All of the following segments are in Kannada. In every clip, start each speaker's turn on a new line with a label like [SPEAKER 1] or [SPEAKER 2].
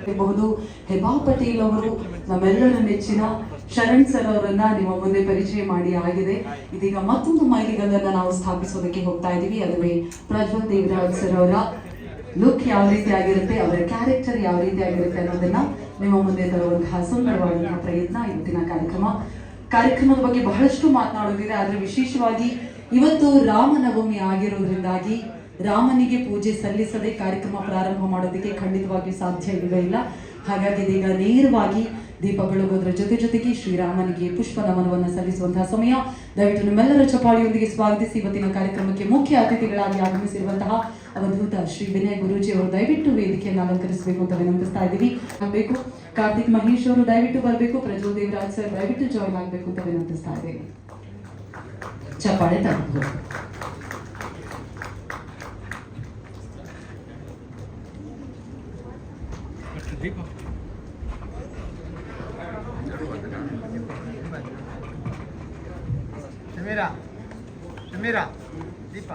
[SPEAKER 1] ಇರಬಹುದು. ಹೆಬಾ ಪಟೇಲ್ ಅವರು ನಮ್ಮೆಲ್ಲರ ನೆಚ್ಚಿನ ಶರಣ್ ಸರ್ ಅವರನ್ನ ನಿಮ್ಮ ಮುಂದೆ ಪರಿಚಯ ಮಾಡಿ ಆಗಿದೆ. ಇದೀಗ ಮತ್ತೊಂದು ಮೈಲಿಗಲ್ಲನ್ನ ನಾವು ಸ್ಥಾಪಿಸೋದಕ್ಕೆ ಹೋಗ್ತಾ ಇದೀವಿ. ಅದುವೇ ಪ್ರಜ್ವಲ್ ದೇವರಾಜ್ ಸರ್ ಅವರ ಲುಕ್ ಯಾವ ರೀತಿ ಆಗಿರುತ್ತೆ, ಅವರ ಕ್ಯಾರೆಕ್ಟರ್ ಯಾವ ರೀತಿ ಆಗಿರುತ್ತೆ ಅನ್ನೋದನ್ನ ನಿಮ್ಮ ಮುಂದೆ ತರುವಂತಹ ಸುಂದರವಾದಂತಹ ಪ್ರಯತ್ನ ಇವತ್ತಿನ ಕಾರ್ಯಕ್ರಮದ ಬಗ್ಗೆ ಬಹಳಷ್ಟು ಮಾತನಾಡೋದಿದೆ. ಆದ್ರೆ ವಿಶೇಷವಾಗಿ ಇವತ್ತು ರಾಮನವಮಿ ಆಗಿರೋದ್ರಿಂದಾಗಿ ರಾಮನಿಗೆ ಪೂಜೆ ಸಲ್ಲಿಸದೆ ಕಾರ್ಯಕ್ರಮ ಪ್ರಾರಂಭ ಮಾಡೋದಕ್ಕೆ ಖಂಡಿತವಾಗಿಯೂ ಸಾಧ್ಯ ಇಲ್ಲ. ಹಾಗಾಗಿ ಇದೀಗ ನೇರವಾಗಿ ದೀಪ ಬೆಳಗೋದ್ರ ಜೊತೆಗೆ ಶ್ರೀರಾಮನಿಗೆ ಪುಷ್ಪ ನಮನವನ್ನು ಸಲ್ಲಿಸುವಂತಹ ಸಮಯ. ದಯವಿಟ್ಟು ನಿಮ್ಮೆಲ್ಲರ ಚಪಾಳಿಯೊಂದಿಗೆ ಸ್ವಾಗತಿಸಿ ಇವತ್ತಿನ ಕಾರ್ಯಕ್ರಮಕ್ಕೆ ಮುಖ್ಯ ಅತಿಥಿಗಳಾಗಿ ಆಗಮಿಸಿರುವಂತಹ ಅವಧೂತ ಶ್ರೀ ವಿನಯ್ ಗುರೂಜಿ ಅವರು ದಯವಿಟ್ಟು ವೇದಿಕೆಯನ್ನು ಅಲಂಕರಿಸಬೇಕು ಅಂತ ವಿನಂತಿಸ್ತಾ ಇದ್ದೀವಿ. ಆಗಬೇಕು ಕಾರ್ತಿಕ್ ಮಹೇಶ್ ಅವರು ದಯವಿಟ್ಟು ಬರಬೇಕು. ಪ್ರಜ್ವಲ್ ದೇವರಾಜ್ ಸರ್ ದಯವಿಟ್ಟು ಜಾಯಿನ್ ಆಗಬೇಕು ಅಂತ ವಿನಂತಿಸ್ತಾ ಇದ್ದೀವಿ. ಚಪಾಳೆ ತರಬಹುದು.
[SPEAKER 2] ಶಮೀರಾ ದೀಪ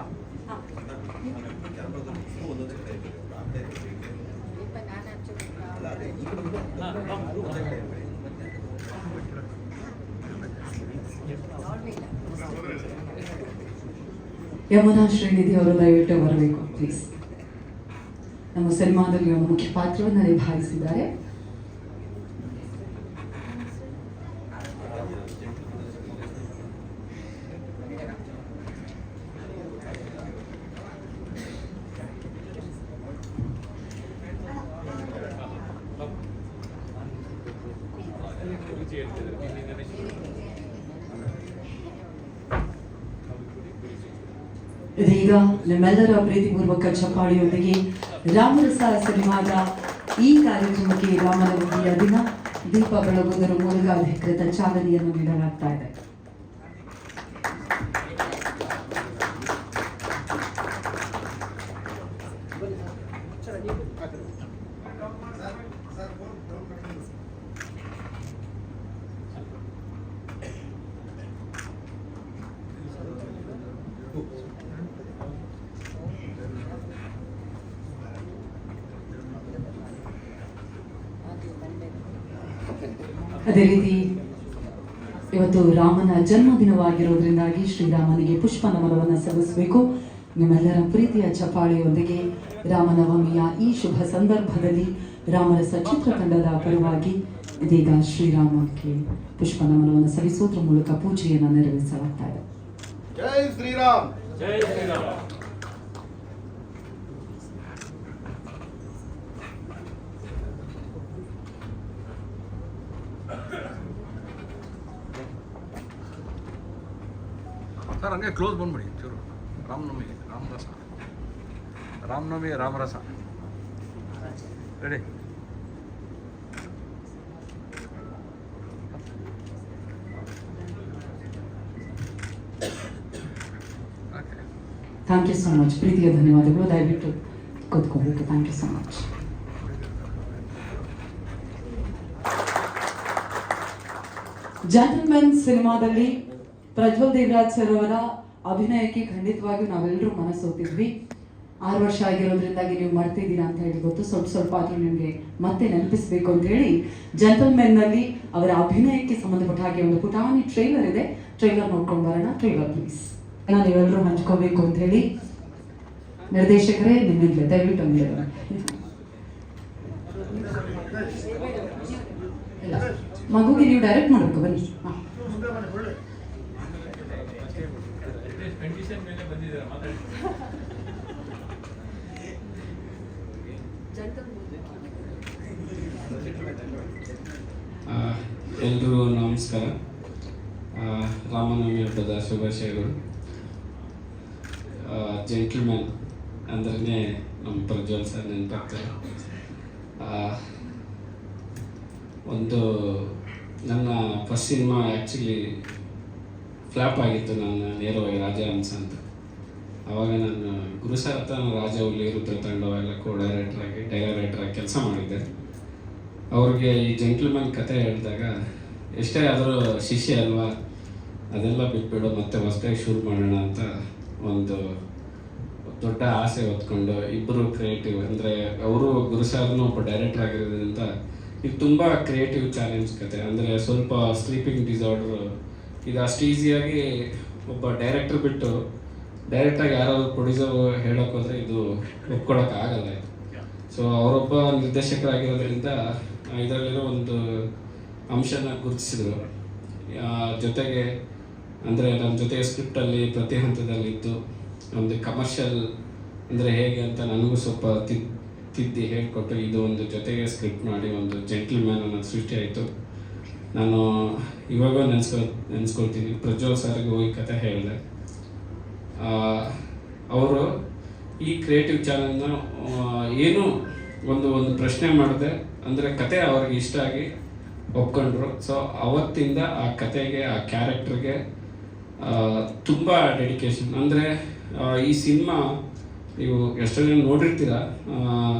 [SPEAKER 1] ಯಮುನಾ ಶ್ರೀನಿಧಿ ಅವರು ದಯವಿಟ್ಟು ಬರಬೇಕು ಪ್ಲೀಸ್. ನಮ್ಮ ಸಿನಿಮಾದಲ್ಲಿ ಒಂದು ಮುಖ್ಯ ಪಾತ್ರವನ್ನು ನಿಭಾಯಿಸಿದ್ದಾರೆ. ಇದೀಗ ನಿಮ್ಮೆಲ್ಲರ ಪ್ರೀತಿಪೂರ್ವಕ ಚಪ್ಪಾಳಿಯೊಂದಿಗೆ ರಾಮರಸ ಸಿನಿಮಾದ ಈ ಕಾರ್ಯಕ್ರಮಕ್ಕೆ ರಾಮನವಮಿಯ ದಿನ ದೀಪ ಬೆಳಗುವುದರ ಮೂಲಕ ಅಧಿಕೃತ ಚಾಲನೆಯನ್ನು ನೀಡಲಾಗ್ತಾ ಇದೆ. ಅದೇ ರೀತಿ ಇವತ್ತು ರಾಮನ ಜನ್ಮದಿನವಾಗಿರೋದ್ರಿಂದಾಗಿ ಶ್ರೀರಾಮನಿಗೆ ಪುಷ್ಪ ನಮನವನ್ನು ಸಲ್ಲಿಸಬೇಕು. ನಿಮ್ಮೆಲ್ಲರ ಪ್ರೀತಿಯ ಚಪಾಳಿಯೊಂದಿಗೆ ರಾಮನವಮಿಯ ಈ ಶುಭ ಸಂದರ್ಭದಲ್ಲಿ ರಾಮರಸ ಚಿತ್ರತಂಡದ ಪರವಾಗಿ ಇದೀಗ ಶ್ರೀರಾಮಕ್ಕೆ ಪುಷ್ಪ ನಮನವನ್ನು ಸಲ್ಲಿಸೋದ್ರ ಮೂಲಕ ಪೂಜೆಯನ್ನು ನೆರವೇರಿಸಲಾಗ್ತಾ ಇದೆ.
[SPEAKER 2] ಜೈ ಶ್ರೀರಾಮ್.
[SPEAKER 3] ಜೈ ಶ್ರೀರಾಮ್.
[SPEAKER 4] ಸರ್ ಹಂಗೆ ಕ್ಲೋಸ್ ಬಂದ್ಬಿಡಿ ಚೂರು. Ramanavami Ramarasa ready.
[SPEAKER 1] Thank you so much. ಪ್ರೀತಿಯ ಧನ್ಯವಾದಗಳು. ದಯವಿಟ್ಟು ಕೂತ್ಕೋಬೇಕು. Thank you so much. Gentleman ಸಿನಿಮಾದಲ್ಲಿ ಪ್ರಜ್ವಲ್ ದೇವರಾಜ್ ಸರ್ ಅವರ ಅಭಿನಯಕ್ಕೆ ಖಂಡಿತವಾಗಿಯೂ ನಾವೆಲ್ಲರೂ ಮನಸ್ಸೋತಿದ್ವಿ. 6 ವರ್ಷ ಆಗಿರೋದ್ರಿಂದಾಗಿ ನೀವು ಮರ್ತಿದ್ದೀರಾ ಅಂತ ಹೇಳಿ ಗೊತ್ತು. ಸ್ವಲ್ಪ ಆದರೂ ನಿಮಗೆ ಮತ್ತೆ ನೆನಪಿಸ್ಬೇಕು ಅಂತ ಹೇಳಿ ಜೆಂಟಲ್ಮೆನ್ ನಲ್ಲಿ ಅವರ ಅಭಿನಯಕ್ಕೆ ಸಂಬಂಧಪಟ್ಟ ಹಾಗೆ ಒಂದು ಪುಟಾಣಿ ಟ್ರೈಲರ್ ಇದೆ. ಟ್ರೈಲರ್ ನೋಡ್ಕೊಂಡು ಬರೋಣ. Trailer please. ನೀವೆಲ್ಲರೂ ಹಂಚ್ಕೋಬೇಕು ಅಂತ ಹೇಳಿ ನಿರ್ದೇಶಕರೇ ನಿಮ್ಮಿಂದ ದಯವಿಟ್ಟು ಮಗುಗೆ ನೀವು ಡೈರೆಕ್ಟ್ ಮಾಡಬೇಕು. ಬನ್ನಿ.
[SPEAKER 5] ಎಲ್ರಿಗೂ ನಮಸ್ಕಾರ. ರಾಮನವಮಿ ಹಬ್ಬದ ಶುಭಾಶಯಗಳು. ಜೆಂಟಲ್ಮ್ಯಾನ್ ಅಂದ್ರೆ ನಮ್ಮ ಪ್ರಜ್ವಲ್ ಸರ್ ನೆನಪಾಗ್ತಾರೆ. ಒಂದು ನನ್ನ ಫಸ್ಟ್ ಸಿನಿಮಾ ಆ್ಯಕ್ಚುಲಿ ಫ್ಲಾಪ್ ಆಗಿತ್ತು ನನ್ನ ನೇರವಾಗಿ ರಾಜಹಂಸ ಅಂತ. ಆವಾಗ ನಾನು ಗುರು ಸರ್ ಹತ್ರ ನಾನು ರಾಜ ಹುಲಿ ರುದ್ರ ತಾಂಡವ ಎಲ್ಲ ಡೈರೆಕ್ಟರ್ ಆಗಿ ಕೆಲಸ ಮಾಡಿದ್ದೆ. ಅವ್ರಿಗೆ ಈ ಜೆಂಟ್ಲ್ಮನ್ ಕತೆ ಹೇಳಿದಾಗ ಎಷ್ಟೇ ಆದರೂ ಶಿಷ್ಯ ಅಲ್ವಾ, ಅದೆಲ್ಲ ಬಿಟ್ಬಿಡು ಮತ್ತೆ ಹೊಸದಾಗಿ ಶುರು ಮಾಡೋಣ ಅಂತ ಒಂದು ದೊಡ್ಡ ಆಸೆ ಹೊತ್ಕೊಂಡು ಇಬ್ಬರು ಕ್ರಿಯೇಟಿವ್, ಅಂದರೆ ಅವರು ಗುರು ಸಾರ್ನು ಒಬ್ಬ ಡೈರೆಕ್ಟರ್ ಆಗಿರೋದ್ರಿಂದ ಇದು ತುಂಬ ಕ್ರಿಯೇಟಿವ್ ಚಾಲೆಂಜ್ ಕತೆ. ಅಂದರೆ ಸ್ವಲ್ಪ ಸ್ಲೀಪಿಂಗ್ ಡಿಸಾರ್ಡ್ರು, ಇದು ಅಷ್ಟು ಈಸಿಯಾಗಿ ಒಬ್ಬ ಡೈರೆಕ್ಟರ್ ಬಿಟ್ಟು ಡೈರೆಕ್ಟಾಗಿ ಯಾರಾದ್ರು ಪ್ರೊಡ್ಯೂಸರ್ ಹೇಳೋಕ್ಕೋದ್ರೆ ಇದು ಒಪ್ಕೊಳಕ್ಕಾಗಲ್ಲ ಇದು. ಸೊ ಅವರೊಬ್ಬ ನಿರ್ದೇಶಕರಾಗಿರೋದ್ರಿಂದ ಇದರಲ್ಲಿರೋ ಒಂದು ಅಂಶನ ಗುರುತಿಸಿದ್ರು. ಜೊತೆಗೆ ಅಂದರೆ ನನ್ನ ಜೊತೆಗೆ ಸ್ಕ್ರಿಪ್ಟಲ್ಲಿ ಪ್ರತಿ ಹಂತದಲ್ಲಿದ್ದು ಒಂದು ಕಮರ್ಷಿಯಲ್ ಅಂದರೆ ಹೇಗೆ ಅಂತ ನನಗೂ ಸ್ವಲ್ಪ ತಿದ್ದಿ ಹೇಳಿಕೊಟ್ಟು ಇದು ಒಂದು ಜೊತೆಗೆ ಸ್ಕ್ರಿಪ್ಟ್ ಮಾಡಿ ಒಂದು ಜೆಂಟ್ಲ್ಮ್ಯಾನ್ ಅನ್ನೋದು ಸೃಷ್ಟಿ ಆಯಿತು. ನಾನು ಇವಾಗ ನೆನೆಸ್ಕೊಳ್ತೀನಿ. ಪ್ರಜ್ವಲ್ ಸರ್ಗೆ ಹೋಗಿ ಕತೆ ಹೇಳಿದೆ. ಅವರು ಈ ಕ್ರಿಯೇಟಿವ್ ಚಾನೆಲ್ನ ಏನು ಒಂದು ಪ್ರಶ್ನೆ ಮಾಡಿದೆ, ಅಂದರೆ ಕತೆ ಅವ್ರಿಗೆ ಇಷ್ಟ ಆಗಿ ಒಪ್ಕೊಂಡ್ರು. ಸೊ ಅವತ್ತಿಂದ ಆ ಕತೆಗೆ, ಆ ಕ್ಯಾರೆಕ್ಟರ್ಗೆ ತುಂಬ ಡೆಡಿಕೇಶನ್. ಅಂದರೆ ಈ ಸಿನಿಮಾ ನೀವು ಎಷ್ಟೋ ಜನ ನೋಡಿರ್ತೀರ,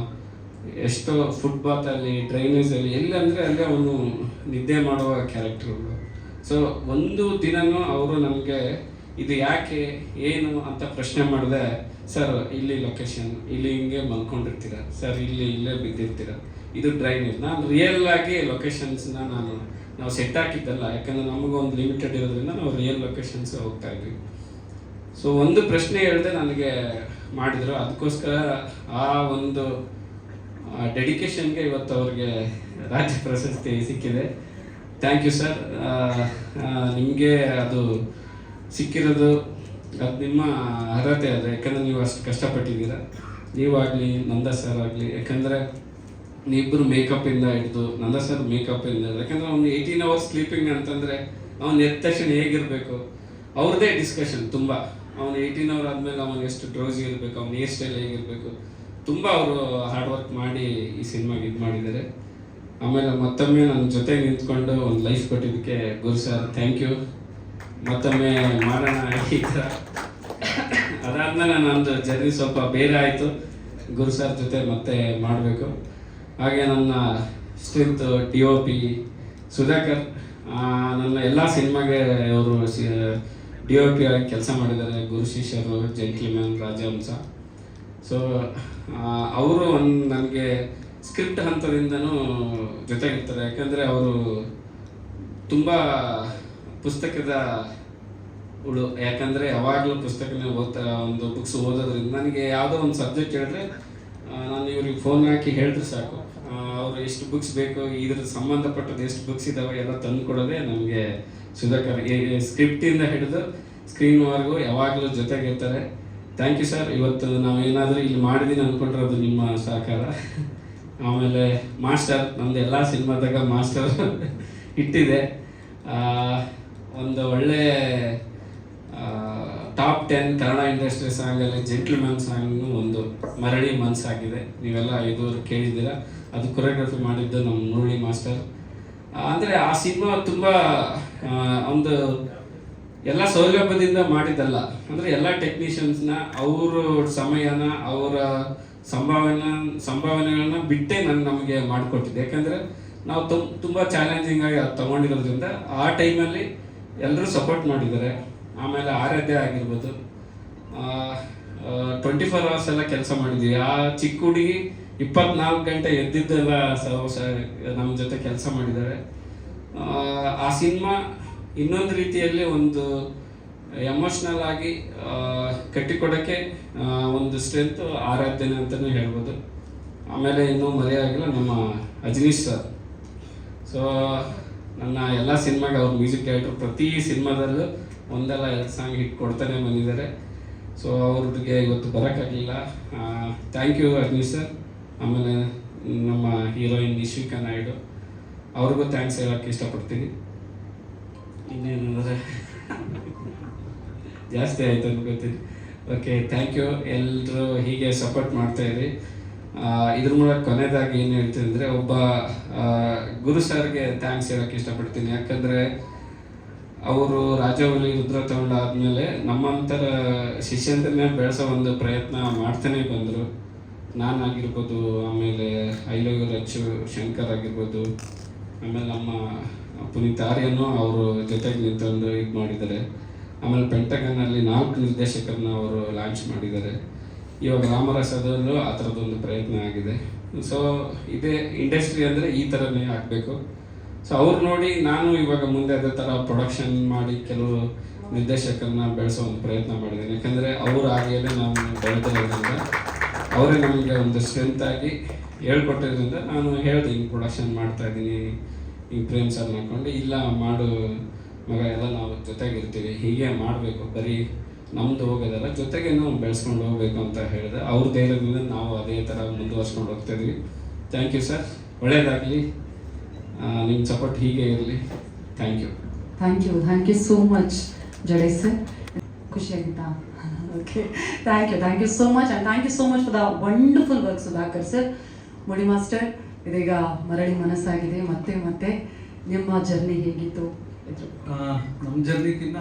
[SPEAKER 5] ಎಷ್ಟೋ ಫುಟ್ಪಾತಲ್ಲಿ, ಡ್ರೈನೇಜಲ್ಲಿ, ಎಲ್ಲಿ ಅಂದರೆ ಅಲ್ಲೇ ಅವನು ನಿದ್ದೆ ಮಾಡುವ ಕ್ಯಾರೆಕ್ಟರ್ಗಳು. ಸೊ ಒಂದು ದಿನವೂ ಅವರು ನಮಗೆ ಇದು ಯಾಕೆ ಏನು ಅಂತ ಪ್ರಶ್ನೆ ಮಾಡಿದೆ. ಸರ್ ಇಲ್ಲಿ ಲೊಕೇಶನ್, ಇಲ್ಲಿ ಹಿಂಗೆ ಮಲ್ಕೊಂಡಿರ್ತೀರ ಸರ್, ಇಲ್ಲೇ ಬಿದ್ದಿರ್ತೀರ, ಇದು ಡ್ರೈನೇಜ್. ನಾನು ರಿಯಲ್ ಆಗಿ ಲೊಕೇಶನ್ಸ್ನ ನಾವು ಸೆಟ್ ಹಾಕಿದ್ದಲ್ಲ, ಯಾಕಂದರೆ ನಮಗೊಂದು ಲಿಮಿಟೆಡ್ ಇರೋದ್ರಿಂದ ನಾವು ರಿಯಲ್ ಲೊಕೇಶನ್ಸ್ ಹೋಗ್ತಾ ಇದ್ವಿ. ಸೊ ಒಂದು ಪ್ರಶ್ನೆ ಹೇಳಿದೆ ನನಗೆ ಮಾಡಿದರು. ಅದಕ್ಕೋಸ್ಕರ ಆ ಒಂದು ಡೆಡಿಕೇಶನ್ಗೆ ಇವತ್ತು ಅವ್ರಿಗೆ ರಾಜ್ಯ ಪ್ರಶಸ್ತಿ ಸಿಕ್ಕಿದೆ. Thank you sir. ನಿಮಗೆ ಅದು ಸಿಕ್ಕಿರೋದು ಅದು ನಿಮ್ಮ ಅರ್ಹತೆ ಅದು, ಯಾಕಂದರೆ ನೀವು ಅಷ್ಟು ಕಷ್ಟಪಟ್ಟಿದ್ದೀರ. ನೀವಾಗಲಿ, ನಂದಾ ಸರ್ ಆಗಲಿ, ಯಾಕಂದರೆ ನೀವಿಬ್ಬರು ಮೇಕಪ್ಪಿಂದ ಹಿಡಿದು, ನಂದಾ ಸರ್ ಮೇಕಪ್ಪಿಂದ, ಯಾಕಂದರೆ ಅವ್ನು 18 hours ಸ್ಲೀಪಿಂಗ್ ಅಂತಂದರೆ ಅವ್ನು ಎದ್ದ ತಕ್ಷಣ ಹೇಗಿರಬೇಕು ಅವ್ರದ್ದೇ ಡಿಸ್ಕಷನ್ ತುಂಬ. ಅವನು 18 hour ಆದಮೇಲೆ ಅವನು ಎಷ್ಟು ಡ್ರೋಸಿ ಇರಬೇಕು, ಅವ್ನ ಹೇರ್ ಸ್ಟೈಲ್ ಹೇಗಿರಬೇಕು, ತುಂಬ ಅವರು ಹಾರ್ಡ್ ವರ್ಕ್ ಮಾಡಿ ಈ ಸಿನಿಮಾಗೆ ಇದು ಮಾಡಿದ್ದಾರೆ. ಆಮೇಲೆ ಮತ್ತೊಮ್ಮೆ ನನ್ನ ಜೊತೆ ನಿಂತ್ಕೊಂಡು ಒಂದು ಲೈಫ್ ಕೊಟ್ಟಿದ್ದಕ್ಕೆ ಗುರು ಸರ್ ಥ್ಯಾಂಕ್ ಯು. ಮತ್ತೊಮ್ಮೆ ಮಾಡೋಣ ಈ ಥರ. ಅದಾದಮೇಲೆ ನಂದು ಜರ್ನಿ ಸ್ವಲ್ಪ ಬೇರೆ ಆಯಿತು, ಗುರು ಸರ್ ಜೊತೆ ಮತ್ತೆ ಮಾಡಬೇಕು. ಹಾಗೆ ನನ್ನ ಸ್ಟ್ರೆಂತ್ DOP ಸುಧಾಕರ್, ನನ್ನ ಎಲ್ಲ ಸಿನಿಮಾಗೆ ಅವರು DOP ಆಗಿ ಕೆಲಸ ಮಾಡಿದ್ದಾರೆ. ಗುರು ಶಿಷ್ಯರು, ಜೆಂಟ್ಲ್ಮ್ಯಾನ್, ರಾಜಹಂಸ. ಸೊ ಅವರು ನನಗೆ ಸ್ಕ್ರಿಪ್ಟ್ ಹಂತದಿಂದನೂ ಜೊತೆಗಿರ್ತಾರೆ, ಯಾಕಂದರೆ ಅವರು ತುಂಬ ಪುಸ್ತಕದ ಹುಳು. ಯಾಕಂದರೆ ಯಾವಾಗಲೂ ಪುಸ್ತಕನೇ ಒಂದು ಬುಕ್ಸ್ ಓದೋದ್ರಿಂದ ನನಗೆ ಯಾವುದೋ ಒಂದು ಸಬ್ಜೆಕ್ಟ್ ಹೇಳಿದ್ರೆ ನಾನು ಇವ್ರಿಗೆ ಫೋನ್ ಹಾಕಿ ಹೇಳಿದ್ರೆ ಸಾಕು, ಅವರು ಎಷ್ಟು ಬುಕ್ಸ್ ಬೇಕು, ಇದ್ರ ಸಂಬಂಧಪಟ್ಟದ್ದು ಎಷ್ಟು ಬುಕ್ಸ್ ಇದ್ದಾವೆ ಎಲ್ಲ ತಂದು ಕೊಡೋದೇ ನಮಗೆ ಸುಧಾಕರ್. ಸ್ಕ್ರಿಪ್ಟಿಂದ ಹಿಡಿದು ಸ್ಕ್ರೀನ್ವರೆಗೂ ಯಾವಾಗಲೂ ಜೊತೆಗಿರ್ತಾರೆ. Thank you sir. ಇವತ್ತು ನಾವೇನಾದರೂ ಇಲ್ಲಿ ಮಾಡಿದ್ದೀನಿ ಅಂದ್ಕೊಂಡಿರೋದು ನಿಮ್ಮ ಸಹಕಾರ. ಆಮೇಲೆ ಮಾಸ್ಟರ್, ನಮ್ಮದು ಎಲ್ಲ ಸಿನಿಮಾದಾಗ ಮಾಸ್ಟರ್ ಇಟ್ಟಿದೆ. ಒಂದು ಒಳ್ಳೆ ಟಾಪ್ 10 ಕನ್ನಡ ಇಂಡಸ್ಟ್ರಿ ಸಾಂಗಲ್ಲಿ ಜೆಂಟ್ಲ್ಮ್ಯಾನ್ ಸಾಂಗ್ನು ಒಂದು ಮರಳಿ ಮನಸ್ಸಾಗಿದೆ. ನೀವೆಲ್ಲ ಇದುವರೆಗೂ ಕೇಳಿದ್ದೀರಾ. ಅದು ಕೊರಿಯೋಗ್ರಫಿ ಮಾಡಿದ್ದು ನಮ್ಮ ಮುರಳಿ ಮಾಸ್ಟರ್. ಅಂದರೆ ಆ ಸಿನಿಮಾ ತುಂಬ ಒಂದು ಎಲ್ಲ ಸೌಲಭ್ಯದಿಂದ ಮಾಡಿದ್ದಲ್ಲ, ಅಂದರೆ ಎಲ್ಲ ಟೆಕ್ನಿಷಿಯನ್ಸ್ನ ಅವ್ರ ಸಮಯನ, ಅವರ ಸಂಭಾವನೆಗಳನ್ನ ಬಿಟ್ಟೇ ನಮಗೆ ಮಾಡಿಕೊಟ್ಟಿದ್ದೆ. ಯಾಕಂದರೆ ನಾವು ತುಂಬ ಚಾಲೆಂಜಿಂಗ್ ಆಗಿ ಅದು ತೊಗೊಂಡಿರೋದ್ರಿಂದ ಆ ಟೈಮಲ್ಲಿ ಎಲ್ಲರೂ ಸಪೋರ್ಟ್ ಮಾಡಿದ್ದಾರೆ. ಆಮೇಲೆ ಆರಾಧ್ಯ ಆಗಿರ್ಬೋದು, 24 hours ಎಲ್ಲ ಕೆಲಸ ಮಾಡಿದ್ವಿ. ಆ ಚಿಕ್ಕ ಹುಡುಗಿ 24 ಗಂಟೆ ಎದ್ದಿದ್ದೆಲ್ಲ ನಮ್ಮ ಜೊತೆ ಕೆಲಸ ಮಾಡಿದ್ದಾರೆ. ಆ ಸಿನಿಮಾ ಇನ್ನೊಂದು ರೀತಿಯಲ್ಲಿ ಒಂದು ಎಮೋಷ್ನಲ್ ಆಗಿ ಕಟ್ಟಿಕೊಡೋಕ್ಕೆ ಒಂದು ಸ್ಟ್ರೆಂತ್ ಆರಾಧ್ಯನೆ ಅಂತಲೇ ಹೇಳ್ಬೋದು. ಆಮೇಲೆ ಇನ್ನೂ ಮರೆಯಾಗಿಲ್ಲ ನಮ್ಮ ಅಜನೀಶ್ ಸರ್. ಸೊ ನನ್ನ ಎಲ್ಲ ಸಿನಿಮಾಗೆ ಅವ್ರ ಮ್ಯೂಸಿಕ್ ಡೈರೆಕ್ಟರ್, ಪ್ರತಿ ಸಿನಿಮಾದಲ್ಲೂ ಒಂದಲ್ಲ 2 ಸಾಂಗ್ ಹಿಟ್ ಕೊಡ್ತಾನೆ ಬಂದಿದ್ದಾರೆ. ಸೊ ಅವ್ರಿಗೆ ಇವತ್ತು ಬರೋಕ್ಕಾಗಲಿಲ್ಲ. Thank you Ajaneesh sir. ಆಮೇಲೆ ನಮ್ಮ ಹೀರೋಯಿನ್ ನಿಶ್ವಿಕಾ ನಾಯ್ಡು, ಅವ್ರಿಗೂ ಥ್ಯಾಂಕ್ಸ್ ಹೇಳೋಕ್ಕೆ ಇಷ್ಟಪಡ್ತೀನಿ. ಇನ್ನೇನಂದರೆ ಜಾಸ್ತಿ ಆಯಿತು ಅನ್ಕೋತೀನಿ. Okay, thank you. ಎಲ್ಲರೂ ಹೀಗೆ ಸಪೋರ್ಟ್ ಮಾಡ್ತಾಯಿರಿ. ಇದ್ರ ಮೂಲಕ ಕೊನೆಯದಾಗಿ ಏನು ಹೇಳ್ತೀನಿ ಅಂದರೆ, ಒಬ್ಬ ಗುರು ಸರ್ಗೆ ಥ್ಯಾಂಕ್ಸ್ ಹೇಳೋಕ್ಕೆ ಇಷ್ಟಪಡ್ತೀನಿ. ಯಾಕಂದರೆ ಅವರು ರಾಜವಲಿ ರುದ್ರ ತಗೊಂಡಾದ್ಮೇಲೆ ನಮ್ಮಂತರ ಶಿಷ್ಯಂತರನ್ನೇ ಬೆಳೆಸೋ ಒಂದು ಪ್ರಯತ್ನ ಮಾಡ್ತಾನೆ ಬಂದರು. ನಾನಾಗಿರ್ಬೋದು, ಆಮೇಲೆ ಐಲೋಗಿ ರಚ್ಚು ಶಂಕರ್ ಆಗಿರ್ಬೋದು, ಆಮೇಲೆ ನಮ್ಮ ಪುನೀತ್ ಆರ್ಯನು ಅವರು ಜೊತೆಗೆ ನಿಂತೊಂದು ಇದು ಮಾಡಿದ್ದಾರೆ. ಆಮೇಲೆ ಪೆಂಟಗನ್ನಲ್ಲಿ 4 ನಿರ್ದೇಶಕರನ್ನ ಅವರು ಲಾಂಚ್ ಮಾಡಿದ್ದಾರೆ. ಇವಾಗ ರಾಮರಸದಲ್ಲೂ ಆ ಥರದೊಂದು ಪ್ರಯತ್ನ ಆಗಿದೆ. ಸೊ ಇದೇ ಇಂಡಸ್ಟ್ರಿ ಅಂದರೆ ಈ ಥರನೇ ಆಗಬೇಕು. ಸೊ ಅವ್ರು ನೋಡಿ ನಾನು ಇವಾಗ ಮುಂದೆ ಅದೇ ಥರ ಪ್ರೊಡಕ್ಷನ್ ಮಾಡಿ ಕೆಲವು ನಿರ್ದೇಶಕರನ್ನ ಬೆಳೆಸೋ ಒಂದು ಪ್ರಯತ್ನ ಮಾಡಿದ್ದೀನಿ. ಯಾಕಂದರೆ ಅವರು ಹಾಗೆಯೇ ನಾವು ಬೆಳೆದಿರೋದ್ರಿಂದ, ಅವರೇ ನಮಗೆ ಒಂದು ಸ್ಟ್ರೆಂತ್ ಆಗಿ ಹೇಳ್ಕೊಟ್ಟಿದ್ರಿಂದ ನಾನು ಹೇಳಿದೆ ಹಿಂಗೆ ಪ್ರೊಡಕ್ಷನ್ ಮಾಡ್ತಾಯಿದ್ದೀನಿ, ಹಿಂಗೆ ಪ್ರೇಮ್ ಸರ್ ಹಾಕ್ಕೊಂಡು, ಇಲ್ಲ ಮಾಡು ಮಗ, ಎಲ್ಲ ನಾವು ಜೊತೆಗಿರ್ತೀವಿ, ಹೀಗೆ ಮಾಡಬೇಕು, ಬರೀ ನಮ್ಮದು ಹೋಗೋದಲ್ಲ, ಜೊತೆಗೇನು ಬೆಳೆಸ್ಕೊಂಡು ಹೋಗ್ಬೇಕು ಅಂತ ಹೇಳಿದೆ. ಅವ್ರ ಧೈರ್ಯದಿಂದ ನಾವು ಅದೇ ಥರ ಮುಂದುವರ್ಸ್ಕೊಂಡು ಹೋಗ್ತಾಯಿದ್ವಿ. ಥ್ಯಾಂಕ್ ಯು ಸರ್, ಒಳ್ಳೆಯದಾಗಲಿ, ನಿಮ್ಮ ಸಪೋರ್ಟ್ ಹೀಗೆ ಇರಲಿ. Thank you.
[SPEAKER 1] Thank you so much Jadesh sir. ಖುಷಿಯಾಗಿತ್ತಾ? Okay, thank you so much, and thank you so much for the wonderful work Sudhakar sir. Murali master, ಇದೀಗ ಮರಳಿ ಮನಸ್ಸಾಗಿದೆ, ಮತ್ತೆ ನಿಮ್ಮ ಜರ್ನಿ ಹೇಗಿತ್ತು?
[SPEAKER 3] ನಮ್ಮ ಜರ್ನಿಗಿನ್ನ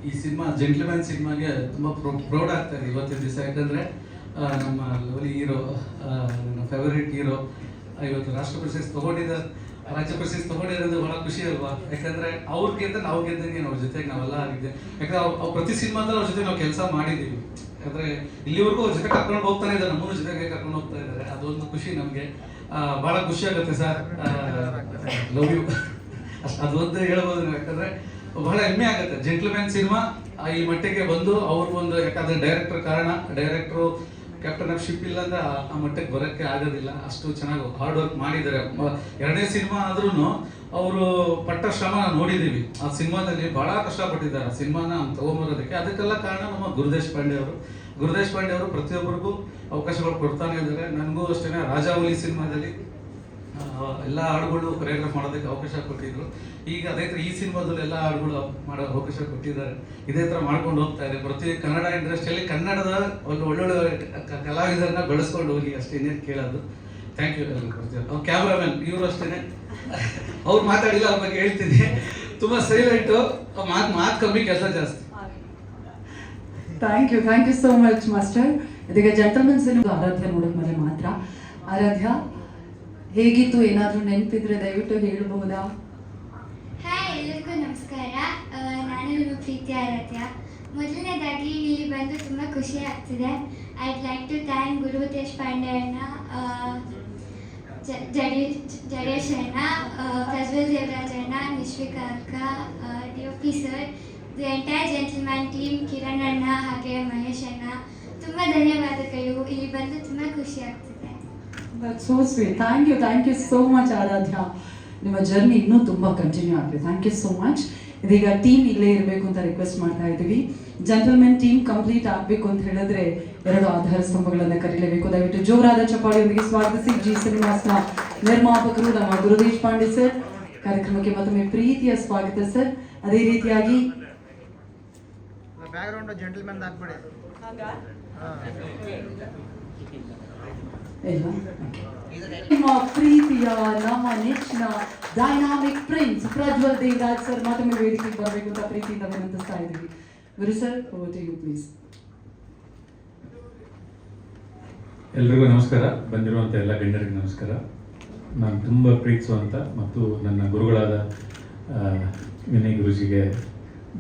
[SPEAKER 3] ಈ ಸಿನಿಮಾ ಜೆಂಟ್ಲ್ಮ್ಯಾನ್ ಸಿನಿಮಾಗೆ ತುಂಬ ಪ್ರೌಡ್ ಆಗ್ತಾ ಇದೆ ಇವತ್ತಿನ ದಿವಸ. ಯಾಕಂದರೆ ನಮ್ಮ ಲವ್ಲಿ ಹೀರೋ, ನನ್ನ ಫೇವರೇಟ್ ಹೀರೋ ಇವತ್ತು ರಾಷ್ಟ್ರ ಪ್ರಶಸ್ತಿ ತಗೊಂಡಿದ್ದಾರೆ, ರಾಜ್ಯ ಪ್ರಶಸ್ತಿ ತಗೊಂಡಿರೋದು ಭಾಳ ಖುಷಿ ಅಲ್ವಾ? ಯಾಕಂದರೆ ಅವ್ರಿಗಿಂತ ನಾವು ಗೆದ್ದಂಗೆ ಅವ್ರ ಜೊತೆಗೆ ನಾವೆಲ್ಲ ಆಗಿದ್ದೆ. ಯಾಕಂದರೆ ಅವ್ರ ಪ್ರತಿ ಸಿನಿಮಾದಲ್ಲಿ ಅವ್ರ ಜೊತೆ ನಾವು ಕೆಲಸ ಮಾಡಿದ್ದೀವಿ. ಯಾಕಂದರೆ ಇಲ್ಲಿವರೆಗೂ ಅವ್ರ ಜೊತೆ ಕರ್ಕೊಂಡು ಹೋಗ್ತಾನೆ ಇದ್ದಾರೆ, ನಮ್ಮನ್ನು ಜೊತೆಗೆ ಕರ್ಕೊಂಡು ಹೋಗ್ತಾ ಇದ್ದಾರೆ. ಅದೊಂದು ಖುಷಿ ನಮಗೆ, ಭಾಳ ಖುಷಿ ಆಗುತ್ತೆ ಸರ್. ಲವ್ ಯು, ಅದೊಂದು ಹೇಳ್ಬೋದು ನಾವು. ಯಾಕಂದರೆ ಬಹಳ ಹೆಮ್ಮೆ ಆಗುತ್ತೆ ಜೆಂಟ್ಲ್ಮ್ಯಾನ್ ಸಿನಿಮಾ ಈ ಮಟ್ಟಿಗೆ ಬಂದು ಅವ್ರಿಗೊಂದು, ಯಾಕಂದರೆ ಡೈರೆಕ್ಟ್ರು ಕ್ಯಾಪ್ಟನ್ ಆಫ್ ಶಿಪ್ ಇಲ್ಲ ಅಂದ್ರೆ ಆ ಮಟ್ಟಕ್ಕೆ ಬರೋಕ್ಕೆ ಆಗೋದಿಲ್ಲ. ಅಷ್ಟು ಚೆನ್ನಾಗಿ ಹಾರ್ಡ್ ವರ್ಕ್ ಮಾಡಿದ್ದಾರೆ. 2ನೇ ಸಿನಿಮಾ ಆದ್ರೂ ಅವರು ಪಟ್ಟ ಶ್ರಮ ನೋಡಿದ್ದೀವಿ. ಆ ಸಿನಿಮಾದಲ್ಲಿ ಬಹಳ ಕಷ್ಟಪಟ್ಟಿದ್ದಾರೆ ಆ ಸಿನಿಮಾನ ತಗೊಂಬರೋದಕ್ಕೆ. ಅದಕ್ಕೆಲ್ಲ ಕಾರಣ ನಮ್ಮ ಗುರುದೇಶ್ ಪಾಂಡೆ ಅವರು ಪ್ರತಿಯೊಬ್ಬರಿಗೂ ಅವಕಾಶಗಳು ಕೊಡ್ತಾನೆ ಇದ್ದಾರೆ. ನನಗೂ ಅಷ್ಟೇ ರಾಜಾವಲಿ ಸಿನಿಮಾದಲ್ಲಿ ಎಲ್ಲ ಹಾಡುಗಳು ಕೊರಿಯೋಗ್ರಾಫ್ ಮಾಡೋದಕ್ಕೆ ಅವಕಾಶ ಕೊಟ್ಟಿದ್ರು. ಈಗ ಅದೇ ಥರ ಈ ಸಿನಿಮಾದಲ್ಲಿ ಎಲ್ಲ ಹಾಡುಗಳು ಮಾಡೋ ಅವಕಾಶ ಕೊಟ್ಟಿದ್ದಾರೆ. ಇದೇ ಥರ ಮಾಡ್ಕೊಂಡು ಹೋಗ್ತಾ ಇದೆ. ಪ್ರತಿ ಕನ್ನಡ ಇಂಡಸ್ಟ್ರಿಯಲ್ಲಿ ಕನ್ನಡದ ಒಂದು ಒಳ್ಳೊಳ್ಳೆ ಕಲಾವಿದರನ್ನ ಬೆಳೆಸ್ಕೊಂಡು ಹೋಗಿ, ಅಷ್ಟೇ ಇನ್ನೇನು ಕೇಳೋದು. ಥ್ಯಾಂಕ್ ಯು ಎಲ್ಲರಿಗೂ. ಅವ್ರು ಕ್ಯಾಮ್ರಾಮನ್ ಇವರು ಅಷ್ಟೇ, ಅವ್ರು ಮಾತಾಡಿಲ್ಲ, ಅವ್ರ ಬಗ್ಗೆ ಹೇಳ್ತೀನಿ. ತುಂಬ ಸೈಲೆಂಟು, ಮಾತು ಕಮ್ಮಿ, ಕೆಲಸ ಜಾಸ್ತಿ.
[SPEAKER 1] Thank you so much master. ಇದೀಗ ಜೆಂಟಲ್ಮನ್ ಸಿನಿಮಾ ಆರಾಧ್ಯ ನೋಡೋಕ್ ಮೇಲೆ ಮಾತ್ರ. ಆರಾಧ್ಯ ಹೇಗಿತ್ತು? ಏನಾದರೂ ನೆನಪಿದ್ರೆ ದಯವಿಟ್ಟು ಹೇಳಬಹುದಾ?
[SPEAKER 6] ಹಾಯ್, ಎಲ್ಲರಿಗೂ ನಮಸ್ಕಾರ. ನಾನು ನಿಮ್ಮ ಪ್ರೀತಿ ಆರಾಧ್ಯ. ಮೊದಲನೇದಾಗಿ ಇಲ್ಲಿ ಬಂದು ತುಂಬ ಖುಷಿ ಆಗ್ತಿದೆ. ಐಡ್ ಲೈಕ್ ಟು ಥ್ಯಾಂಕ್ ಗುರು ದೇಶಪಾಂಡೆ ಅಣ್ಣ, ಜಡೇಶ್ ಅಣ್ಣ, ಪ್ರಜ್ವಲ್ ದೇವರಾಜ್ ಅಣ್ಣ, ನಿಶ್ವಿಕಾ ಅಕ್ಕ, DOP sir, the entire gentleman team, Kiran ಅಣ್ಣ ಹಾಗೆ ಮಹೇಶ್ ಅಣ್ಣ, ತುಂಬ ಧನ್ಯವಾದಗಳು. ಇಲ್ಲಿ ಬಂದು ತುಂಬ ಖುಷಿ ಆಗ್ತಿದೆ.
[SPEAKER 1] That's so sweet. Thank you so much ಆರಾಧ್ಯ. ನಿಮ್ಮ ಜರ್ನಿ ಇನ್ನೂ ತುಂಬ ಕಂಟಿನ್ಯೂ ಆಗಲಿ. Thank you so much. ಇದೀಗ ಟೀಮ್ ಇಲ್ಲೇ ಇರಬೇಕು ಅಂತ ರಿಕ್ವೆಸ್ಟ್ ಮಾಡ್ತಾ ಇದ್ದೀವಿ. ಜೆಂಟಲ್ಮೆನ್ ಟೀಮ್ ಕಂಪ್ಲೀಟ್ ಆಗಬೇಕು ಅಂತ ಹೇಳಿದ್ರೆ 2 ಆಧಾರ ಸ್ತಂಭಗಳನ್ನು ಕರೀಲೇಬೇಕು. ದಯವಿಟ್ಟು ಜೋರಾದ ಚಪ್ಪಾಳೆಯೊಂದಿಗೆ ಸ್ವಾಗತಿಸಿ ಜಿ ಸಿನಿಮಾಸ್ನ ನಿರ್ಮಾಪಕರು ನಮ್ಮ ಗುರು ದೇಶಪಾಂಡೆ ಸರ್. ಕಾರ್ಯಕ್ರಮಕ್ಕೆ ಮತ್ತೊಮ್ಮೆ ಪ್ರೀತಿಯ ಸ್ವಾಗತ ಸರ್. ಅದೇ ರೀತಿಯಾಗಿ
[SPEAKER 2] ಬ್ಯಾಕ್ಗ್ರೌಂಡ್ ಜೆಂಟಲ್ಮನ್ ಹಾಕ್ಬಿಡಿ.
[SPEAKER 1] ನಿಮ್ಮ ಪ್ರೀತಿಯ ನಮ್ಮ ನೆಚ್ಚಿನ dynamic prince Prajwal Devaraj sir ಮತ್ತೊಮ್ಮೆ ವೇದಿಕೆಗೆ ಬರಬೇಕು ಅಂತ ಪ್ರೀತಿಯಿಂದ ವಿನಂತಿಸ್ತಾ ಇದ್ದೀವಿ. Guru sir, over to you please.
[SPEAKER 7] ಎಲ್ರಿಗೂ ನಮಸ್ಕಾರ. ಬಂದಿರುವಂಥ ಎಲ್ಲ ಗಣ್ಯರಿಗೆ ನಮಸ್ಕಾರ. ನಾನು ತುಂಬ ಪ್ರೀತಿಸುವಂಥ ಮತ್ತು ನನ್ನ ಗುರುಗಳಾದ ವಿನಯ್ ಗುರುಜಿಗೆ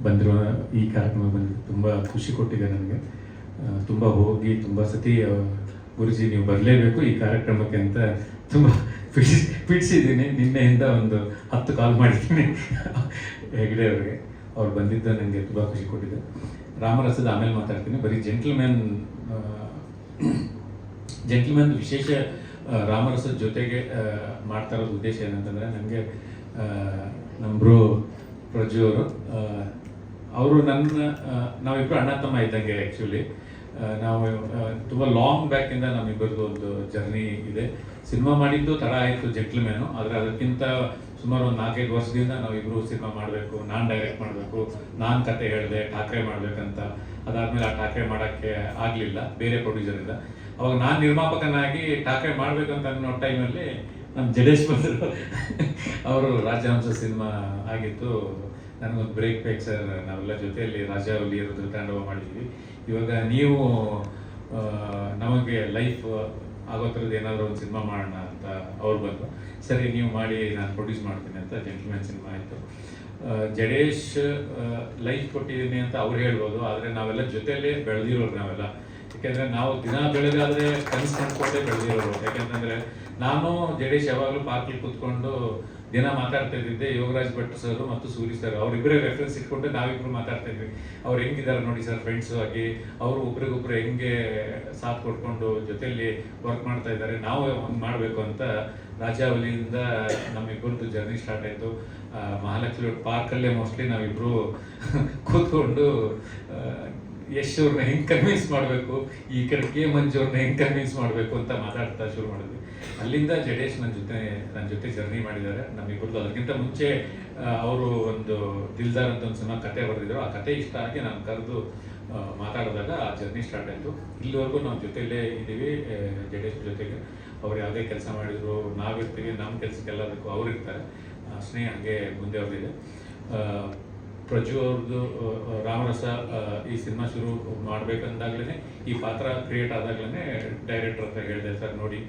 [SPEAKER 7] ಬಂದಿರುವ ಈ ಕಾರ್ಯಕ್ರಮ ಬಂದು ತುಂಬ ಖುಷಿ ಕೊಟ್ಟಿದೆ ನನಗೆ. ತುಂಬ ಹೋಗಿ ತುಂಬ ಸತಿ ಗುರುಜಿ ನೀವು ಬರಲೇಬೇಕು ಈ ಕಾರ್ಯಕ್ರಮಕ್ಕೆ ಅಂತ ತುಂಬ ಪಿಡಿಸಿದ್ದೀನಿ. ನಿನ್ನೆಯಿಂದ ಒಂದು 10 ಕಾಲ್ ಮಾಡಿದ್ದೀನಿ ಹೆಗ್ಡೆ ಅವರಿಗೆ. ಅವ್ರು ಬಂದಿದ್ದು ನನಗೆ ತುಂಬ ಖುಷಿ ಕೊಟ್ಟಿದೆ. ರಾಮರಸದ ಆಮೇಲೆ ಮಾತಾಡ್ತೀನಿ. ಬರೀ ಜೆಂಟ್ಲ್ಮ್ಯಾನ್ ವಿಶೇಷ ರಾಮರಸದ ಜೊತೆಗೆ ಮಾಡ್ತಾ ಇರೋದು ಉದ್ದೇಶ ಏನಂತಂದರೆ, ನನಗೆ ನಮ್ಮ ಬ್ರೋ ಪ್ರಜ್ಜು ಅವರು ನಾವಿಬ್ಬರು ಅಣ್ಣ ತಮ್ಮ ಇದ್ದಂಗೆ. ಆ್ಯಕ್ಚುಲಿ ನಾವು ತುಂಬ ಲಾಂಗ್ ಬ್ಯಾಕಿಂದ ನಮ್ಮಿಬ್ಬರದ್ದು ಒಂದು ಜರ್ನಿ ಇದೆ. ಸಿನಿಮಾ ಮಾಡಿದ್ದು ತಡ ಆಯಿತು ಜೆಂಟ್ಲ್ಮ್ಯಾನು, ಆದರೆ ಅದಕ್ಕಿಂತ ಸುಮಾರು ಒಂದು 4-5 ವರ್ಷದಿಂದ ನಾವಿಬ್ಬರು ಸಿನಿಮಾ ಮಾಡಬೇಕು, ನಾನು ಡೈರೆಕ್ಟ್ ಮಾಡಬೇಕು, ನಾನು ಕತೆ ಹೇಳಿದೆ, ಠಾಕ್ರೆ ಮಾಡಬೇಕಂತ. ಅದಾದಮೇಲೆ ಆ ಠಾಕ್ರೆ ಮಾಡೋಕ್ಕೆ ಆಗಲಿಲ್ಲ ಬೇರೆ ಪ್ರೊಡ್ಯೂಸರಿಂದ. ಅವಾಗ ನಾನು ನಿರ್ಮಾಪಕನಾಗಿ ಠಾಕ್ರೆ ಮಾಡಬೇಕಂತ ಅನ್ನೋ ಟೈಮಲ್ಲಿ ನಮ್ಮ ಜಡೇಶ್ ಬಂದರು. ಅವರು ರಾಜಹಂಸ ಸಿನಿಮಾ ಆಗಿತ್ತು, ನನಗೊಂದು ಬ್ರೇಕ್ ಬೇಕು ಸರ್, ನಾವೆಲ್ಲ ಜೊತೆಯಲ್ಲಿ ರಾಜಾವಲಿ ರುದ್ರತಾಂಡವ ಮಾಡಿದ್ವಿ, ಇವಾಗ ನೀವು ನಮಗೆ ಲೈಫ್ ಆಗೋ ಥರದ್ದು ಏನಾದರೂ ಒಂದು ಸಿನಿಮಾ ಮಾಡೋಣ ಅಂತ ಅವ್ರು ಬಂದು, ಸರಿ ನೀವು ಮಾಡಿ ನಾನು ಪ್ರೊಡ್ಯೂಸ್ ಮಾಡ್ತೀನಿ ಅಂತ ಜೆಂಟ್ಲ್ಮ್ಯಾನ್ ಸಿನಿಮಾ ಆಯಿತು. ಜಡೇಶ್ ಲೈಫ್ ಕೊಟ್ಟಿದ್ದೀನಿ ಅಂತ ಅವ್ರು ಹೇಳ್ಬೋದು, ಆದರೆ ನಾವೆಲ್ಲ ಜೊತೆಯಲ್ಲೇ ಬೆಳೆದಿರೋರು ನಾವೆಲ್ಲ. ಯಾಕೆಂದರೆ ನಾವು ದಿನ ಬೆಳಗಾದರೆ ಕನಸು ಕಂಡ್ಕೊಂಡೇ ಬೆಳೆದಿರೋರು. ಯಾಕೆಂತಂದರೆ ನಾನು ಜಡೇಶ್ ಯಾವಾಗಲೂ ಪಾರ್ಕಲ್ಲಿ ಕೂತ್ಕೊಂಡು ದಿನ ಮಾತಾಡ್ತಾ ಇದ್ದಿದ್ದೆ ಯೋಗರಾಜ್ ಭಟ್ ಸರ್ ಮತ್ತು ಸೂರಿ ಸರ್, ಅವರಿಬ್ಬರೇ ರೆಫರೆನ್ಸ್ ಇಟ್ಕೊಂಡು ನಾವಿಬ್ಬರು ಮಾತಾಡ್ತಾ ಇದ್ವಿ. ಅವ್ರು ಹೆಂಗಿದ್ದಾರೆ ನೋಡಿ ಸರ್ ಫ್ರೆಂಡ್ಸು ಆಗಿ, ಅವರು ಒಬ್ರಿಗೊಬ್ರು ಹೆಂಗೆ ಸಾಥ್ ಕೊಡ್ಕೊಂಡು ಜೊತೆಯಲ್ಲಿ ವರ್ಕ್ ಮಾಡ್ತಾ ಇದ್ದಾರೆ, ನಾವು ಒಂದು ಮಾಡಬೇಕು ಅಂತ ರಾಜಾವಲಿಯಿಂದ ನಮ್ಮಿಬ್ಬರದ್ದು ಜರ್ನಿ ಸ್ಟಾರ್ಟ್ ಆಯಿತು. ಮಹಾಲಕ್ಷ್ಮಿ ಪಾರ್ಕಲ್ಲೇ ಮೋಸ್ಟ್ಲಿ ನಾವಿಬ್ಬರು ಕೂತ್ಕೊಂಡು ಯಶ್ ಅವ್ರನ್ನ ಹೆಂಗೆ ಕನ್ವಿನ್ಸ್ ಮಾಡಬೇಕು, ಈ ಕಡೆ ಕೆ ಮಂಜು ಅವ್ರನ್ನ ಹೆಂಗೆ ಕನ್ವಿನ್ಸ್ ಮಾಡಬೇಕು ಅಂತ ಮಾತಾಡ್ತಾ ಶುರು ಮಾಡಿದ್ವಿ. ಅಲ್ಲಿಂದ ಜಡೇಶ್ ನನ್ನ ಜೊತೆ ಜರ್ನಿ ಮಾಡಿದ್ದಾರೆ. ನಮ್ಮಿಬ್ಬರದ್ದು ಅದಕ್ಕಿಂತ ಮುಂಚೆ ಅವರು ಒಂದು ದಿಲ್ದಾರ್ ಅಂತ ಒಂದು ಸಿನಿಮಾ ಕತೆ ಬರೆದಿದ್ರು, ಆ ಕತೆ ಇಷ್ಟ ಆಗಿ ನಾನು ಕರೆದು ಮಾತಾಡಿದಾಗ ಆ ಜರ್ನಿ ಸ್ಟಾರ್ಟ್ ಆಯಿತು. ಇಲ್ಲಿವರೆಗೂ ನಾವು ಜೊತೆಯಲ್ಲೇ ಇದ್ದೀವಿ ಜಡೇಶ್ ಜೊತೆಗೆ. ಅವ್ರು ಯಾವುದೇ ಕೆಲಸ ಮಾಡಿದ್ರು ನಾವಿರ್ತೀವಿ, ನಮ್ಮ ಕೆಲಸಕ್ಕೆಲ್ಲದಕ್ಕೂ ಅವ್ರು ಇರ್ತಾರೆ. ಸ್ನೇಹ ಹಂಗೆ ಮುಂದೆ ಅವ್ರಿದೆ. ಪ್ರಜು ಅವ್ರದ್ದು ರಾಮರಸ ಈ ಸಿನಿಮಾ ಶುರು ಮಾಡಬೇಕಂದಾಗ್ಲೇ, ಈ ಪಾತ್ರ ಕ್ರಿಯೇಟ್ ಆದಾಗ್ಲೇ ಡೈರೆಕ್ಟರ್ ಅಂತ ಹೇಳಿದೆ, ಸರ್ ನೋಡಿ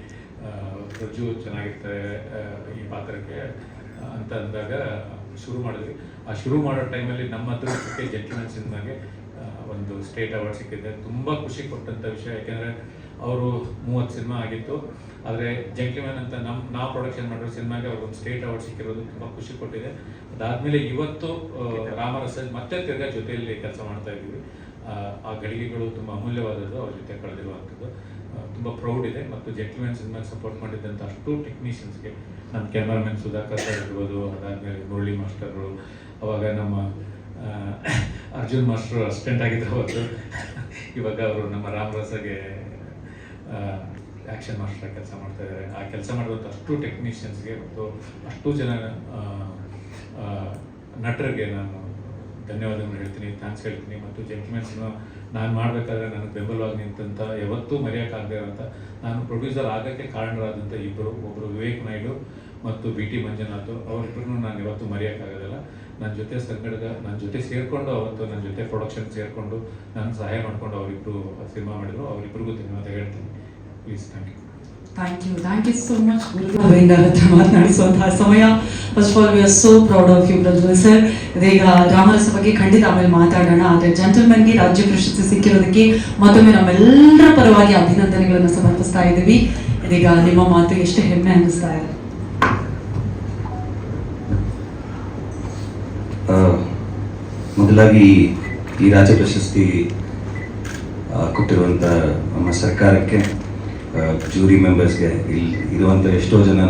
[SPEAKER 7] ಪ್ರಜು ಚೆನ್ನಾಗಿರ್ತಾರೆ ಈ ಪಾತ್ರಕ್ಕೆ ಅಂತ ಅಂದಾಗ ಶುರು ಮಾಡಿದ್ವಿ. ಆ ಶುರು ಮಾಡೋ ಟೈಮಲ್ಲಿ ನಮ್ಮ ಅದೃಷ್ಟಕ್ಕೆ ಜೆಂಟ್ಲ್ಮ್ಯಾನ್ ಸಿನಿಮಾಗೆ ಒಂದು ಸ್ಟೇಟ್ ಅವಾರ್ಡ್ ಸಿಕ್ಕಿದೆ. ತುಂಬ ಖುಷಿ ಕೊಟ್ಟಂಥ ವಿಷಯ, ಯಾಕೆಂದರೆ ಅವರು 30 ಸಿನಿಮಾ ಆಗಿತ್ತು, ಆದರೆ ಜೆಂಟ್ಲ್ಮ್ಯಾನ್ ಅಂತ ನಾವು ಪ್ರೊಡಕ್ಷನ್ ಮಾಡಿರೋ ಸಿನಿಮಾಗೆ ಅವ್ರಿಗೊಂದು ಸ್ಟೇಟ್ ಅವಾರ್ಡ್ ಸಿಕ್ಕಿರೋದು ತುಂಬ ಖುಷಿ ಕೊಟ್ಟಿದೆ. ಅದಾದಮೇಲೆ ಇವತ್ತು ರಾಮರಸ ಮತ್ತೆ ತಿರ್ಗಾ ಜೊತೆಯಲ್ಲಿ ಕೆಲಸ ಮಾಡ್ತಾ ಇದ್ದೀವಿ. ಆ ಗಳಿಗೆಗಳು ತುಂಬ ಅಮೂಲ್ಯವಾದದ್ದು, ಅವ್ರ ಜೊತೆ ಕಳೆದಿರುವಂಥದ್ದು ತುಂಬ ಪ್ರೌಡ್ ಇದೆ. ಮತ್ತು ಜೆಂಟ್ಲ್ಮ್ಯಾನ್ ಸಿನಿಮಾಗೆ ಸಪೋರ್ಟ್ ಮಾಡಿದ್ದಂಥ ಅಷ್ಟು ಟೆಕ್ನಿಷಿಯನ್ಸ್ಗೆ, ನಮ್ಮ ಕ್ಯಾಮ್ರಾಮನ್ ಸುಧಾಕರ್ ಸರ್ ಇರ್ಬೋದು, ಅದಾದಮೇಲೆ ಮುರಳಿ ಮಾಸ್ಟರು, ಅವಾಗ ನಮ್ಮ ಅರ್ಜುನ್ ಮಾಸ್ಟರು ಅಸಿಸ್ಟೆಂಟ್ ಆಗಿದ್ದರು ಅವತ್ತು, ಇವಾಗ ಅವರು ನಮ್ಮ ರಾಮರಸಗೆ ಆ್ಯಕ್ಷನ್ ಮಾಸ್ಟರ್ ಕೆಲಸ ಮಾಡ್ತಾ ಇದ್ದಾರೆ. ಆ ಕೆಲಸ ಮಾಡಿದಂಥ ಅಷ್ಟು ಟೆಕ್ನಿಷಿಯನ್ಸ್ಗೆ ಮತ್ತು ಅಷ್ಟು ಜನ ನಟರಿಗೆ ನಾನು ಧನ್ಯವಾದಗಳು ಹೇಳ್ತೀನಿ, ಥ್ಯಾಂಕ್ಸ್ ಹೇಳ್ತೀನಿ. ಮತ್ತು ಜೆಂಟ್ಲ್ಮ್ಯಾನ್ ಸಿನಿಮಾ ನಾನು ಮಾಡಬೇಕಾದ್ರೆ ನನಗೆ ಬೆಂಬಲವಾಗಿ ನಿಂತಂಥ, ಯಾವತ್ತೂ ಮರೆಯೋಕ್ಕಾಗದೇ ಇರೋಂಥ, ನಾನು ಪ್ರೊಡ್ಯೂಸರ್ ಆಗೋಕ್ಕೆ ಕಾರಣರಾದಂಥ ಒಬ್ಬರು ವಿವೇಕ್ ನಾಯ್ಡು ಮತ್ತು BT ಮಂಜುನಾಥ್, ಅವರಿಬ್ಬರನ್ನು ನಾನು ಯಾವತ್ತೂ ಮರೆಯೋಕ್ಕಾಗೋದಿಲ್ಲ. ನನ್ನ ಜೊತೆ ನನ್ನ ಜೊತೆ ಸೇರಿಕೊಂಡು ಅವತ್ತು ನನ್ನ ಜೊತೆ ಪ್ರೊಡಕ್ಷನ್ ಸೇರಿಕೊಂಡು ನಾನು ಸಹಾಯ ಮಾಡಿಕೊಂಡು ಅವರಿಬ್ಬರು ಸಿನಿಮಾ ಮಾಡಿದ್ರು. ಅವರಿಬ್ಬರಿಗೂ ಧನ್ಯವಾದ ಹೇಳ್ತೀನಿ. Please
[SPEAKER 1] thank you so much. ಅವರಿಂದ ಮಾತನಾಡಿಸುವಂತಹ ಸಮಯ. First of all we are so proud of you Prajwal sir. ಇದೀಗ ರಾಮರಸ ಬಗ್ಗೆ ಖಂಡಿತ ಆಮೇಲೆ ಮಾತಾಡೋಣ, ಆದರೆ ಜೆಂಟಲ್ಮನ್ಗೆ ರಾಜ್ಯ ಪ್ರಶಸ್ತಿ ಸಿಕ್ಕಿರೋದಕ್ಕೆ ಮತ್ತೊಮ್ಮೆ ನಮ್ಮೆಲ್ಲರ ಪರವಾಗಿ ಅಭಿನಂದನೆಗಳನ್ನು ಸಮರ್ಪಿಸ್ತಾ ಇದ್ದೀವಿ. ಇದೀಗ ನಿಮ್ಮ ಮಾತು ಎಷ್ಟು ಹೆಮ್ಮೆ ಅನ್ನಿಸ್ತಾ ಇದೆ?
[SPEAKER 8] ಮೊದಲಾಗಿ ಈ ರಾಜ್ಯ ಪ್ರಶಸ್ತಿ ಕೊಟ್ಟಿರುವಂಥ ನಮ್ಮ ಸರ್ಕಾರಕ್ಕೆ, ಜೂರಿ ಮೆಂಬರ್ಸ್ಗೆ, ಇಲ್ಲಿ ಇರುವಂಥ ಎಷ್ಟೋ ಜನ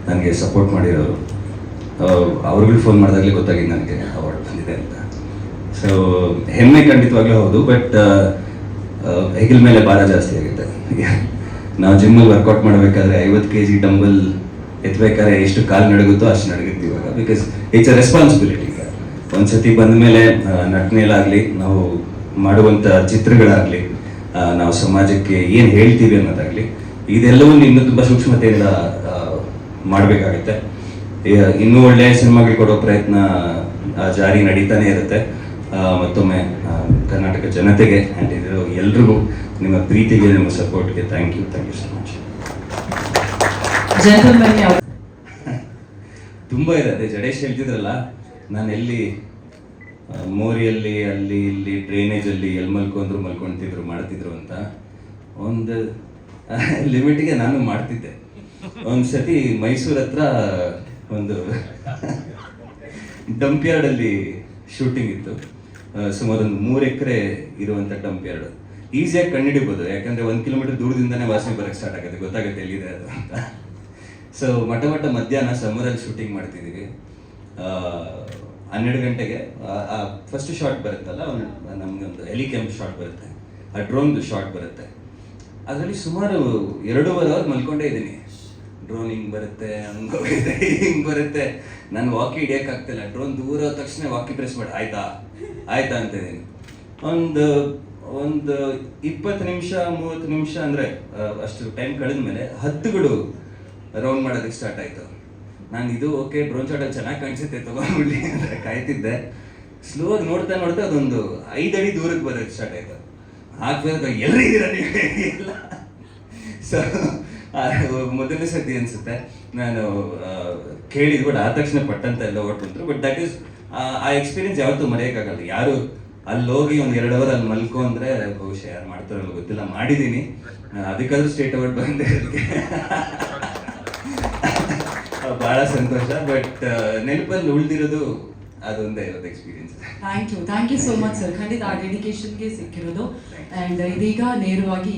[SPEAKER 8] ನನಗೆ ಸಪೋರ್ಟ್ ಮಾಡಿರೋರು, ಅವ್ರಿಗೂ ಫೋನ್ ಮಾಡಿದಾಗಲೇ ಗೊತ್ತಾಗಿದೆ ನನಗೆ ಅವಾರ್ಡ್ ಬಂದಿದೆ ಅಂತ. ಸೊ ಹೆಮ್ಮೆ ಖಂಡಿತವಾಗ್ಲೂ ಹೌದು, ಬಟ್ ಹೆಗಲ ಮೇಲೆ ಭಾರ ಜಾಸ್ತಿ ಆಗುತ್ತೆ. ನಾವು ಜಿಮ್ಮಲ್ಲಿ ವರ್ಕೌಟ್ ಮಾಡಬೇಕಾದ್ರೆ 50 kg ಡಂಬಲ್ ಎತ್ತಬೇಕಾದ್ರೆ ಎಷ್ಟು ಕಾಲು ನಡುಗುತ್ತೋ ಅಷ್ಟು ನಡುಗುತ್ತೆ ಇವಾಗ. Because it's a responsibility. ಒಂದ್ಸತಿ ಬಂದ ಮೇಲೆ ನಟನೆಯಲ್ಲಾಗಲಿ, ನಾವು ಮಾಡುವಂಥ ಚಿತ್ರಗಳಾಗಲಿ, ನಾವು ಸಮಾಜಕ್ಕೆ ಏನು ಹೇಳ್ತೀವಿ ಅನ್ನೋದಾಗಲಿ, ಇದೆಲ್ಲವನ್ನು ಇನ್ನೂ ತುಂಬ ಸೂಕ್ಷ್ಮತೆಯಿಂದ ಮಾಡಬೇಕಾಗುತ್ತೆ. ಇನ್ನೂ ಒಳ್ಳೆಯ ಸಿನಿಮಾಗಳು ಕೊಡೋ ಪ್ರಯತ್ನ ಜಾರಿ ನಡೀತಾನೆ ಇರುತ್ತೆ. ಮತ್ತೊಮ್ಮೆ ಕರ್ನಾಟಕ ಜನತೆಗೆ ಆ್ಯಂಡ್ ಇದು ಎಲ್ರಿಗೂ ನಿಮ್ಮ ಪ್ರೀತಿಗೆ, ನಿಮ್ಮ ಸಪೋರ್ಟ್ಗೆ ಥ್ಯಾಂಕ್ ಯು ಸೊ ಮಚ್. ತುಂಬ ಇದೆ. ಅದೇ ಜಡೇಶ್ ಹೇಳ್ತಿದ್ರಲ್ಲ, ನಾನು ಎಲ್ಲಿ ಮೋರಿಯಲ್ಲಿ ಅಲ್ಲಿ ಇಲ್ಲಿ ಡ್ರೈನೇಜಲ್ಲಿ ಎಲ್ಲಿ ಮಲ್ಕೊಂತಿದ್ರು ಮಾಡ್ತಿದ್ರು ಅಂತ, ಒಂದು ಲಿಮಿಟ್ಗೆ ನಾನು ಮಾಡ್ತಿದ್ದೆ. ಒಂದು ಸತಿ ಮೈಸೂರು ಹತ್ರ ಒಂದು ಡಂಪ್ ಯಾರ್ಡಲ್ಲಿ ಶೂಟಿಂಗ್ ಇತ್ತು. ಸುಮಾರು ಒಂದು 3 ಎಕರೆ ಇರುವಂಥ ಡಂಪ್ ಯಾರ್ಡ್. ಈಸಿಯಾಗಿ ಕಂಡುಹಿಡಿಬೋದು, ಯಾಕಂದರೆ 1 ಕಿಲೋಮೀಟರ್ ದೂರದಿಂದನೇ ವಾಸನೆ ಬರೋಕ್ಕೆ ಸ್ಟಾರ್ಟ್ ಆಗುತ್ತೆ, ಗೊತ್ತಾಗುತ್ತೆ ಎಲ್ಲಿದೆ ಅದು ಅಂತ. ಸೊ ಮಧ್ಯಾಹ್ನ ಸಮ್ಮರಲ್ಲಿ ಶೂಟಿಂಗ್ ಮಾಡ್ತಿದ್ದೀವಿ. 12 ಗಂಟೆಗೆ ಫಸ್ಟ್ ಶಾಟ್ ಬರುತ್ತಲ್ಲ, ನಮ್ಗೆ ಒಂದು ಹೆಲಿಕ್ಯಾಮ್ ಶಾಟ್ ಬರುತ್ತೆ, ಆ ಡ್ರೋನ್ದು ಶಾಟ್ ಬರುತ್ತೆ. ಅದರಲ್ಲಿ ಸುಮಾರು 2.5 ಅವರ್ ಮಲ್ಕೊಂಡೇ ಇದ್ದೀನಿ. ಡ್ರೋನ್ ಹಿಂಗೆ ಬರುತ್ತೆ, ಹಂಗೆ ಹೋಗಿದೆ, ಹಿಂಗೆ ಬರುತ್ತೆ. ನಾನು ವಾಕಿ ಹಿಡಿಯೋಕ್ಕಾಗ್ತಿಲ್ಲ. ಡ್ರೋನ್ ದೂರ ಹೋದ ತಕ್ಷಣ ವಾಕಿ ಪ್ರೆಸ್ ಮಾಡಿ ಆಯ್ತಾ ಅಂತ ಇದ್ದೀನಿ. ಒಂದು 20 ನಿಮಿಷ 30 ನಿಮಿಷ ಅಂದರೆ ಅಷ್ಟು ಟೈಮ್ ಕಳೆದ ಮೇಲೆ ಹದ್ದುಗಳು ರೌಂಡ್ ಮಾಡೋದಕ್ಕೆ ಸ್ಟಾರ್ಟ್ ಆಯಿತು. ನಾನು ಇದು ಓಕೆ ಬ್ರೋಂಜ್ ಶಾಟಲ್ಲಿ ಚೆನ್ನಾಗಿ ಕಾಣಿಸುತ್ತೆ ತಗೊಂಡ್ಬಿಡ್ಲಿ ಅಂತ ಕಾಯ್ತಿದ್ದೆ. ಸ್ಲೋ ಆಗಿ ನೋಡ್ತಾ ನೋಡ್ತಾ ಅದೊಂದು 5 ಅಡಿ ದೂರಕ್ಕೆ ಬರೋಕ್ಕೆ ಸ್ಟಾರ್ಟ್ ಆಯ್ತು. ಹಾಕ್ಬೇಕು ಎಲ್ಲರಿದ್ದೀರ ನೀವು ಇಲ್ಲ. ಸೊ ಮೊದಲನೇ ಸತಿ ಅನ್ಸುತ್ತೆ ನಾನು ಕೇಳಿದ್ ಬಟ್ ಆದ ತಕ್ಷಣ ಪಟ್ಟಂತ ಎಲ್ಲ ಹೊರಟು. ಬಟ್ ದಟ್ ಈಸ್ ಆ ಎಕ್ಸ್ಪೀರಿಯನ್ಸ್ ಯಾವತ್ತೂ ಮರೆಯೋಕ್ಕಾಗಲ್ಲ. ಯಾರು ಅಲ್ಲಿ ಹೋಗಿ ಒಂದು 2 ಅವರ್ ಅಲ್ಲಿ ಮಲ್ಕೊ ಅಂದ್ರೆ ಬಹುಶಃ ಯಾರು ಮಾಡ್ತಾರಲ್ಲ ಗೊತ್ತಿಲ್ಲ, ಮಾಡಿದ್ದೀನಿ. ಅದಕ್ಕಾದ್ರೂ ಸ್ಟೇಟ್ ಅವಾರ್ಡ್ ಬಂದೆ, ಅದಕ್ಕೆ ಬಹಳ ಸಂತೋಷ. ಬಟ್ ನೆನಪಲ್ಲಿ ಉಳಿದಿರೋದು ಅದೊಂದೇ ಇರೋದು experience.
[SPEAKER 1] Thank you so much sir. ಖಂಡಿತ ಆ ಡೆಡಿಕೇಶನ್ಗೆ ಸಿಕ್ಕಿರೋದು. ಅಂಡ್ ಇದೀಗ ನೇರವಾಗಿ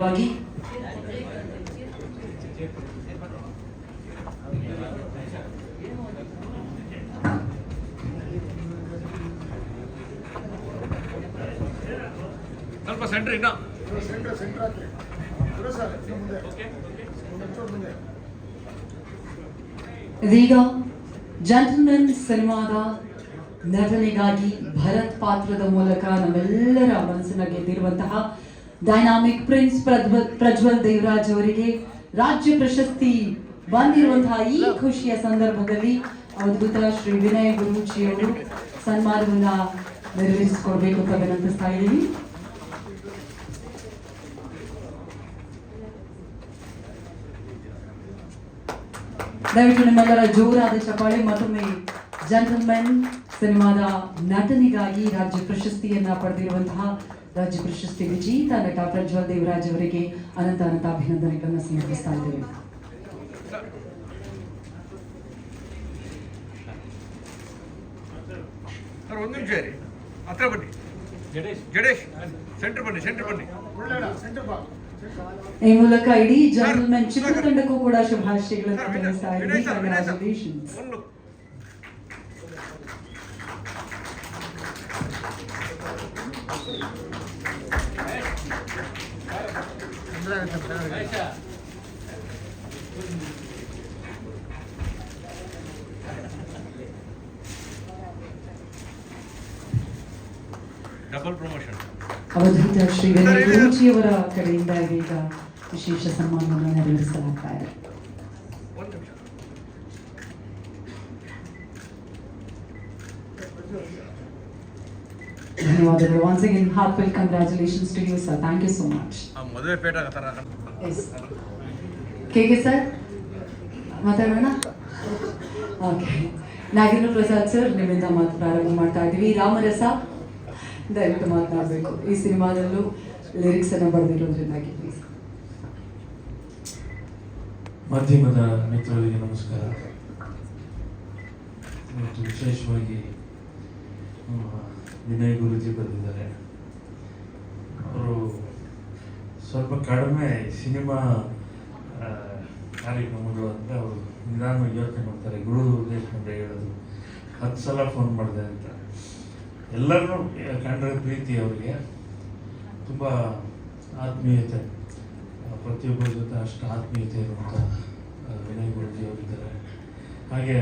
[SPEAKER 4] ಸ್ವಲ್ಪ ಸೆಂಟ್ರ್ ಇನ್ನ
[SPEAKER 2] ಸೆಂಟ್ರ್ ಹಾಕಿ ಸರ್ ಮುಂದೆ ಮುಂದೆ.
[SPEAKER 1] ಇದೀಗ ಜೆಂಟಲ್ಮನ್ ಸಿನಿಮಾದ ನಟನೆಗಾಗಿ ಭರತ್ ಪಾತ್ರದ ಮೂಲಕ ನಮ್ಮೆಲ್ಲರ ಮನಸ್ಸನ್ನ ಗೆದ್ದಿರುವಂತಹ ಡೈನಾಮಿಕ್ ಪ್ರಿನ್ಸ್ ಪ್ರಜ್ವಲ್ ದೇವರಾಜ್ ಅವರಿಗೆ ರಾಜ್ಯ ಪ್ರಶಸ್ತಿ ಬಂದಿರುವಂತಹ ಈ ಖುಷಿಯ ಸಂದರ್ಭದಲ್ಲಿ ಅದ್ಭುತ ಶ್ರೀ ವಿನಯ್ ಗುರೂಜಿ ಅವರು ಸನ್ಮಾನವನ್ನ ನೆರವೇರಿಸಿಕೊಡ್ಬೇಕು ಅಂತ ವಿನಂತಿಸ್ತಾ ಇದ್ದೀವಿ. ದಯವಿಟ್ಟು ನಿಮ್ಮೆಲ್ಲರ ಜೋರಾದ ಚಪ್ಪಾಳೆ. ಮತ್ತೊಮ್ಮೆ ಜೆಂಟಲ್ಮನ್ ಸಿನಿಮಾದ ನಟನೆಗಾಗಿ ರಾಜ್ಯ ಪ್ರಶಸ್ತಿಯನ್ನ ಪಡೆದಿರುವಂತಹ ರಾಜ್ಯ ಪ್ರಶಸ್ತಿ ವಿಜೇತ ನಟ ಪ್ರಜ್ವಲ್ ದೇವರಾಜ್ ಅವರಿಗೆ ಅನಂತ ಅಭಿನಂದನೆಗಳನ್ನು ಸಮರ್ಪಿಸ್ತಾ ಇದ್ದೇವೆ.
[SPEAKER 4] ಸರ್ ಒಂದು ನಿಮಿಷ ಇರಿ, ಹತ್ರ ಬನ್ನಿ. ಜಡೇಶ್ ಸೆಂಟ್ರ್ ಬನ್ನಿ.
[SPEAKER 2] ಸೆಂಟರ್ ಬಾ.
[SPEAKER 1] ಈ ಮೂಲಕ ಇಡೀ ಜೆಂಟಲ್ಮನ್ ಚಿತ್ರತಂಡಕ್ಕೂ ಕೂಡ ಶುಭಾಶಯಗಳನ್ನು ತಿಳಿಸ್ತಾ ಇದ್ದೀವಿ. ಕಂಗ್ರಾಚುಲೇಷನ್ಸ್.
[SPEAKER 4] Double promotion.
[SPEAKER 1] ಅವಧೂತ ಶ್ರೀ ವಿನಯ್ ಗುರೂಜಿಯವರ ಕಡೆಯಿಂದ ಇದೀಗ ವಿಶೇಷ ಸನ್ಮಾನವನ್ನು ನೆರವೇರಿಸಲಾಗ್ತಾ ಇದೆ.
[SPEAKER 4] ಒಂದು ನಿಮಿಷ.
[SPEAKER 1] ಧನ್ಯವಾದಗಳು. Once again, heartfelt congratulations to you, sir. Thank you so much.
[SPEAKER 4] ಮದುವೆ ಪೇಟ ತರ
[SPEAKER 1] Yes. KK sir, ಮಾತಾಡೋಣ. ಓಕೆ, ನಾಗೇಂದ್ರ ಪ್ರಸಾದ್ ಸರ್, ನಿಮ್ಮಿಂದ ಮಾತು ಪ್ರಾರಂಭ ಮಾಡ್ತಾ ಇದ್ದೀವಿ. ರಾಮರಸ ದಯವಿಟ್ಟು ಮಾತನಾಡಬೇಕು. ಈ ಸಿನಿಮಾದಲ್ಲೂ ಲಿರಿಕ್ಸ್ ಅನ್ನು ಬರೆದಿರೋದ್ರಿಂದಾಗಿ ಪ್ಲೀಸ್.
[SPEAKER 7] ಮಾಧ್ಯಮದ ಮಿತ್ರರಿಗೆ ನಮಸ್ಕಾರ. ಮತ್ತು ವಿಶೇಷವಾಗಿ ವಿನಯ್ ಗುರೂಜಿ ಬಂದಿದ್ದಾರೆ. ಅವರು ಸ್ವಲ್ಪ ಕಡಿಮೆ ಸಿನಿಮಾ ಕಾರ್ಯಕ್ರಮಗಳು ಅಂತ ಅವರು ನಿಧಾನವಾಗಿ ಯೋಚನೆ ಮಾಡ್ತಾರೆ. ಗುರು ದೇಶಪಾಂಡೆ ಹೇಳೋದು 10 ಸಲ ಫೋನ್ ಮಾಡಿದೆ ಅಂತ. ಎಲ್ಲರನ್ನೂ ಕಂಡ್ರೆ ಪ್ರೀತಿ ಅವರಿಗೆ, ತುಂಬ ಆತ್ಮೀಯತೆ, ಪ್ರತಿಯೊಬ್ಬರ ಜೊತೆ ಅಷ್ಟು ಆತ್ಮೀಯತೆ ಇರುವಂಥ ವಿನಯ್ ಗುರೂಜಿ ಅವರಿದ್ದಾರೆ. ಹಾಗೆ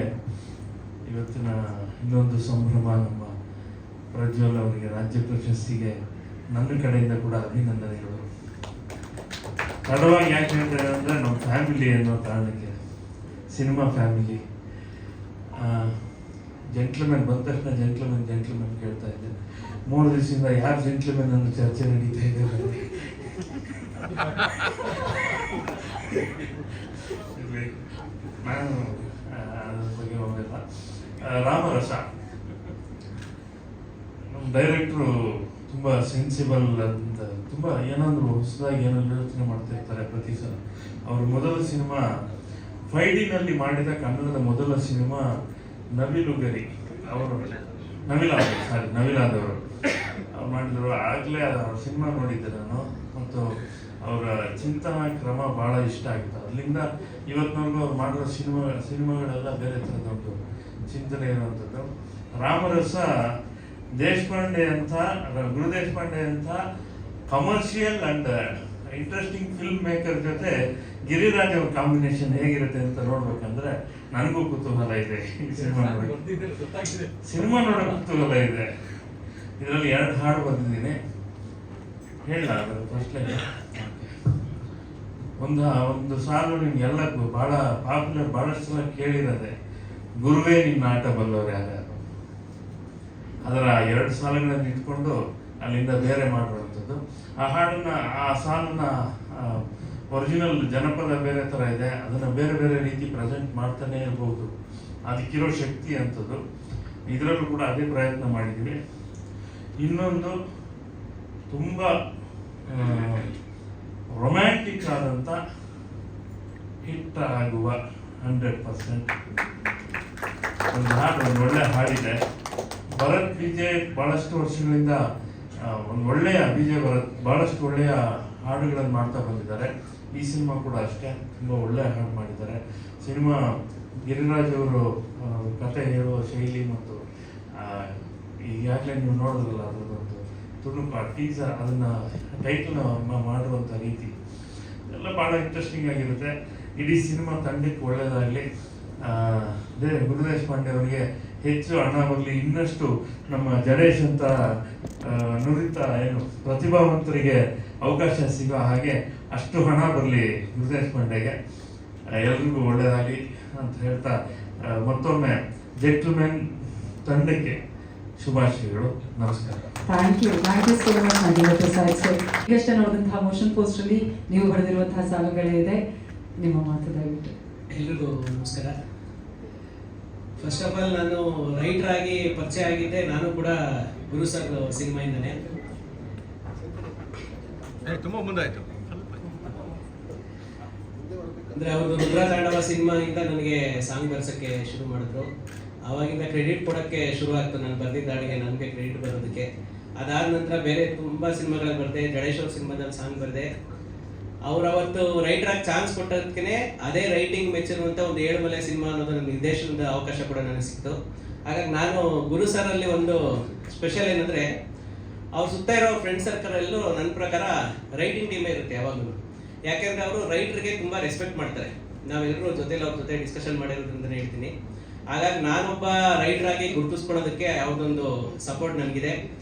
[SPEAKER 7] ಇವತ್ತಿನ ಇನ್ನೊಂದು ಸಂಭ್ರಮ, ನಮ್ಮ ಪ್ರಜ್ವಲ್ ಅವರಿಗೆ ರಾಜ್ಯ ಪ್ರಶಸ್ತಿಗೆ ನನ್ನ ಕಡೆಯಿಂದ ಕೂಡ ಅಭಿನಂದನೆಗಳು. ತಡವಾಗಿ ಯಾಕೆ ಹೇಳ್ತಾರೆ ಅಂದರೆ ನಮ್ಮ ಫ್ಯಾಮಿಲಿ ಅನ್ನೋ ಕಾರಣಕ್ಕೆ, ಸಿನಿಮಾ ಫ್ಯಾಮಿಲಿ. ಜೆಂಟ್ಲ್ಮನ್ ಬಂದ ತಕ್ಷಣ ಜೆಂಟ್ಲ್ಮನ್ ಕೇಳ್ತಾ ಇದ್ದೆ. 3 ದಿವಸದಿಂದ ಯಾರು ಜೆಂಟ್ಲ್ಮನ್ ಅನ್ನೋ ಚರ್ಚೆ ನಡೀತಾ ಇದೆ. ನಾನು ಅದ್ರ ಬಗ್ಗೆ ಹೋಗಲ್ಲ. ರಾಮರಸ ನಮ್ಮ ಡೈರೆಕ್ಟ್ರು ತುಂಬ ಸೆನ್ಸಿಬಲ್ ಅಂತ, ತುಂಬ ಏನಾದರೂ ಹೊಸದಾಗಿ ಏನಾದರೂ ಯೋಚನೆ ಮಾಡ್ತಾ ಇರ್ತಾರೆ ಪ್ರತಿ ಸಲ. ಅವ್ರ ಮೊದಲ ಸಿನಿಮಾ 5Dನಲ್ಲಿ ಮಾಡಿದ ಕನ್ನಡದ ಮೊದಲ ಸಿನಿಮಾ ನವಿಲುಗರಿ. ಅವರು ನವಿಲಾದವರು ಅವ್ರು ಮಾಡಿದ್ರು. ಆಗಲೇ ಅವ್ರ ಸಿನಿಮಾ ನೋಡಿದ್ದೆ ನಾನು, ಮತ್ತು ಅವರ ಚಿಂತನಾ ಕ್ರಮ ಭಾಳ ಇಷ್ಟ ಆಗಿತ್ತು. ಅಲ್ಲಿಂದ ಇವತ್ತಿನವರೆಗೂ ಅವ್ರು ಮಾಡಿರೋ ಸಿನಿಮಾಗಳೆಲ್ಲ ಬೇರೆ ಥರದೊಂದು ಚಿಂತನೆ ಇರುವಂಥದ್ದು. ರಾಮರಸ ದೇಶಪಾಂಡೆ ಅಂತ, ಗುರು ದೇಶಪಾಂಡೆ ಅಂತ commercial and interesting film maker ಜೊತೆ ಗಿರಿರಾಜ್ ಅವ್ರ ಕಾಂಬಿನೇಷನ್ ಹೇಗಿರುತ್ತೆ ಅಂತ ನೋಡ್ಬೇಕಂದ್ರೆ ನನಗೂ ಕುತೂಹಲ ಇದೆ. ಸಿನಿಮಾ ನೋಡೋ ಕುತೂಹಲ ಇದೆ. ಇದರಲ್ಲಿ 2 ಹಾಡು ಬಂದಿದ್ದೀನಿ, ಹೇಳ ಫಸ್ಟ್ ಲೈನ್. ಒಂದು ಸಾಲು ನಿಮ್ಗೆಲ್ಲ ಭಾಳ ಪಾಪ್ಯುಲರ್, ಭಾಳಷ್ಟು ಸಲ ಕೇಳಿರೋದೆ. ಗುರುವೇ ನಿನ್ನ ಆಟ ಬಲ್ಲವರು ಯಾರ್ಯಾರು, ಅದರ 2 ಸಾಲುಗಳನ್ನು ಇಟ್ಕೊಂಡು ಅಲ್ಲಿಂದ ಬೇರೆ ಮಾಡುವಂಥದ್ದು. ಆ ಹಾಡನ್ನ, ಆ ಸಾಲನ್ನ ಒರಿಜಿನಲ್ ಜನಪದ ಬೇರೆ ಥರ ಇದೆ, ಅದನ್ನು ಬೇರೆ ಬೇರೆ ರೀತಿ ಪ್ರೆಸೆಂಟ್ ಮಾಡ್ತಾನೆ ಇರ್ಬೋದು. ಅದಕ್ಕಿರೋ ಶಕ್ತಿ ಅಂಥದ್ದು. ಇದರಲ್ಲೂ ಕೂಡ ಅದೇ ಪ್ರಯತ್ನ ಮಾಡಿದ್ದೀವಿ. ಇನ್ನೊಂದು ತುಂಬ ರೊಮ್ಯಾಂಟಿಕ್ ಆದಂಥ ಹಿಟ್ ಆಗುವ 100% ಒಂದು ಹಾಡು, ಒಂದು ಒಳ್ಳೆ ಹಾಡಿದೆ. ಭರತ್ ವಿಜಯ್ ಭಾಳಷ್ಟು ವರ್ಷಗಳಿಂದ ಒಂದು ಒಳ್ಳೆಯ ವಿಜಯ್ ಭರತ್ ಭಾಳಷ್ಟು ಒಳ್ಳೆಯ ಹಾಡುಗಳನ್ನು ಮಾಡ್ತಾ ಬಂದಿದ್ದಾರೆ. ಈ ಸಿನಿಮಾ ಕೂಡ ಅಷ್ಟೇ, ತುಂಬ ಒಳ್ಳೆಯ ಹಾಡು ಮಾಡಿದ್ದಾರೆ. ಸಿನಿಮಾ ಗಿರಿರಾಜ್ ಅವರು ಕಥೆ ಹೇಳುವ ಶೈಲಿ ಮತ್ತು ಈಗಾಗಲೇ ನೀವು ನೋಡಿದ್ರಲ್ಲ ಅದರದೊಂದು ತುಣುಕು ಟೀಸರ್, ಅದನ್ನು ಟೈಟಲ್ನ ಮಾಡುವಂಥ ರೀತಿ ಎಲ್ಲ ಭಾಳ ಇಂಟ್ರೆಸ್ಟಿಂಗ್ ಆಗಿರುತ್ತೆ. ಇಡೀ ಸಿನಿಮಾ ತಂಡಕ್ಕೆ ಒಳ್ಳೆಯದಾಗಲಿ. ಗುರುದೇಶ್ ಪಾಂಡೆ ಅವರಿಗೆ ಹೆಚ್ಚು ಹಣ ಬರಲಿ, ಇನ್ನಷ್ಟು ನಮ್ಮ ಜಡೇಶ್ ಅಂತ ನುರಿತ ಪ್ರತಿಭಾವಂತರಿಗೆ ಅವಕಾಶ ಸಿಗೋ ಹಾಗೆ ಅಷ್ಟು ಹಣ ಬರಲಿ ಗುರುದೇಶ್ ಪಾಂಡೆಗೆ. ಎಲ್ರಿಗೂ ಒಳ್ಳೆಯದಾಗಲಿ ಅಂತ ಹೇಳ್ತಾ ಮತ್ತೊಮ್ಮೆ ಜೆಂಟಲ್ಮೆನ್ ತಂಡಕ್ಕೆ ಶುಭಾಶಯಗಳು. ನಮಸ್ಕಾರ.
[SPEAKER 1] Thank you so much Nagendra Prasad sir. ಈಗಷ್ಟೇ ನೋಡಿದಂತಹ ಮೋಷನ್ ಪೋಸ್ಟಲ್ಲಿ ನೀವು ಬರೆದಿರುವಂತಹ ಸಾಲುಗಳೇ ಇದೆ, ನಿಮ್ಮ ಮಾತು ದಯವಿಟ್ಟು.
[SPEAKER 9] ಎಲ್ರಿಗೂ ನಮಸ್ಕಾರ. ಫಸ್ಟ್ ಆಫ್ ಆಲ್ ನಾನು ರೈಟರ್ ಆಗಿ ಪರಿಚಯ ಆಗಿದ್ದೆ ನಾನು ಕೂಡ ಗುರು ಸರ್ ಸಿನಿಮಾಯಿಂದನೇ.
[SPEAKER 4] ತುಂಬ ಮುಂದಾಯಿತು.
[SPEAKER 9] ಅಂದರೆ ಅವ್ರದ್ದು ರುದ್ರತಾಂಡವ ಸಿನಿಮಾಯಿಂದ ನನಗೆ ಸಾಂಗ್ ಬರ್ಸೋಕ್ಕೆ ಶುರು ಮಾಡಿದ್ರು. ಆವಾಗಿಂದ ಕ್ರೆಡಿಟ್ ಕೊಡೋಕ್ಕೆ ಶುರು ಆಗ್ತು. ನಾನು ಬರ್ದಿದ್ದ ಹಾಡಿಗೆ ನನಗೆ ಕ್ರೆಡಿಟ್ ಬರೋದಕ್ಕೆ. ಅದಾದ ನಂತರ ಬೇರೆ ತುಂಬ ಸಿನಿಮಾಗಳು ಬರೆದೆ. ಜಡೇಶ್ ಅವ್ರ ಸಿನಿಮಾದಲ್ಲಿ ಸಾಂಗ್ ಬರೆದೆ. ಅವ್ರು ಅವತ್ತು ರೈಟರ್ ಆಗಿ ಚಾನ್ಸ್ ಕೊಟ್ಟದಕ್ಕೆ ಅದೇ ರೈಟಿಂಗ್ ಮೆಚ್ಚಿರುವಂಥ ಒಂದು 7 ಮಲೆ ಸಿನಿಮಾ ಅನ್ನೋದು ನನ್ನ ನಿರ್ದೇಶನದ ಅವಕಾಶ ಕೂಡ ನನಗೆ ಸಿಕ್ತು. ಹಾಗಾಗಿ ನಾನು ಗುರು ಸರಲ್ಲಿ ಒಂದು ಸ್ಪೆಷಲ್ ಏನಂದರೆ, ಅವ್ರ ಸುತ್ತ ಇರೋ ಫ್ರೆಂಡ್ ಸರ್ಕಲ್ ಎಲ್ಲೂ ನನ್ನ ಪ್ರಕಾರ ರೈಟಿಂಗ್ ಟೀಮೇ ಇರುತ್ತೆ ಯಾವಾಗಲೂ. ಯಾಕೆಂದರೆ ಅವರು ರೈಟ್ರಿಗೆ ತುಂಬ ರೆಸ್ಪೆಕ್ಟ್ ಮಾಡ್ತಾರೆ. ನಾವೆಲ್ಲರೂ ಜೊತೆಲಿ ಅವ್ರ ಜೊತೆ ಡಿಸ್ಕಷನ್ ಮಾಡಿರೋದ್ರಿಂದನೇ ಹೇಳ್ತೀನಿ. ಹಾಗಾಗಿ ನಾನೊಬ್ಬ ರೈಟರ್ ಆಗಿ ಗುರುತಿಸ್ಕೊಳ್ಳೋದಕ್ಕೆ ಯಾವುದೊಂದು ಸಪೋರ್ಟ್ ನನಗಿದೆ.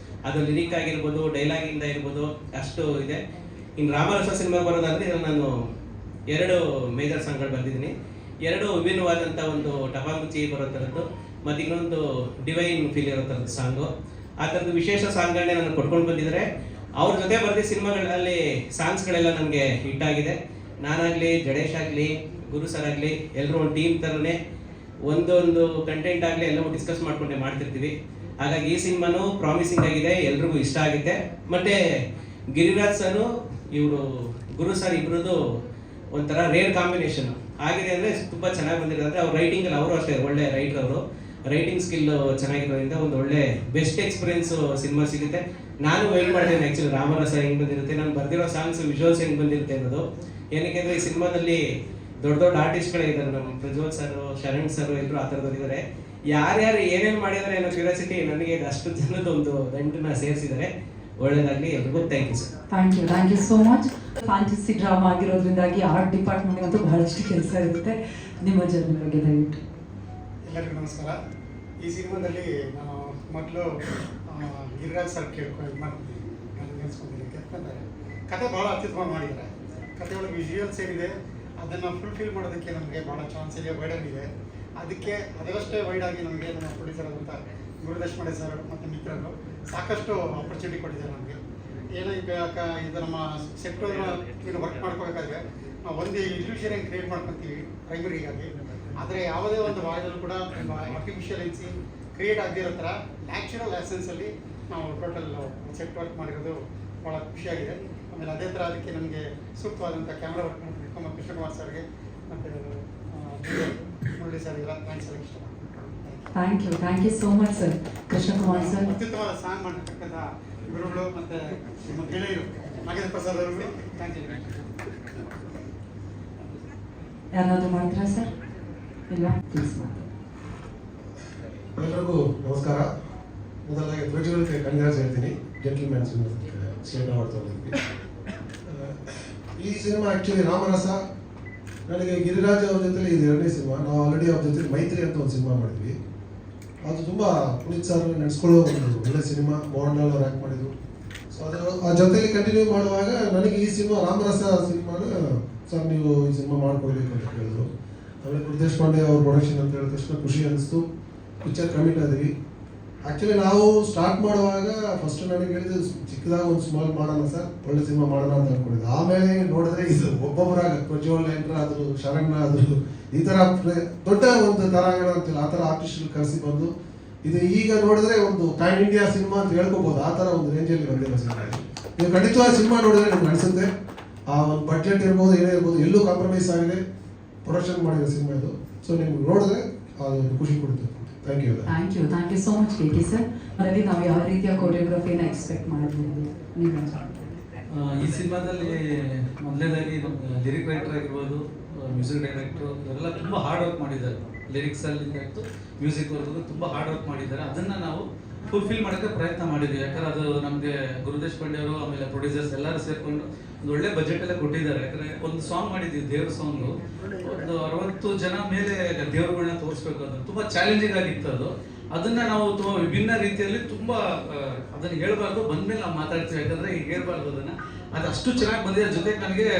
[SPEAKER 9] ಅದು ಲಿರಿಕ್ ಆಗಿರ್ಬೋದು, ಡೈಲಾಗಿಂದ ಇರ್ಬೋದು, ಅಷ್ಟು ಇದೆ. ಇನ್ನು ರಾಮರಸ ಸಿನಿಮಾ ಬರೋದಾದರೆ ನಾನು 2 ಮೇಜರ್ ಸಾಂಗ್ಗಳು ಬರೆದಿದ್ದೀನಿ. 2 ವಿಭಿನ್ನವಾದಂಥ ಒಂದು ಟಪಾಂಗುಚಿ ಬರೋ ಥರದ್ದು ಮತ್ತು ಇನ್ನೊಂದು ಡಿವೈನ್ ಫೀಲ್ ಇರೋ ಥರದ್ದು ಸಾಂಗು. ಆ ಥರದ್ದು ವಿಶೇಷ ಸಾಂಗ್ಗಳನ್ನೇ ನಾನು ಕೊಟ್ಕೊಂಡು ಬಂದಿದ್ದಾರೆ. ಅವ್ರ ಜೊತೆ ಬರೆದ ಸಿನಿಮಾಗಳಲ್ಲಿ ಸಾಂಗ್ಸ್ಗಳೆಲ್ಲ ನನಗೆ ಹಿಟ್ ಆಗಿದೆ. ನಾನಾಗಲಿ, ಜಡೇಶ್ ಆಗಲಿ, ಗುರು ಸರ್ ಆಗಲಿ ಎಲ್ಲರೂ ಒಂದು ಟೀಮ್ ಥರನೇ ಒಂದೊಂದು ಕಂಟೆಂಟ್ ಆಗಲಿ ಎಲ್ಲವೂ ಡಿಸ್ಕಸ್ ಮಾಡ್ಕೊಂಡೆ ಮಾಡ್ತಿರ್ತೀವಿ. ಹಾಗಾಗಿ ಈ ಸಿನಿಮಾನು ಪ್ರಾಮಿಸಿಂಗ್ ಆಗಿದೆ, ಎಲ್ರಿಗೂ ಇಷ್ಟ ಆಗಿದೆ. ಮತ್ತು ಗಿರಿರಾಜ್ ಸರ್ ಇವರು ಗುರು ಸರ್ ಇಬ್ಬರದು ಒಂಥರ ರೇರ್ ಕಾಂಬಿನೇಷನ್ ಆಗಿದೆ. ಅಂದರೆ ತುಂಬ ಚೆನ್ನಾಗಿ ಬಂದಿದೆ. ಅಂದರೆ ಅವ್ರ ರೈಟಿಂಗಲ್ಲಿ ಅವರು ಅಷ್ಟೇ ಒಳ್ಳೆ ರೈಟರ್. ಅವರು ರೈಟಿಂಗ್ ಸ್ಕಿಲ್ ಚೆನ್ನಾಗಿರೋದ್ರಿಂದ ಒಂದು ಒಳ್ಳೆ ಬೆಸ್ಟ್ ಎಕ್ಸ್ಪೀರಿಯನ್ಸ್ ಸಿನಿಮಾ ಸಿಗುತ್ತೆ. ನಾನು ವೆಯ್ಟ್ ಮಾಡ್ತೇನೆ ಆ್ಯಕ್ಚುಲಿ ರಾಮರಸ ಹೆಂಗೆ ಬಂದಿರುತ್ತೆ, ನಾನು ಬರ್ದಿರೋ ಸಾಂಗ್ಸ್ ವಿಜುವಲ್ಸ್ ಹೆಂಗೆ ಬಂದಿರುತ್ತೆ ಅನ್ನೋದು. ಏನಕ್ಕೆ ಅಂದರೆ ಈ ಸಿನಿಮಾದಲ್ಲಿ ದೊಡ್ಡ ದೊಡ್ಡ ಆರ್ಟಿಸ್ಟ್ಗಳೇ ಇದ್ದಾರೆ. ನಮ್ಮ ಪ್ರಜ್ವಲ್ ಸರ್, ಶರಣ್ ಸರ್ ಇದ್ರು ಆ ಥರದವರಿದ್ದಾರೆ. ಯಾರ್ಯಾರು ಏನೇನು ಮಾಡಿದ್ದಾರೆ ಅನ್ನೋ ಕ್ಯೂರಿಯಾಸಿಟಿ ನನಗೆ ಅಷ್ಟು ಜನದೊಂದು ದಂಡನ್ನ ಸೇರಿಸಿದ್ದಾರೆ. ಒಳ್ಳೆಯದಾಗಲಿ ಎಲ್ರಿಗೂ. Thank you sir.
[SPEAKER 1] Thank you so much. Fantasy drama ಆಗಿರೋದ್ರಿಂದಾಗಿ ಆರ್ಟ್ ಡಿಪಾರ್ಟ್ಮೆಂಟ್ ಅಂತೂ ಬಹಳಷ್ಟು ಕೆಲಸ ಇರುತ್ತೆ. ನಿಮ್ಮ ಜರ್ನಿ ಬಗ್ಗೆ ದಯವಿಟ್ಟು.
[SPEAKER 2] ಎಲ್ಲರಿಗೂ ನಮಸ್ಕಾರ. ಈ ಸಿನಿಮಾದಲ್ಲಿ ನಾನು ಮೊದಲು ಗಿರಿರಾಜ್ ಸರ್ ಮಾಡ್ತಿದ್ದೀನಿ, ನಾನು ನೆನೆಸ್ಕೊಂಡಿದ್ದೀನಿ. ಯಾಕಂದರೆ ಕತೆ ಭಾಳ ಅತ್ಯುತ್ತಮ ಮಾಡಿದ್ದಾರೆ. ಕತೆ ಒಳಗೆ ವಿಜುವಲ್ಸ್ ಏನಿದೆ ಅದನ್ನು ಫುಲ್ಫಿಲ್ ಮಾಡೋದಕ್ಕೆ ನಮಗೆ ಭಾಳ ಚಾನ್ಸ್ ಇದೆ, ವೈಡರ್ ಇದೆ. ಅದಕ್ಕೆ ಅದರಷ್ಟೇ ವೈಡಾಗಿ ನಮಗೆ ನಮ್ಮ ಪ್ರೊಡ್ಯೂಸರ್ ಆದಂಥ ಗುರುದೇಶ್ ಪಾಂಡೆ ಸರ್ ಮತ್ತು ಮಿತ್ರರು ಸಾಕಷ್ಟು ಆಪರ್ಚುನಿಟಿ ಕೊಟ್ಟಿದ್ದಾರೆ ನಮಗೆ. ಏನೋ ಇದು ನಮ್ಮ ಸೆಕ್ಟರ್ನ ಈಗ ವರ್ಕ್ ಮಾಡ್ಕೋಬೇಕಾದ್ರೆ ನಾವು ಒಂದು ಇಲ್ಯೂಷನ್ ಹೆಂಗೆ ಕ್ರಿಯೇಟ್ ಮಾಡ್ಕೊತೀವಿ ಪ್ರೈಮರಿಗಾಗಿ. ಆದರೆ ಯಾವುದೇ ಒಂದು ವಾಯ್ದಲ್ಲೂ ಕೂಡ ಆರ್ಟಿಫಿಷಿಯಲ್ ಎನ್ಸಿ ಕ್ರಿಯೇಟ್ ಆಗದಿರೋ ಥರ ನ್ಯಾಚುರಲ್ ಎಸೆನ್ಸಲ್ಲಿ ನಾವು ಟೋಟಲ್ ಸೆಟ್ ವರ್ಕ್ ಮಾಡಿರೋದು ಭಾಳ ಖುಷಿಯಾಗಿದೆ. ಆಮೇಲೆ ಅದೇ ಥರ ಅದಕ್ಕೆ ನಮಗೆ ಸೂಕ್ತವಾದಂಥ ಕ್ಯಾಮ್ರಾ ವರ್ಕ್ ಮಾಡ್ತಿದ್ದಕ್ಕೆ ಮತ್ತು ಕೃಷ್ಣಕುಮಾರ್ ಸರ್ಗೆ ಮತ್ತು ಮುರಳಿ ಸರ್ಗೆಲ್ಲ ಥ್ಯಾಂಕ್ಸ್ ಎಲ್ಲ ಇಷ್ಟ.
[SPEAKER 1] Thank you so much sir. Krishnakumar sir,
[SPEAKER 2] ಅತ್ಯುತ್ತಮವಾದ ಸಾಂಗ್ ಮಾಡಿರ್ತಕ್ಕಂಥ ಗುರುಗಳು ಮತ್ತು ನಮ್ಮ ಗೆಳೆಯರು ನಾಗೇಂದ್ರ ಪ್ರಸಾದ್ ಅವರಿಗೆ ಥ್ಯಾಂಕ್ ಯು.
[SPEAKER 1] ಯಾರಾದರೂ ಮಾಡ್ತೀರಾ ಸರ್? ಇಲ್ಲ, ಪ್ಲೀಸ್ ಮಾಡಿ.
[SPEAKER 10] ಎಲ್ಲರಿಗೂ ನಮಸ್ಕಾರ. ಮೊದಲಾಗಿ ಪ್ರಜ್ವಲ್ಗೆ ಕಂಗ್ರಾಟ್ಸ್ ಹೇಳ್ತೀನಿ. ಜೆಂಟಲ್ಮ್ಯಾನ್ ಸಿನಿಮಾ ಸ್ಟೇಟ್ ಅವಾರ್ಡ್ ತಗೊಂಡಿದ್ವಿ. ಈ ಸಿನಿಮಾ ಆ್ಯಕ್ಚುಲಿ ರಾಮರಸ ನನಗೆ ಗಿರಿರಾಜ್ ಅವ್ರ ಜೊತೆಲಿ ಇದು 2ನೇ ಸಿನಿಮಾ. ನಾವು ಆಲ್ರೆಡಿ ಅವ್ರ ಜೊತೆ ಮೈತ್ರಿ ಅಂತ ಒಂದು ಸಿನಿಮಾ ಮಾಡಿದ್ವಿ. ಅದು ತುಂಬ ಪುನೀತ್ ಸರ್ ನಡೆಸ್ಕೊಳ್ಳೋ ಒಂದು ಒಳ್ಳೆ ಸಿನಿಮಾ. ಮೋಹನ್ಲಾಲ್ ಅವ್ರು ಆ್ಯಕ್ಟ್ ಮಾಡಿದ್ರು. ಸೊ ಅದು ಆ ಜೊತೆಲಿ ಕಂಟಿನ್ಯೂ ಮಾಡುವಾಗ ನನಗೆ ಈ ಸಿನಿಮಾ ರಾಮರಸ ಸಿನಿಮಾನ ಸರ್ ನೀವು ಈ ಸಿನಿಮಾ ಮಾಡ್ಕೊಳ್ಬೇಕು ಅಂತ ಕೇಳಿದ್ರು. ಆಮೇಲೆ ಗುರುದೇಶ್ ಪಾಂಡೆ ಅವ್ರ ಪ್ರೊಡಕ್ಷನ್ ಅಂತ ಹೇಳಿದ ತಕ್ಷಣ ಖುಷಿ ಅನಿಸ್ತು. ಪಿಕ್ಚರ್ ಕಮಿಟ್ ಆದ್ವಿ. ಆ್ಯಕ್ಚುಲಿ ನಾವು ಸ್ಟಾರ್ಟ್ ಮಾಡುವಾಗ ಫಸ್ಟ್ ನನಗೆ ಹೇಳಿದ್ದು ಚಿಕ್ಕದಾಗ ಒಂದು ಸ್ಮಾಲ್ ಮಾಡೋಣ ಸರ್, ಒಳ್ಳೆ ಸಿನಿಮಾ ಮಾಡೋಣ ಅಂತ ಅಂದ್ಕೊಂಡಿದ್ದೆ. ಆಮೇಲೆ ನೋಡಿದ್ರೆ ಇದು ಒಬ್ಬೊಬ್ಬರಾಗ ಪ್ರಜ್ವಲ್ ಎಂಟ್ರ ಆದರು, ಶರಣ್ಣ ಆದರು, ಈ ಥರ ದೊಡ್ಡ ಒಂದು ತರಾಂಗಣ ಅಂತಿಲ್ಲ ಆ ಥರ ಆರ್ಟಿಸ್ಟ್ ಕರೆಸಿ ಬಂದು ಇದು ಈಗ ನೋಡಿದ್ರೆ ಒಂದು ಪ್ಯಾನ್ ಇಂಡಿಯಾ ಸಿನಿಮಾ ಅಂತ ಹೇಳ್ಕೋಬಹುದು. ಆ ಥರ ಒಂದು ರೇಂಜಲ್ಲಿ ಬಂದಿರೋ ಸಿನಿಮಾ. ನೀವು ಖಂಡಿತವಾಗಿ ಸಿನಿಮಾ ನೋಡಿದ್ರೆ ನಿಮ್ಗೆ ಅನಿಸುತ್ತೆ ಆ ಒಂದು ಬಡ್ಜೆಟ್ ಇರ್ಬೋದು, ಏನೇ ಇರ್ಬೋದು, ಎಲ್ಲೂ ಕಾಂಪ್ರಮೈಸ್ ಆಗಿದೆ ಪ್ರೊಡಕ್ಷನ್ ಮಾಡಿರೋ ಸಿನಿಮಾ ಇದು. ಸೊ ನಿಮ್ಗೆ ನೋಡಿದ್ರೆ ಅದು ಖುಷಿ ಕೊಡುತ್ತೆ. Thank you
[SPEAKER 1] so much K sir. ಅದರಲ್ಲಿ ನಾವು ಯಾವ ರೀತಿಯ ಕೊರಿಯೋಗ್ರಫಿನ ಎಕ್ಸ್ಪೆಕ್ಟ್ ಮಾಡಿದ್ದೀವಿ ನೀವು?
[SPEAKER 3] ಈ ಸಿನಿಮಾದಲ್ಲಿ ಮೊದಲನೇದಾಗಿ ಲಿರಿಕ್ ರೈಟರ್ ಆಗಿರ್ಬೋದು, ಮ್ಯೂಸಿಕ್ ಡೈರೆಕ್ಟ್ರು ಇವರೆಲ್ಲ ತುಂಬ ಹಾರ್ಡ್ ವರ್ಕ್ ಮಾಡಿದ್ದಾರೆ. ಲಿರಿಕ್ಸಲ್ಲಿ ಇತ್ತು ಮ್ಯೂಸಿಕ್ವರೆಗೂ ತುಂಬ ಹಾರ್ಡ್ ವರ್ಕ್ ಮಾಡಿದ್ದಾರೆ. ಅದನ್ನು ನಾವು ಫುಲ್ಫಿಲ್ ಮಾಡೋಕ್ಕೆ ಪ್ರಯತ್ನ ಮಾಡಿದ್ವಿ. ಯಾಕಂದ್ರೆ ಅದು ನಮಗೆ ಗುರುದೇಶ್ ಪಾಂಡೆ ಅವರು ಆಮೇಲೆ ಪ್ರೊಡ್ಯೂಸರ್ಸ್ ಎಲ್ಲರೂ ಸೇರಿಕೊಂಡು ಒಂದು ಒಳ್ಳೆ ಬಜೆಟಲ್ಲೇ ಕೊಟ್ಟಿದ್ದಾರೆ. ಯಾಕಂದರೆ ಒಂದು ಸಾಂಗ್ ಮಾಡಿದ್ವಿ, ದೇವ್ರ ಸಾಂಗು, ಒಂದು 60 ಜನ ಮೇಲೆ ದೇವ್ರುಗಳನ್ನ ತೋರಿಸ್ಬೇಕು. ಅದು ತುಂಬ ಚಾಲೆಂಜಿಂಗ್ ಆಗಿತ್ತು. ಅದನ್ನು ನಾವು ತುಂಬ ವಿಭಿನ್ನ ರೀತಿಯಲ್ಲಿ ತುಂಬ ಅದನ್ನು ಹೇಳ್ಬಾರ್ದು, ಬಂದಮೇಲೆ ನಾವು ಮಾತಾಡ್ತೀವಿ. ಯಾಕಂದರೆ ಈಗ ಹೇಳ್ಬಾರ್ದು ಅದನ್ನು. ಅದು ಅಷ್ಟು ಚೆನ್ನಾಗಿ ಬಂದಿದೆ. ಜೊತೆಗೆ ನನಗೆ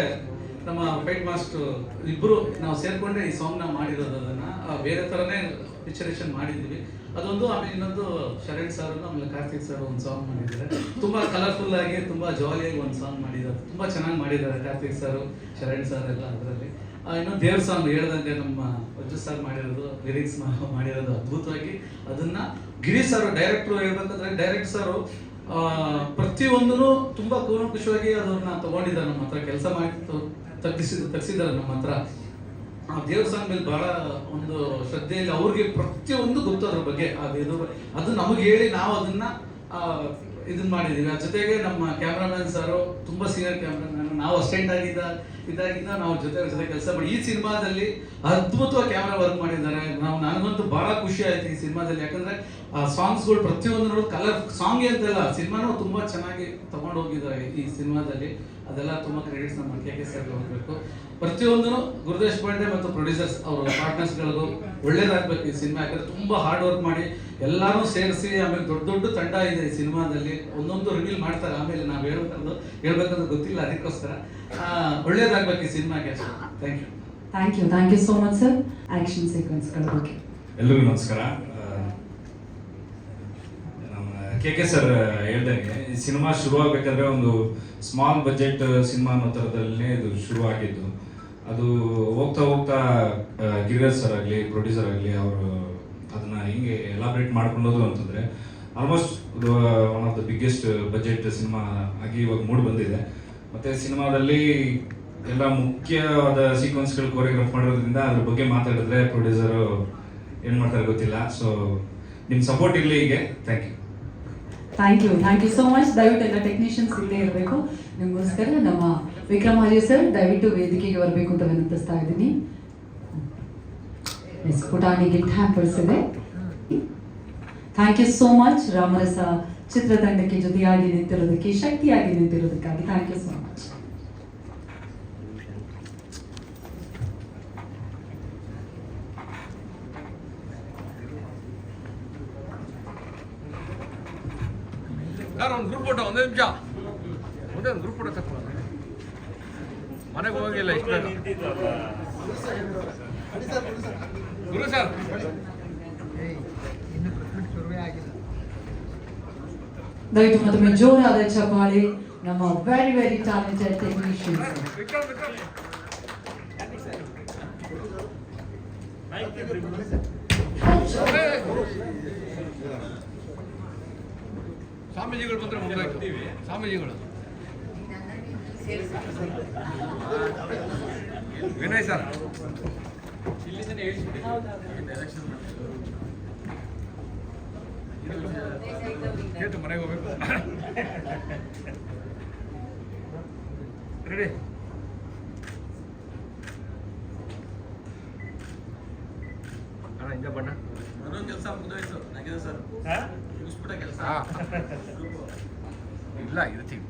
[SPEAKER 3] ನಮ್ಮ ಫೈಟ್ ಮಾಸ್ಟರ್ ಇಬ್ಬರು ನಾವು ಸೇರಿಕೊಂಡೆ ಈ ಸಾಂಗ್ನ ಮಾಡಿರೋದು. ಅದನ್ನು ಬೇರೆ ಥರನೇ ಪಿಕ್ಚರೇಷನ್ ಮಾಡಿದ್ವಿ ಅದೊಂದು. ಆಮೇಲೆ ಇನ್ನೊಂದು ಶರಣ್ ಸರ್ ಆಮೇಲೆ ಕಾರ್ತಿಕ್ ಸರ್ ಒಂದು ಸಾಂಗ್ ಮಾಡಿದ್ದಾರೆ. ತುಂಬ ಕಲರ್ಫುಲ್ ಆಗಿ ತುಂಬ ಜಾಲಿಯಾಗಿ ಒಂದು ಸಾಂಗ್ ಮಾಡಿದ್ದಾರೆ. ತುಂಬ ಚೆನ್ನಾಗಿ ಮಾಡಿದ್ದಾರೆ ಕಾರ್ತಿಕ್ ಸರ್, ಶರಣ್ ಸರ್ ಎಲ್ಲ ಅದರಲ್ಲಿ. ಇನ್ನೊಂದು ದೇವ್ರ ಸಾಂಗ್ ಹೇಳ್ದಂಗೆ ನಮ್ಮ ಅಜ್ಜು ಸರ್ ಮಾಡಿರೋದು, ಲಿರಿಕ್ಸ್ ಮಾಡಿರೋದು ಅದ್ಭುತವಾಗಿ. ಅದನ್ನು ಗಿರೀಶ್ ಸರ್ ಡೈರೆಕ್ಟ್ರು ಹೇಳ್ಬೇಕಂದ್ರೆ ಡೈರೆಕ್ಟ್ ಸರ್ ಪ್ರತಿಯೊಂದೂ ತುಂಬ ಕೂಲಂಕುಷವಾಗಿ ಅದನ್ನ ತಗೊಂಡಿದ್ದಾರೆ. ನಮ್ಮ ಹತ್ರ ಕೆಲಸ ಮಾಡಿ ತೆಗ್ಸಿದ್ದಾರೆ ನಮ್ಮ ಹತ್ರ. ಆ ದೇವ್ರ ಸಾಂಗ್ ಮೇಲೆ ಬಹಳ ಒಂದು ಶ್ರದ್ಧೆಯಲ್ಲಿ ಅವ್ರಿಗೆ ಪ್ರತಿಯೊಂದು ಗೊತ್ತು ಅದ್ರ ಬಗ್ಗೆ. ಅದು ನಮಗೆ ಹೇಳಿ ನಾವು ಅದನ್ನ ಇದನ್ನ ಮಾಡಿದೀವಿ. ಜೊತೆಗೆ ನಮ್ಮ ಕ್ಯಾಮ್ರಾಮನ್ ಸರ್ ತುಂಬಾ ಸೀನಿಯರ್ ಕ್ಯಾಮ್ರಾಮನ್, ನಾವು ಅಸಿಸ್ಟೆಂಟ್ ಇದಾಗಿದ್ದ ನಾವು ಜೊತೆ ಕೆಲಸ ಮಾಡಿ ಈ ಸಿನಿಮಾದಲ್ಲಿ ಅದ್ಭುತವಾಗಿ ಕ್ಯಾಮ್ರಾ ವರ್ಕ್ ಮಾಡಿದ್ದಾರೆ. ನನಗಂತೂ ಬಹಳ ಖುಷಿ ಆಯ್ತು ಈ ಸಿನಿಮಾದಲ್ಲಿ. ಯಾಕಂದ್ರೆ ಆ ಸಾಂಗ್ಸ್ಗಳು ಪ್ರತಿಯೊಂದು ನೋಡಿ ಕಲರ್ ಸಾಂಗ್ ಅಂತೆಲ್ಲ ಸಿನಿಮಾನು ತುಂಬಾ ಚೆನ್ನಾಗಿ ತಗೊಂಡು ಹೋಗಿದ್ದಾರೆ ಈ ಸಿನಿಮಾದಲ್ಲಿ. ಅದೆಲ್ಲ ತುಂಬಾ ಕ್ರೆಡಿಟ್ಸ್ ನಮ್ಮ ಕೆ ಸರ್ ಹೋಗ್ಬೇಕು. ಪ್ರತಿಯೊಂದೂ ಗುರುದೇಶ್ ಪಾಂಡೆ ಮತ್ತು ಪ್ರೊಡ್ಯೂಸರ್ಸ್ ಅವರ ಪಾರ್ಟ್ನರ್ಸ್ಗಳಿಗೂ ಒಳ್ಳೇದಾಗ್ಬೇಕು ಈ ಸಿನಿಮಾ. ಯಾಕಂದ್ರೆ ತುಂಬಾ ಹಾರ್ಡ್ ವರ್ಕ್ ಮಾಡಿ ಎಲ್ಲಾನು ಸೇರಿಸಿ ಆಮೇಲೆ ದೊಡ್ಡ ತಂಡ ಇದೆ ಈ ಸಿನಿಮಾದಲ್ಲಿ. ಒಂದೊಂದು ರಿವೀಲ್ ಮಾಡ್ತಾರೆ, ಆಮೇಲೆ ನಾವು ಹೇಳ್ಬೇಕಂದ್ರೆ ಗೊತ್ತಿಲ್ಲ. ಅದಕ್ಕೋಸ್ಕರ ಒಳ್ಳೇದಾಗ್ಬೇಕು ಈ ಸಿನಿಮಾಗೆ.
[SPEAKER 1] Thank you so much sir. Action ಸೀಕ್ವೆನ್ಸ್ಗಳ ಬಗ್ಗೆ
[SPEAKER 7] ಎಲ್ರಿಗೂ ನಮಸ್ಕಾರ. ನಮ್ಮ ಕೆ ಸರ್ ಹೇಳ್ದಂಗೆ ಈ ಸಿನಿಮಾ ಶುರುವಾಗಬೇಕಾದ್ರೆ ಒಂದು ಸ್ಮಾಲ್ ಬಜೆಟ್ ಸಿನಿಮಾ ಅನ್ನೋ ಥರದಲ್ಲೇ ಇದು ಶುರುವಾಗಿದ್ದು. ಅದು ಹೋಗ್ತಾ ಗಿರಿರಾಜ್ ಸರ್ ಆಗಲಿ, ಪ್ರೊಡ್ಯೂಸರ್ ಆಗಲಿ, ಅವರು ಅದನ್ನ ಹಿಂಗೆ ಎಲಾಬ್ರೇಟ್ ಮಾಡ್ಕೊಂಡೋದು ಅಂತಂದರೆ almost one of the biggest budget cinema ಆಗಿ ಇವಾಗ ಮೂಡ್ ಬಂದಿದೆ. ಮತ್ತು ಸಿನಿಮಾದಲ್ಲಿ ಎಲ್ಲ ಮುಖ್ಯವಾದ ಸೀಕ್ವೆನ್ಸ್ಗಳು ಕೊರಿಯೋಗ್ರಾಫ್ ಮಾಡೋದ್ರಿಂದ ಅದ್ರ ಬಗ್ಗೆ ಮಾತಾಡಿದ್ರೆ ಪ್ರೊಡ್ಯೂಸರು ಏನು ಮಾಡ್ತಾರೆ ಗೊತ್ತಿಲ್ಲ. ಸೊ ನಿಮ್ಮ ಸಪೋರ್ಟ್ ಇರಲಿ ಹೀಗೆ. Thank
[SPEAKER 1] you so much. ದಯವಿಟ್ಟು ಎಲ್ಲ ಟೆಕ್ನಿಷಿಯನ್ಸ್ ಇಲ್ಲೇ ಇರಬೇಕು ನಿಮಗೋಸ್ಕರ. ನಮ್ಮ ವಿಕ್ರಮ್ ಆರ್ಯ ಸರ್ ದಯವಿಟ್ಟು ವೇದಿಕೆಗೆ ಬರಬೇಕು ಅಂತ ವಿನಂತಿಸ್ತಾ ಇದ್ದೀನಿ. ಪುಟಾಣಿ ಗಿಫ್ಟ್ ಹ್ಯಾಂಪರ್ಸ್ ಇದೆ. Thank you so much. Ramarasa ಚಿತ್ರತಂಡಕ್ಕೆ ಜೊತೆಯಾಗಿ ನಿಂತಿರೋದಕ್ಕೆ, ಶಕ್ತಿಯಾಗಿ ನಿಂತಿರೋದಕ್ಕಾಗಿ thank you so much.
[SPEAKER 4] Sir ಒಂದು ಗ್ರೂಪ್ ಫೋಟೋ, ಒಂದೇ ನಿಮಿಷ, ಒಂದೇ ಒಂದು ಗ್ರೂಪ್ ಫೋಟೋ ತಗೊಳ್ಳೋಣ. ಮನೆಗೆ ಹೋಗಿಲ್ಲ ಇಷ್ಟು ಗುರು ಸರ್.
[SPEAKER 1] ದಯವಿಟ್ಟು ಮತ್ತೊಮ್ಮೆ ಜೋರಾದ ಚಪ್ಪಾಳೆ ನಮ್ಮ ವೆರಿ ಟ್ಯಾಲೆಂಟೆಡ್ ಟೆಕ್ನಿಷಿಯನ್ಸ್.
[SPEAKER 4] ಸ್ವಾಮೀಜಿಗಳು ಬಂದ್ರೆ ಮುಂದಾಯ್ತು. ಸ್ವಾಮೀಜಿಗಳು ವಿನಯ್ ಸರ್ ಕೇಟು ಮನೆಗೆ ಹೋಗ್ಬೇಕು. ರೆಡಿ? ಅಣ್ಣ ಹಿಂಗ ಬಣ್ಣ
[SPEAKER 3] ಕೆಲಸ ಮುಗಿದೋಯ್ತು ನನಗಿದೆ ಸರ್. ಮುಗಿಸ್ಬಿಟ್ಟ ಕೆಲಸ
[SPEAKER 4] ಇಲ್ಲ ಇರ್ತೀವಿ.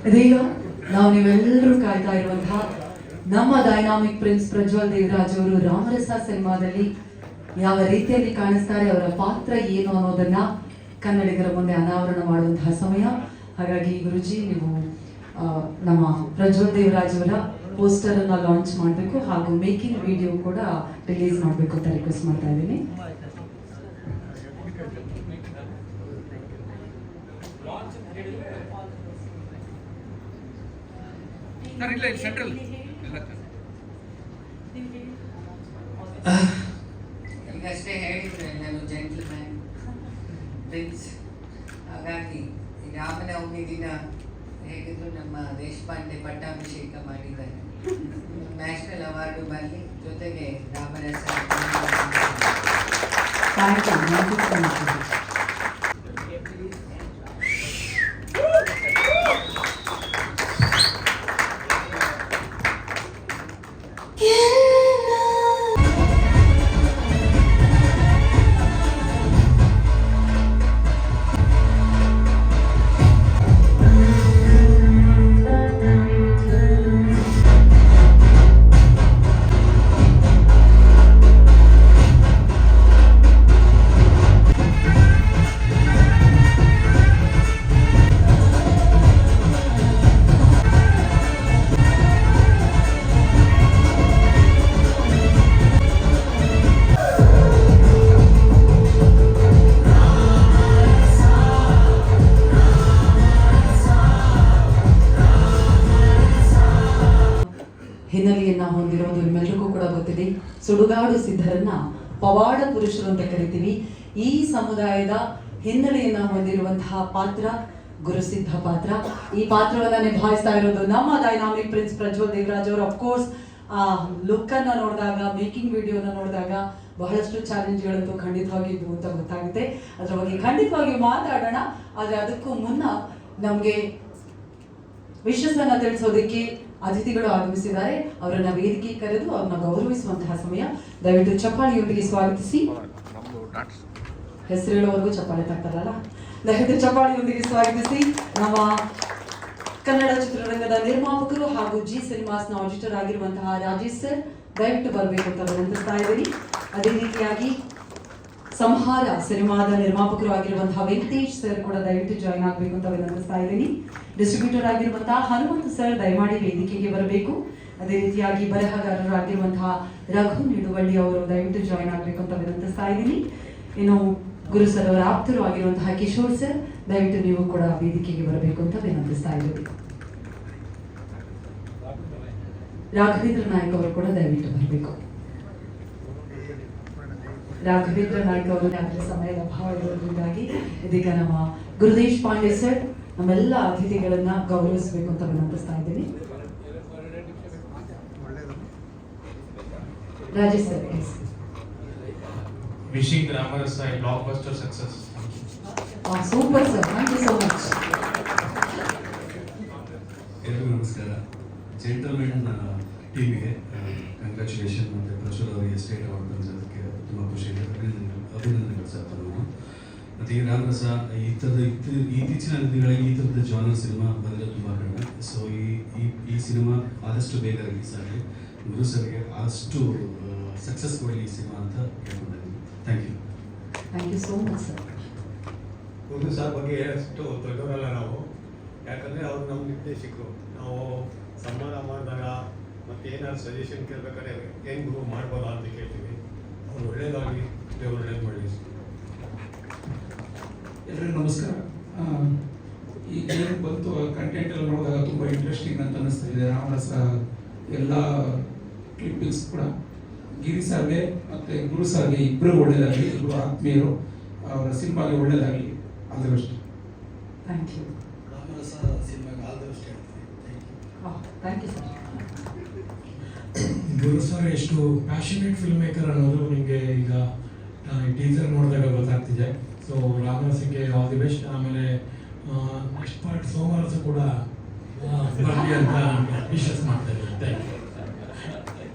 [SPEAKER 1] ಇದೀಗ ನಾವು ನೀವೆಲ್ಲರೂ ಕಾಯ್ತಾ ಇರುವಂತಹ ನಮ್ಮ ಡೈನಾಮಿಕ್ ಪ್ರಿನ್ಸ್ ಪ್ರಜ್ವಲ್ ದೇವರಾಜ್ ಅವರು ರಾಮರಸ ಸಿನಿಮಾದಲ್ಲಿ ಯಾವ ರೀತಿಯಲ್ಲಿ ಕಾಣಿಸ್ತಾರೆ, ಅವರ ಪಾತ್ರ ಏನು ಅನ್ನೋದನ್ನ ಕನ್ನಡಿಗರ ಮುಂದೆ ಅನಾವರಣ ಮಾಡುವಂತಹ ಸಮಯ. ಹಾಗಾಗಿ ಗುರುಜಿ ನೀವು ನಮ್ಮ ಪ್ರಜ್ವಲ್ ದೇವರಾಜ್ ಅವರ ಪೋಸ್ಟರ್ ಅನ್ನ ಲಾಂಚ್ ಮಾಡಬೇಕು ಹಾಗೂ ಮೇಕಿಂಗ್ ವಿಡಿಯೋ ಕೂಡ ರಿಲೀಸ್ ಮಾಡಬೇಕು ಅಂತ ರಿಕ್ವೆಸ್ಟ್ ಮಾಡ್ತಾ ಇದ್ದೀನಿ.
[SPEAKER 4] ಸರ್ ಇಲ್ಲ ಇಲ್ಲಿ ಸೆಂಟ್ರಲ್
[SPEAKER 11] ಈಗಷ್ಟೇ ಹೇಳಿದ್ರೆ ನಾನು ಜೆಂಟ್ಲ್ಮ್ಯಾನ್ ಪ್ರಿನ್ಸ್. ಹಾಗಾಗಿ ಈ ರಾಮನವಮಿ ದಿನ ಹೇಗಿದ್ರು ನಮ್ಮ ದೇಶಪಾಂಡೆ ಪಟ್ಟಾಭಿಷೇಕ ಮಾಡಿದ್ದಾರೆ. ನ್ಯಾಷನಲ್ ಅವಾರ್ಡು ಬರಲಿ, ಜೊತೆಗೆ ರಾಮರಸ.
[SPEAKER 1] ಹಿನ್ನೆಲೆಯನ್ನ ಹೊಂದಿರೋದು ನಿಮ್ಮೆಲ್ಲರಿಗೂ ಕೂಡ ಗೊತ್ತಿದೆ. ಸುಡುಗಾಡು ಸಿದ್ಧರನ್ನ ಪವಾಡ ಪುರುಷರು ಅಂತ ಕರಿತೀವಿ. ಈ ಸಮುದಾಯದ ಹಿನ್ನೆಲೆಯನ್ನ ಹೊಂದಿರುವಂತಹ ಪಾತ್ರ ಗುರುಸಿದ್ಧ ಪಾತ್ರ. ಈ ಪಾತ್ರವನ್ನ ನಿಭಾಯಿಸ್ತಾ ಇರೋದು ನಮ್ಮ ಡೈನಾಮಿಕ್ ಪ್ರಿನ್ಸ್ ಪ್ರಜ್ವಲ್ ದೇವರಾಜ್ ಅವರು. ಅಫ್ಕೋರ್ಸ್ ಆ ಲುಕ್ ಅನ್ನ ನೋಡಿದಾಗ, ಮೇಕಿಂಗ್ ವಿಡಿಯೋನ ನೋಡಿದಾಗ ಬಹಳಷ್ಟು ಚಾಲೆಂಜ್ಗಳಂತೂ ಖಂಡಿತವಾಗಿ ಇದ್ವು ಅಂತ ಗೊತ್ತಾಗುತ್ತೆ. ಅದ್ರ ಬಗ್ಗೆ ಖಂಡಿತವಾಗಿ ಮಾತಾಡೋಣ. ಆದ್ರೆ ಅದಕ್ಕೂ ಮುನ್ನ ನಮ್ಗೆ ವಿಶಸ್ಸನ್ನ ತಿಳಿಸೋದಕ್ಕೆ ಅತಿಥಿಗಳು ಆಗಮಿಸಿದ್ದಾರೆ. ಅವರನ್ನ ವೇದಿಕೆ ಕರೆದು ಅವ್ರನ್ನ ಗೌರವಿಸುವಂತಹ ಸಮಯ. ದಯವಿಟ್ಟು ಚಪ್ಪಾಳಿಯೊಂದಿಗೆ ಸ್ವಾಗತಿಸಿ. ಹೆಸರು ಹೇಳುವವರೆಗೂ ಚಪ್ಪಾಳೆ ತಟ್ಟಾರಲ್ಲ, ದಯವಿಟ್ಟು ಚಪ್ಪಾಳಿಯೊಂದಿಗೆ ಸ್ವಾಗತಿಸಿ ನಮ್ಮ ಕನ್ನಡ ಚಿತ್ರರಂಗದ ನಿರ್ಮಾಪಕರು ಹಾಗೂ ಜಿ ಸಿನಿಮಾಸ್ನ ಆಡಿಟರ್ ಆಗಿರುವಂತಹ ರಾಜೇಶ್ ಸರ್ ದಯವಿಟ್ಟು ಬರಬೇಕು ಅಂತ ವಿನಂತಿಸ್ತಾ ಇದ್ದೀನಿ. ಅದೇ ರೀತಿಯಾಗಿ ಸಂಹಾರ ಸಿನಿಮಾದ ನಿರ್ಮಾಪಕರು ಆಗಿರುವಂತಹ ವೆಂಕಟೇಶ್ ಸರ್ ಕೂಡ ದಯವಿಟ್ಟು ಜಾಯಿನ್ ಆಗಬೇಕು ಅಂತ ವಿನಂತಿಸ್ತಾ ಇದ್ದೀನಿ. ಡಿಸ್ಟ್ರಿಬ್ಯೂಟರ್ ಆಗಿರುವಂತಹ ಹನುಮಂತ ಸರ್ ದಯಮಾಡಿ ವೇದಿಕೆಗೆ ಬರಬೇಕು. ಅದೇ ರೀತಿಯಾಗಿ ಬರಹಗಾರರು ಆಗಿರುವಂತಹ ರಘು ನಿಡುವಳ್ಳಿ ಅವರು ದಯವಿಟ್ಟು ಜಾಯಿನ್ ಆಗಬೇಕು ಅಂತ ವಿನಂತಿಸ್ತಾ ಇದ್ದೀನಿ. ಇನ್ನು ಗುರು ಸರ್ ಅವರ ಆಪ್ತರು ಆಗಿರುವಂತಹ ಕಿಶೋರ್ ಸರ್ ದಯವಿಟ್ಟು ನೀವು ಕೂಡ ವೇದಿಕೆಗೆ ಬರಬೇಕು ಅಂತ ವಿನಂತಿಸ್ತಾ ಇದ್ದೀವಿ. ರಾಘವೇಂದ್ರ ನಾಯ್ಕ ಅವರು ಕೂಡ ದಯವಿಟ್ಟು ಬರಬೇಕು. ರಾಘವೇಂದ್ರ ನಾಯ್ಕ ಅವರು ಸಮಯದ ಅಭಾವ ಇರೋದ್ರಿಂದಾಗಿ ಇದೀಗ ನಮ್ಮ ಗುರುದೇಶ್ ಪಾಂಡೆ ಸರ್ ನಮ್ಮೆಲ್ಲ ಅತಿಥಿಗಳನ್ನ ಗೌರವಿಸಬೇಕು ಅಂತ ವಿನಂತಿಸ್ತಾ ಇದ್ದೀನಿ. Rajesh sir
[SPEAKER 7] wishing Ramarasa blockbuster success.
[SPEAKER 1] Super sir, thank you so much.
[SPEAKER 3] ಎಲ್ಲರಿಗೂ ನಮಸ್ಕಾರ. ಜೆಂಟಲ್ಮೆನ್ ಟೀಮಿಗೆ ಕಂಗ್ರ್ಯಾಚುಲೇಷನ್ ಮತ್ತು ಪ್ರಜ್ವಲ್ ಅವರಿಗೆ ಸ್ಟೇಟ್ ಅವಾರ್ಡ್ ಬಂದಿರೋದಕ್ಕೆ ತುಂಬ ಖುಷಿ ಇದೆ. ಅಭಿನಂದನೆಗಳು ಸರ್ ತಮ್ಮ. ಮತ್ತು ಈ ರಾಮರಸ ಈ ಥರದ ಇತ್ತೀಚಿನ ದಿನಗಳಲ್ಲಿ ಈ ಥರದ ಜಾನರ್ ಸಿನಿಮಾ ಬಂದಿರೋದು ತುಂಬ ಕಡಿಮೆ. ಸೊ ಈ ಸಿನಿಮಾ ಆದಷ್ಟು ಬೇಗ ರಿಲೀಸ್ ಆಗಲಿ, ಗುರು ಸರ್ಗೆ ಆದಷ್ಟು ಸಕ್ಸಸ್ ಕೊಡಲಿ ಈ ಸಿನಿಮಾ ಅಂತ ಕೇಳ್ಕೊಂಡಿದ್ದೀನಿ. Thank you.
[SPEAKER 1] Thank you so much sir.
[SPEAKER 12] Guru sir ಬಗ್ಗೆ ಹೇಳಷ್ಟು ದೊಡ್ಡವರಲ್ಲ ನಾವು, ಯಾಕಂದರೆ ಅವ್ರು ನಮ್ಮ ನಿರ್ದೇಶಕರು. ನಾವು ಸಂವಾದ ಮಾಡಿದಾಗ ಮತ್ತು ಏನಾದ್ರು ಸಜೆಷನ್ ಕೇಳಬೇಕಾದ್ರೆ ಏನು ಗುರು ಮಾಡ್ಬೋದಾ ಅಂತ ಕೇಳ್ತೀವಿ. ಅವ್ರು ಒಳ್ಳೇದಾಗಿ ದೇವರು ಒಳ್ಳೇದು ಮಾಡಲಿ.
[SPEAKER 13] ಎಲ್ಲರಿಗೂ ನಮಸ್ಕಾರ. ಈ ಗೇಮ್ ಬಂತು ಕಂಟೆಂಟ್ ಎಲ್ಲ ನೋಡಿದಾಗ ತುಂಬ ಇಂಟ್ರೆಸ್ಟಿಂಗ್ ಅಂತ ಅನ್ನಿಸ್ತಾ ಇದೆ. ರಾಮರಸ ಎಲ್ಲ ಕ್ಲಿಪ್ಪಿಂಗ್ಸ್ ಕೂಡ ಗಿರಿ ಸರ್ಗೆ ಮತ್ತು ಗುರು ಸರ್ಗೆ ಇಬ್ಬರು ಒಳ್ಳೇದಾಗಲಿ, ಇಬ್ಬರು ಆತ್ಮೀಯರು, ಅವರ ಸಿನಿಮಾಗೆ ಒಳ್ಳೇದಾಗಲಿ. All the best.
[SPEAKER 1] Thank you.
[SPEAKER 2] Ramarasa ಸಿನಿಮಾಗೆ ಆಲ್ ದಿ ಬೆಸ್ಟ್ ಹೇಳ್ತೀನಿ.
[SPEAKER 1] Thank you sir.
[SPEAKER 14] Guru sir ಎಷ್ಟು ಪ್ಯಾಷನೇಟ್ ಫಿಲ್ಮ್ ಮೇಕರ್ ಅನ್ನೋದು ನಿಮಗೆ ಈಗ ಟೀಸರ್ ನೋಡಿದಾಗ ಗೊತ್ತಾಗ್ತಿದೆ. ಸೊ ರಾಮರಸಕ್ಕೆ ಆಲ್ ದಿ ಬೆಸ್ಟ್. ಆಮೇಲೆ ನೆಕ್ಸ್ಟ್ ಪಾರ್ಟ್ ಸೋಮವಾರ ಕೂಡ ಬರಲಿ ಅಂತ ವಿಶಸ್ ಮಾಡ್ತಾ ಇದ್ದೀನಿ.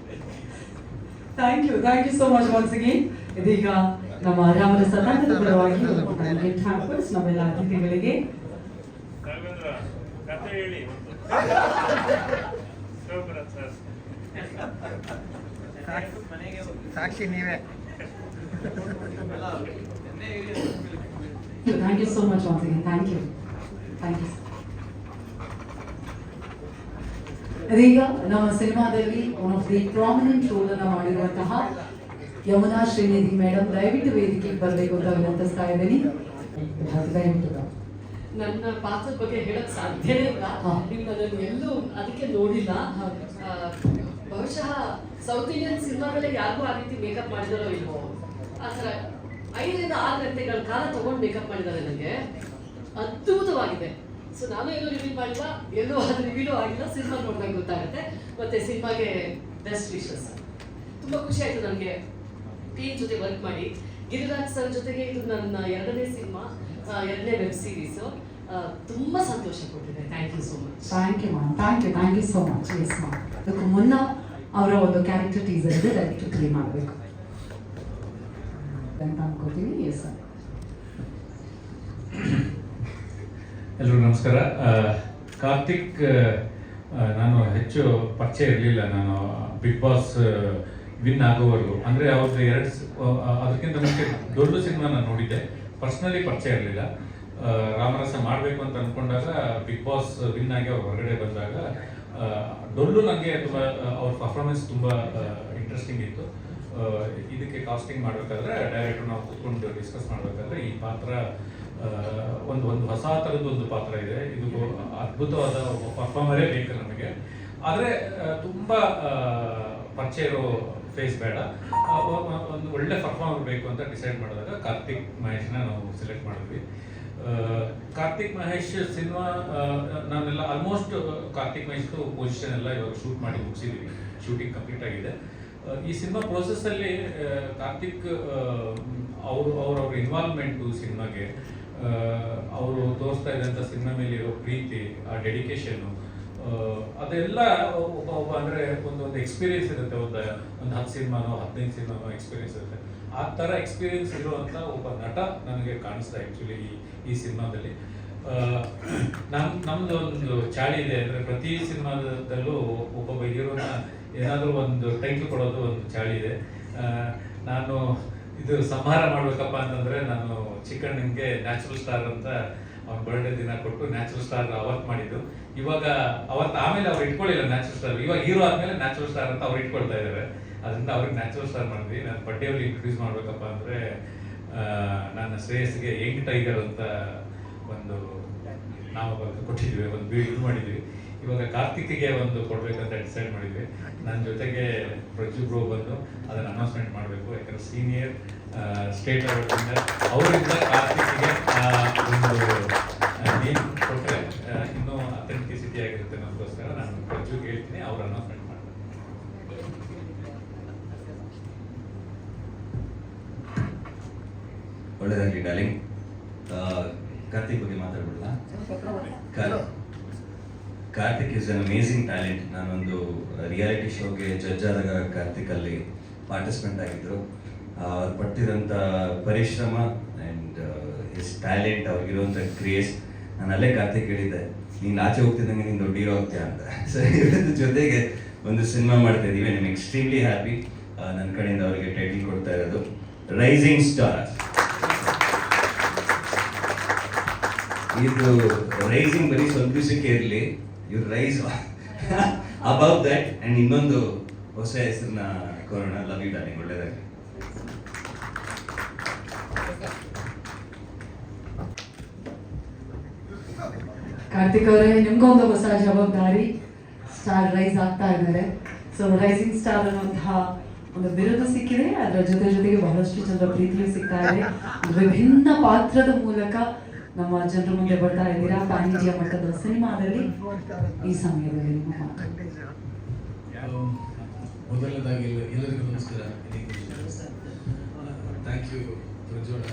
[SPEAKER 1] Thank you so much once again. ಇದೀಗ ನಮ್ಮ ರಾಮರಸ ತಂಡದ ಪರವಾಗಿ ನಮ್ಮೆಲ್ಲ ಅತಿಥಿಗಳಿಗೆ
[SPEAKER 2] ಸಾಕ್ಷಿ ನೀವೇ.
[SPEAKER 1] Thank you so much once again. Thank you. Thank you. ಇದೀಗ ನಮ್ಮ ಸಿನಿಮಾದಲ್ಲಿ one of the prominent roll ಅನ್ನು ಮಾಡಿರುವಂತಹ ಯಮುನಾ ಶ್ರೀನಿಧಿ ಮೇಡಮ್ ದಯವಿಟ್ಟು ವೇದಿಕೆಗೆ ಬರಬೇಕು ಅಂತ ವಿನಂತಿಸ್ತಾ ಇದ್ದೀನಿ.
[SPEAKER 15] ನನ್ನ ಪಾತ್ರದ ಬಗ್ಗೆ ಹೇಳಕ್ ಸಾಧ್ಯನೇ ಇಲ್ಲ. ನೀವು ಅದನ್ನು ಎಲ್ಲೂ ಅದಕ್ಕೆ ನೋಡಿಲ್ಲ. ಬಹುಶಃ ಸೌತ್ ಇಂಡಿಯನ್ ಸಿನಿಮಾಗಳೇ ಯಾರಿಗೂ ಆ ರೀತಿ ಮೇಕಪ್ ಮಾಡಿದಾರೋ ಇಲ್ವೋ, ಆ ಥರ 5 ರಿಂದ 6 ಗಂಟೆಗಳ ಕಾಲ ತಗೊಂಡು ಮೇಕಪ್ ಮಾಡಿದ್ದಾರೆ. ನನಗೆ ಅದ್ಭುತವಾಗಿದೆ. ಸೊ ನಾನು ಎಲ್ಲೂ ರಿವೀಲ್ ಮಾಡಿಲ್ಲ, ಎಲ್ಲೂ ಅದು ರಿವೀಲು ಆಗಿಲ್ಲ. ಸಿನಿಮಾ ನೋಡಿದಾಗ ಗೊತ್ತಾಗುತ್ತೆ. ಮತ್ತೆ ಸಿನಿಮಾಗೆ ಬೆಸ್ಟ್ ವಿಶಸ್. ತುಂಬ ಖುಷಿ ಆಯಿತು ನನಗೆ ಟೀಮ್ ಜೊತೆ ವರ್ಕ್ ಮಾಡಿ. ಗಿರಿರಾಜ್ ಸರ್ ಜೊತೆಗೆ ಇದು ನನ್ನ 2ನೇ ಸಿನಿಮಾ, 2ನೇ ವೆಬ್ ಸೀರೀಸು. ತುಂಬ ಸಂತೋಷ ಕೊಟ್ಟಿದೆ. Thank you so much.
[SPEAKER 1] Thank you ma'am. Thank you so much. Yes ma'am. ಅದಕ್ಕೂ ಮುನ್ನ ಅವರ ಒಂದು ಕ್ಯಾರೆಕ್ಟರ್ ಟೀಸರ್ ಇದೆ, ದಯವಿಟ್ಟು ಪ್ಲೇ ಮಾಡಬೇಕು ಅಂತ ಅನ್ಕೋತೀನಿ. Yes sir.
[SPEAKER 7] ಎಲ್ರಿಗೂ ನಮಸ್ಕಾರ. ಕಾರ್ತಿಕ್ ನಾನು ಹೆಚ್ಚು ಪರಿಚಯ ಇರಲಿಲ್ಲ. ನಾನು ಬಿಗ್ ಬಾಸ್ ವಿನ್ ಆಗೋವರೆಗೂ, ಅಂದರೆ ಅವ್ರದ್ದು ಅದಕ್ಕಿಂತ ಮುಂಚೆ ಡೊಳ್ಳು ಸಿನಿಮಾ ನಾನು ನೋಡಿದ್ದೆ. ಪರ್ಸ್ನಲಿ ಪರಿಚಯ ಇರಲಿಲ್ಲ. ರಾಮರಸ ಮಾಡಬೇಕು ಅಂತ ಅಂದ್ಕೊಂಡಾಗ ಬಿಗ್ ಬಾಸ್ ವಿನ್ ಆಗಿ ಅವ್ರು ಹೊರಗಡೆ ಬಂದಾಗ ಡೊಳ್ಳು ನನಗೆ ತುಂಬ ಅವ್ರ ಪರ್ಫಾರ್ಮೆನ್ಸ್ ತುಂಬ ಇಂಟ್ರೆಸ್ಟಿಂಗ್ ಇತ್ತು. ಇದಕ್ಕೆ ಕಾಸ್ಟಿಂಗ್ ಮಾಡಬೇಕಾದ್ರೆ ಡೈರೆಕ್ಟರ್ ನಾವು ಕೂತ್ಕೊಂಡು ಡಿಸ್ಕಸ್ ಮಾಡಬೇಕಾದ್ರೆ ಈ ಪಾತ್ರ ಒಂದು ಹೊಸ ಥರದ್ದು ಒಂದು ಪಾತ್ರ ಇದೆ, ಇದು ಅದ್ಭುತವಾದ ಪರ್ಫಾರ್ಮರೇ ಬೇಕು ನಮಗೆ. ಆದರೆ ತುಂಬ ಪರಿಚಯ ಇರೋ ಫೇಸ್ ಬೇಡ, ಒಂದು ಒಳ್ಳೆ ಪರ್ಫಾರ್ಮರ್ ಬೇಕು ಅಂತ ಡಿಸೈಡ್ ಮಾಡಿದಾಗ ಕಾರ್ತಿಕ್ ಮಹೇಶ್ನ ನಾವು ಸೆಲೆಕ್ಟ್ ಮಾಡಿದ್ವಿ. ಕಾರ್ತಿಕ್ ಮಹೇಶ್ ಸಿನಿಮಾ ನಾನೆಲ್ಲ ಆಲ್ಮೋಸ್ಟ್ ಕಾರ್ತಿಕ್ ಮಹೇಶ್ದು ಪೊಸಿಷನ್ ಎಲ್ಲ ಇವಾಗ ಶೂಟ್ ಮಾಡಿ ಮುಗಿಸಿದ್ವಿ. ಶೂಟಿಂಗ್ ಕಂಪ್ಲೀಟ್ ಆಗಿದೆ. ಈ ಸಿನಿಮಾ ಪ್ರೋಸೆಸ್ಸಲ್ಲಿ ಕಾರ್ತಿಕ್ ಅವ್ರ ಇನ್ವಾಲ್ವ್ಮೆಂಟು ಸಿನಿಮಾಗೆ, ಅವರು ತೋರಿಸ್ತಾ ಇದ್ದಂಥ ಸಿನಿಮಾ ಮೇಲೆ ಇರೋ ಪ್ರೀತಿ, ಆ ಡೆಡಿಕೇಶನ್ನು, ಅದೆಲ್ಲ ಒಬ್ಬ ಅಂದರೆ ಒಂದು ಎಕ್ಸ್ಪೀರಿಯನ್ಸ್ ಇರುತ್ತೆ. ಒಂದು 10 ಸಿನಿಮಾನೋ 15 ಸಿನಿಮಾನೋ ಎಕ್ಸ್ಪೀರಿಯನ್ಸ್ ಇರುತ್ತೆ. ಆ ಥರ ಎಕ್ಸ್ಪೀರಿಯನ್ಸ್ ಇರುವಂಥ ಒಬ್ಬ ನಟ ನನಗೆ ಕಾಣಿಸ್ತಾ ಆ್ಯಕ್ಚುಲಿ ಈ ಸಿನಿಮಾದಲ್ಲಿ. ನಮ್ಮದು ಒಂದು ಚಾಳಿ ಇದೆ, ಅಂದರೆ ಪ್ರತಿ ಸಿನಿಮಾದಲ್ಲೂ ಒಬ್ಬೊಬ್ಬ ಹೀರೋನ ಏನಾದರೂ ಒಂದು ಟೈಟ್ಲ್ ಕೊಡೋದು ಒಂದು ಚಾಳಿ ಇದೆ. ನಾನು ಇದು ಸಂಹಾರ ಮಾಡಬೇಕಪ್ಪ ಅಂತಂದರೆ ನಾನು ಚಿಕ್ಕಣ್ಣನಿಗೆ ನ್ಯಾಚುರಲ್ ಸ್ಟಾರ್ ಅಂತ ಅವ್ನ ಬರ್ಡೇ ದಿನ ಕೊಟ್ಟು ನ್ಯಾಚುರಲ್ ಸ್ಟಾರ್ ಅವತ್ತು ಮಾಡಿದ್ದು. ಇವಾಗ ಆಮೇಲೆ ಅವ್ರು ಇಟ್ಕೊಳ್ಳಿಲ್ಲ ನ್ಯಾಚುರಲ್ ಸ್ಟಾರ್, ಇವಾಗ ಹೀರೋ ಆದಮೇಲೆ ನ್ಯಾಚುರಲ್ ಸ್ಟಾರ್ ಅಂತ ಅವ್ರು ಇಟ್ಕೊಳ್ತಾ ಇದ್ದಾರೆ. ಅದರಿಂದ ಅವ್ರಿಗೆ ನ್ಯಾಚುರಲ್ ಸ್ಟಾರ್ ಮಾಡಿದ್ವಿ. ನಾನು ಬರ್ಡೇಯಲ್ಲಿ ಇಂಟ್ರೊಡ್ಯೂಸ್ ಮಾಡಬೇಕಪ್ಪ ಅಂದರೆ ನನ್ನ ಶ್ರೇಯಸ್ಗೆ ಯಂಗ್ ಟೈಗರ್ ಅಂತ ಒಂದು ನಾಮಫಲಕ ಕೊಟ್ಟಿದ್ವಿ, ಒಂದು ಇದು ಮಾಡಿದ್ವಿ. ಇವಾಗ ಕಾರ್ತಿಕ್ಗೆ ಒಂದು ಕೊಡಬೇಕಂತ ಡಿಸೈಡ್ ಮಾಡಿದ್ವಿ. ನನ್ನ ಜೊತೆಗೆ ಪ್ರಜ್ಜು ಬ್ರೋ ಬಂದು ಅದನ್ನು ಅನೌನ್ಸ್ಮೆಂಟ್ ಮಾಡಬೇಕು. ಯಾಕಂದರೆ ಸೀನಿಯರ್ ಸ್ಟೇಟ್ ಅವಾರ್ಡಿಂದ ಅವರಿಂದ ಕಾರ್ತಿಕ್ಗೆ ಒಂದು ನೇಮ್ ಕೊಟ್ಟರೆ ಇನ್ನೂ ಅಥೆಂಟಿಸಿಟಿ ಆಗಿರುತ್ತೆ. ನಮಗೋಸ್ಕರ ನಾನು ಪ್ರಜ್ಜುಗೆ ಹೇಳ್ತೀನಿ, ಅವ್ರು ಅನೌನ್ಸ್ಮೆಂಟ್ ಮಾಡ್ತಾರೆ.
[SPEAKER 8] ಒಳ್ಳೆಯದಾಗಲಿ ಡಾರ್ಲಿಂಗ್. ಕಾರ್ತಿಕ್ ಬಗ್ಗೆ ಮಾತಾಡ್ಬಿಡಲ್ಲ. Karthik is an amazing talent. ನಾನೊಂದು ರಿಯಾಲಿಟಿ ಶೋಗೆ ಜಡ್ಜ್ ಆದಾಗ ಕಾರ್ತಿಕ್ ಅಲ್ಲಿ ಪಾರ್ಟಿಸಿಪೆಂಟ್ ಆಗಿದ್ರು. ಅವ್ರು ಪಟ್ಟಿರೋಂಥ ಪರಿಶ್ರಮ ಆ್ಯಂಡ್ ಹಿಸ್ ಟ್ಯಾಲೆಂಟ್, ಅವ್ರಿಗಿರುವಂಥ ಕ್ರೇಜ್, ನಾನು ಅಲ್ಲೇ ಕಾರ್ತಿಕ್ ಹೇಳಿದ್ದೆ, ನೀನು ಆಚೆ ಹೋಗ್ತಿದ್ದಂಗೆ ನೀನು ದೊಡ್ಡ ಹೀರೋ ಆಗ್ತೀಯ ಅಂತ. ಸೊ ಇವ್ರದ್ದು ಜೊತೆಗೆ ಒಂದು ಸಿನಿಮಾ ಮಾಡ್ತಾ ಇದ್ದೀವಿ. I am extremely happy. ನನ್ನ ಕಡೆಯಿಂದ ಅವರಿಗೆ ಟೈಟಲ್ ಕೊಡ್ತಾ ಇರೋದು ರೈಸಿಂಗ್ ಸ್ಟಾರ್. ಇದು ರೈಸಿಂಗ್ ಬರೀ ಸ್ವಲ್ಪ ದಿವಸಕ್ಕೆ ಇರಲಿ, ಇವ್ರು ರೈಸ್ ಅಬೌವ್ ದಟ್. ಆ್ಯಂಡ್ ಇನ್ನೊಂದು ಹೊಸ ಹೆಸರನ್ನ ಕೊರೋಣ. Love you darling. ಒಳ್ಳೆಯದಾಗಲಿ.
[SPEAKER 1] ಕಾರ್ತಿಕ್ ಅವರೇ, ನಿಮ್ಗೊಂದು ಹೊಸ ಜವಾಬ್ದಾರಿ. ಸ್ಟಾರ್ ರೈಸ್ ಆಗ್ತಾ ಇದ್ದಾರೆ. ಸೊ ರೈಸಿಂಗ್ ಸ್ಟಾರ್ ಅನ್ನುವಂತಹ ಒಂದು ಬಿರುದು ಸಿಕ್ಕಿದೆ. ಅದರ ಜೊತೆಗೆ ಬಹಳಷ್ಟು ಜನರ ಪ್ರೀತಿಯೂ ಸಿಗ್ತಾ ಇದೆ. ವಿಭಿನ್ನ ಪಾತ್ರದ ಮೂಲಕ ನಮ್ಮ ಜನರ ಮುಂದೆ ಬರ್ತಾ ಇದ್ದೀರಾ. ಪ್ಯಾನ್ ಇಂಡಿಯಾ ಮಟ್ಟದ ಸಿನಿಮಾದಲ್ಲಿ ಈ ಸಮಯದಲ್ಲಿ ನಿಮ್ಮ ಮಾತು.
[SPEAKER 14] ಮೊದಲನೇದಾಗಿ ಎಲ್ಲರಿಗೂ ನಮಸ್ಕಾರ. Thank you Prajwal.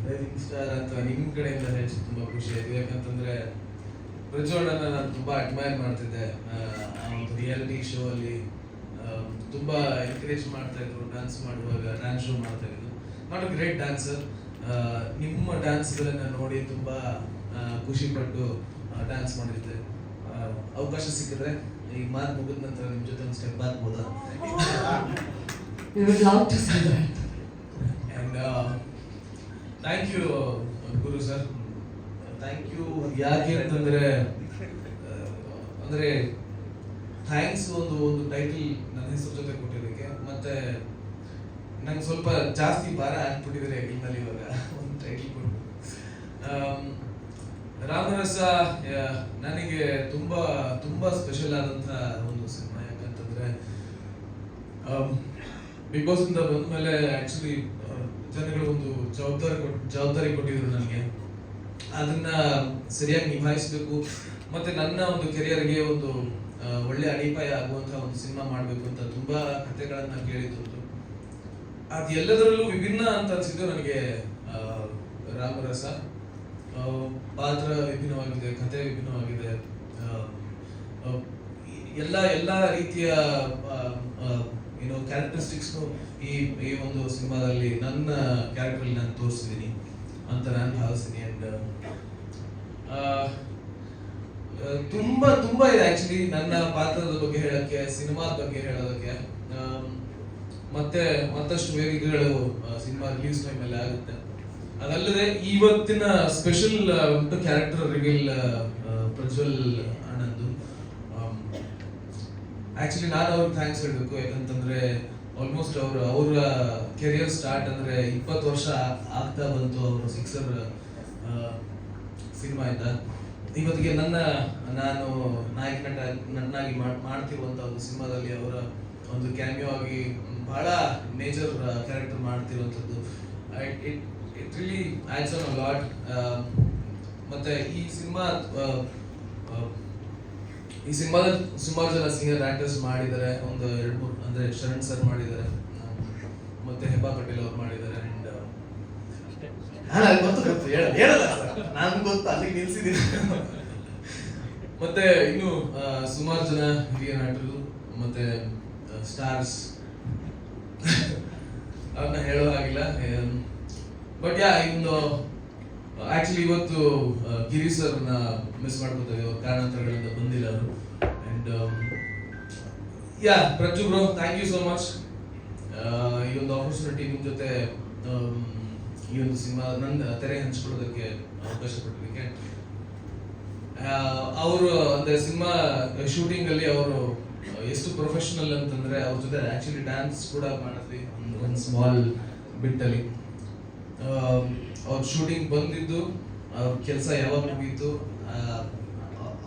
[SPEAKER 14] Rising star ಅಂತ ನಿಮ್ಮ ಕಡೆಯಿಂದ ಹೆಚ್ಚು ತುಂಬ ಖುಷಿ ಆಯಿತು. ಯಾಕಂತಂದರೆ ಪ್ರಜ್ವಲನ ನಾನು ತುಂಬ ಅಡ್ಮೈರ್ ಮಾಡ್ತಿದ್ದೆ. ಆ ಒಂದು ರಿಯಾಲಿಟಿ ಶೋ ಅಲ್ಲಿ ತುಂಬ ಎನ್ಕರೇಜ್ ಮಾಡ್ತಾಯಿದ್ರು. ಡ್ಯಾನ್ಸ್ ಮಾಡುವಾಗ ಡ್ಯಾನ್ಸ್ ಶೋ ಮಾಡ್ತಾಯಿದ್ರು. Not a great dancer. ನಿಮ್ಮ ಡ್ಯಾನ್ಸ್ಗಳನ್ನ ನೋಡಿ ತುಂಬ ಖುಷಿಪಟ್ಟು ಡ್ಯಾನ್ಸ್ ಮಾಡಿದ್ದೆ. ಅವಕಾಶ ಸಿಕ್ಕಿದ್ರೆ ಈ ಮಾತು ಮುಗಿದ ನಂತರ ನಿಮ್ಮ ಜೊತೆ ಒಂದು ಸ್ಟೆಪ್ ಹಾಕ್ಬೋದಾ?
[SPEAKER 3] Thank you Guru sir. Thank you ಯಾಕೆ ಅಂತಂದರೆ ಅಂದರೆ ಥ್ಯಾಂಕ್ಸ್ ಒಂದು ಟೈಟಲ್ ನನ್ನ ಹೆಸರು ಜೊತೆ ಕೊಟ್ಟಿದ್ದಕ್ಕೆ, ಮತ್ತು ನಂಗೆ ಸ್ವಲ್ಪ ಜಾಸ್ತಿ ಭಾರ ಹಾಕ್ಬಿಟ್ಟಿದ್ದಾರೆ ಇನ್ನಲ್ಲಿ ಇವಾಗ ಒಂದು ಟೈಟಲ್ ಕೊಟ್ಟು. ರಾಮರಸ ನನಗೆ ತುಂಬ ತುಂಬ ಸ್ಪೆಷಲ್ ಆದಂಥ ಒಂದು ಸಿನಿಮಾ. ಯಾಕಂತಂದರೆ ಬಿಗ್ ಬಾಸ್ ಇಂದ ಬಂದಮೇಲೆ ಆ್ಯಕ್ಚುಲಿ ಜನಗಳು ಒಂದು ಜವಾಬ್ದಾರಿ ಕೊಟ್ಟಿದ್ರು ನನಗೆ. ಅದನ್ನ ಸರಿಯಾಗಿ ನಿಭಾಯಿಸಬೇಕು, ಮತ್ತು ನನ್ನ ಒಂದು ಕೆರಿಯರ್ಗೆ ಒಂದು ಒಳ್ಳೆ ಅಡಿಪಾಯ ಆಗುವಂಥ ಒಂದು ಸಿನಿಮಾ ಮಾಡಬೇಕು ಅಂತ ತುಂಬ ಕಥೆಗಳನ್ನು ಕೇಳಿದ್ದು. ಅದು ಎಲ್ಲದರಲ್ಲೂ ವಿಭಿನ್ನ ಅಂತ ಅನಿಸಿದ್ದು ನನಗೆ ರಾಮರಸ. ಪಾತ್ರ ವಿಭಿನ್ನವಾಗಿದೆ, ಕಥೆ ವಿಭಿನ್ನವಾಗಿದೆ, ಎಲ್ಲ ರೀತಿಯ ಕ್ಯಾರೆಕ್ಟರಿಸ್ಟಿಕ್ಸ್ನು ಈ ಒಂದು ಸಿನಿಮಾದಲ್ಲಿ ನನ್ನ ಕ್ಯಾರೆಕ್ಟರಲ್ಲಿ ನಾನು ತೋರಿಸಿದ್ದೀನಿ ಅಂತ ನಾನು ಭಾವಿಸ್ತೀನಿ. ಆ್ಯಂಡ್ ತುಂಬ ಇದೆ ಆ್ಯಕ್ಚುಲಿ ನನ್ನ ಪಾತ್ರದ ಬಗ್ಗೆ ಹೇಳೋಕ್ಕೆ, ಸಿನಿಮಾದ ಬಗ್ಗೆ ಹೇಳೋದಕ್ಕೆ. ಮತ್ತೆ ಮತ್ತಷ್ಟು ವೇದಿಕೆಗಳು ಸಿನಿಮಾ ರಿಲೀಸ್ ಟೈಮಲ್ಲಿ ಆಗುತ್ತೆ. ಅದಲ್ಲದೆ ಇವತ್ತಿನ ಸ್ಪೆಷಲ್ ಉಂಟು ಕ್ಯಾರೆಕ್ಟರ್ ರಿವೀಲ್ ಪ್ರಜ್ವಲ್ ಅಣ್ಣಂದು. ಆ್ಯಕ್ಚುಲಿ ನಾನು ಅವ್ರಿಗೆ ಥ್ಯಾಂಕ್ಸ್ ಹೇಳಬೇಕು. ಯಾಕಂತಂದರೆ ಆಲ್ಮೋಸ್ಟ್ ಅವರ ಕೆರಿಯರ್ ಸ್ಟಾರ್ಟ್ ಅಂದರೆ 20 ವರ್ಷ ಆಗ್ತಾ ಬಂತು ಅವರು ಸಿಕ್ಸರ್ ಸಿನಿಮಾ ಇಂದ ಇವತ್ತಿಗೆ ನಾನು ನಾಯಕ ನಟನಾಗಿ ಮಾಡ್ತಿರುವಂಥ ಒಂದು ಸಿನಿಮಾದಲ್ಲಿ ಅವರ ಒಂದು ಕ್ಯಾಮಿಯೋ ಆಗಿ ಬಹಳ ಮೇಜರ್ ಕ್ಯಾರೆಕ್ಟರ್ ಮಾಡ್ತಿರುವಂಥದ್ದು. It really adds on a lot. ಮತ್ತು ಈ ಸಿನಿಮಾದಲ್ಲಿ ಸುಮಾರು ಜನ ಸೀನಿಯರ್ ಆಕ್ಟರ್ಸ್ ಮಾಡಿದ್ದಾರೆ. ಒಂದು 2-3 ಅಂದರೆ ಶರಣ್ ಸರ್ ಮಾಡಿದ್ದಾರೆ, ಮತ್ತೆ ಹೆಬ್ಬಾ ಪಟೇಲ್ ಅವ್ರು ಮಾಡಿದ್ದಾರೆ. ಆ್ಯಂಡ್ ಗೊತ್ತು ಹೇಳಲ್ಲ ಸರ್, ನಾನು ಗೊತ್ತು ಅಲ್ಲಿಗೆ ನಿಲ್ಸಿದ್ದೀನಿ. ಮತ್ತೆ ಇನ್ನು ಸುಮಾರು ಜನ ಹಿರಿಯ ನಟರು ಮತ್ತೆ ಸ್ಟಾರ್ಸ್ ಅವ್ರನ್ನ ಹೇಳೋ ಹಾಗಿಲ್ಲ. ಬಟ್ ಇನ್ನು ಆಕ್ಚುಲಿ ಇವತ್ತು ಗಿರಿ ಸರ್ನ ಮಿಸ್ ಮಾಡ್ಕೋತೇವೆ, ಅವ್ರ ಕಾರಣಾಂತರಗಳಿಂದ ಬಂದಿಲ್ಲ ಅವರು. And Prajju bro, thank you so much. ಈ ಒಂದು ಆಪರ್ಚುನಿಟಿ ನಿಮ್ಮ ಜೊತೆ ಈ ಒಂದು ಸಿನಿಮಾ ನನ್ನ ತೆರೆ ಹಂಚ್ಕೊಳ್ಳೋದಕ್ಕೆ ಅವಕಾಶ ಕೊಟ್ಟಿದ್ದಕ್ಕೆ. ಅವರು ಅಂದರೆ ಸಿನಿಮಾ ಶೂಟಿಂಗ್ ಅಲ್ಲಿ ಅವರು ಎಷ್ಟು ಪ್ರೊಫೆಷನಲ್ ಅಂತಂದ್ರೆ ಅವ್ರ ಜೊತೆ ಆಕ್ಚುಲಿ ಡ್ಯಾನ್ಸ್ ಕೂಡ ಮಾಡಿದ್ವಿ ಒಂದು ಸ್ಮಾಲ್ ಬಿಟ್ ಅಲ್ಲಿ. ಅವ್ರ ಶೂಟಿಂಗ್ ಬಂದಿದ್ದು ಅವ್ರ ಕೆಲಸ ಯಾವಾಗ ಮುಗೀತು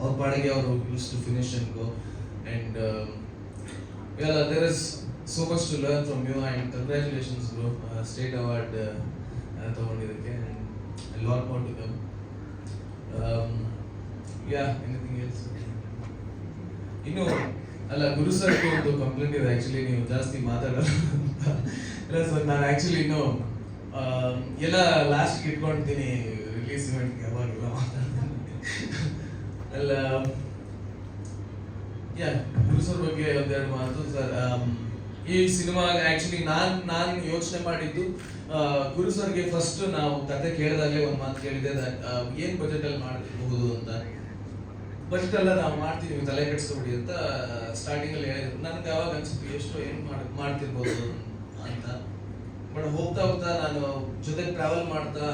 [SPEAKER 3] ಅವ್ರ ಪಾಡಿಗೆ ಅವರು use to finish and go. And there is so much to learn from you and congratulations bro, state award ತಗೊಂಡಿದ್ದಕ್ಕೆ. And lot more to come. Anything else? ಇನ್ನು ಅಲ್ಲ, ಗುರು ಸರ್ಗೆ ಒಂದು ಕಂಪ್ಲೇಂಟ್ ಇದೆ ಆಕ್ಚುಲಿ, ನೀವು ಜಾಸ್ತಿ ಮಾತಾಡೋದು ಇಲ್ಲ ಸರ್. ನಾನು ಆಕ್ಚುಲಿ ಇನ್ನು ಎಲ್ಲ ಲಾಸ್ಟ್ಗೆ ಇಟ್ಕೊಳ್ತೀನಿ ರಿಲೀಸ್ ಇವೆಂಟ್ಗೆ, ಯಾವಾಗೆಲ್ಲ ಮಾತಾಡ್ತೀನಿ ಅಲ್ಲ. ಗುರು ಸರ್ ಬಗ್ಗೆ ಒಂದೆರಡು ಮಾತು ಸರ್. ಈ ಸಿನಿಮಾ ಆಕ್ಚುಲಿ ನಾನು ಯೋಚನೆ ಮಾಡಿದ್ದು ಗುರು ಸರ್ಗೆ ಫಸ್ಟ್ ನಾವು ಕತೆ ಕೇಳಿದಾಗಲೇ ಒಂದು ಮಾತು ಕೇಳಿದೆ, ಏನು ಬಜೆಟ್ ಅಲ್ಲಿ ಮಾಡಬಹುದು ಅಂತ. ಬಜೆಟ್ ಎಲ್ಲ ನಾವು ಮಾಡ್ತೀವಿ, ತಲೆ ಕೆಡಿಸ್ಕೊಬಿಡಿ ಅಂತ ಸ್ಟಾರ್ಟಿಂಗ್ ಅಲ್ಲಿ ಹೇಳಿದ್ರು. ನನ್ಗೆ ಅವಾಗ ಅನ್ಸುತ್ತೆ ಎಷ್ಟು ಏನು ಮಾಡ್ತಿರ್ಬೋದು ಅಂತ. ಬಟ್ ಹೋಗ್ತಾ ನಾನು ಜೊತೆಗೆ ಟ್ರಾವೆಲ್ ಮಾಡ್ತಾ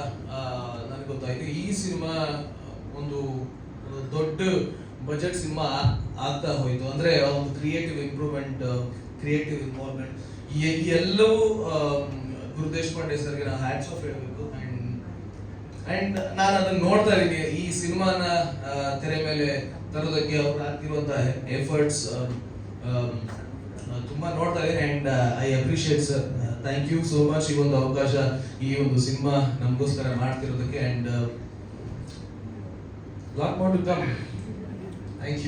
[SPEAKER 3] ನನಗೆ ಗೊತ್ತಾಯ್ತು ಈ ಸಿನಿಮಾ ಒಂದು ದೊಡ್ಡ ಬಜೆಟ್ ಸಿನಿಮಾ ಆಗ್ತಾ ಹೋಯ್ತು. ಅಂದ್ರೆ ಒಂದು ಕ್ರಿಯೇಟಿವ್ ಇಂಪ್ರೂವ್ಮೆಂಟ್, ಕ್ರಿಯೇಟಿವ್ ಇನ್ವಾಲ್ವ್ಮೆಂಟ್ ಎಲ್ಲವೂ ಗುರು ದೇಶಪಾಂಡೆ ಸರ್ಗೆ ನಾವು ಹ್ಯಾಟ್ಸ್ ಆಫ್ ಹೇಳಬೇಕು. ಅಂಡ್ ನಾನು ಅದನ್ನ ನೋಡ್ತಾ ಇದ್ದೀನಿ, ಈ ಸಿನಿಮಾನ ತೆರೆ ಮೇಲೆ ತರೋದಕ್ಕೆ ಅವ್ರು ಹಾಕಿರುವಂತಹ ಎಫರ್ಟ್ಸ್ ತುಂಬಾ ನೋಡ್ತಾ ಇದ್ದೀನಿ. And I appreciate sir, thank you so much ಈ ಒಂದು ಅವಕಾಶ, ಈ ಒಂದು ಸಿನಿಮಾ ನಮಗೋಸ್ಕರ ಮಾಡ್ತಿರೋದಕ್ಕೆ. And lot more to come.
[SPEAKER 1] Thank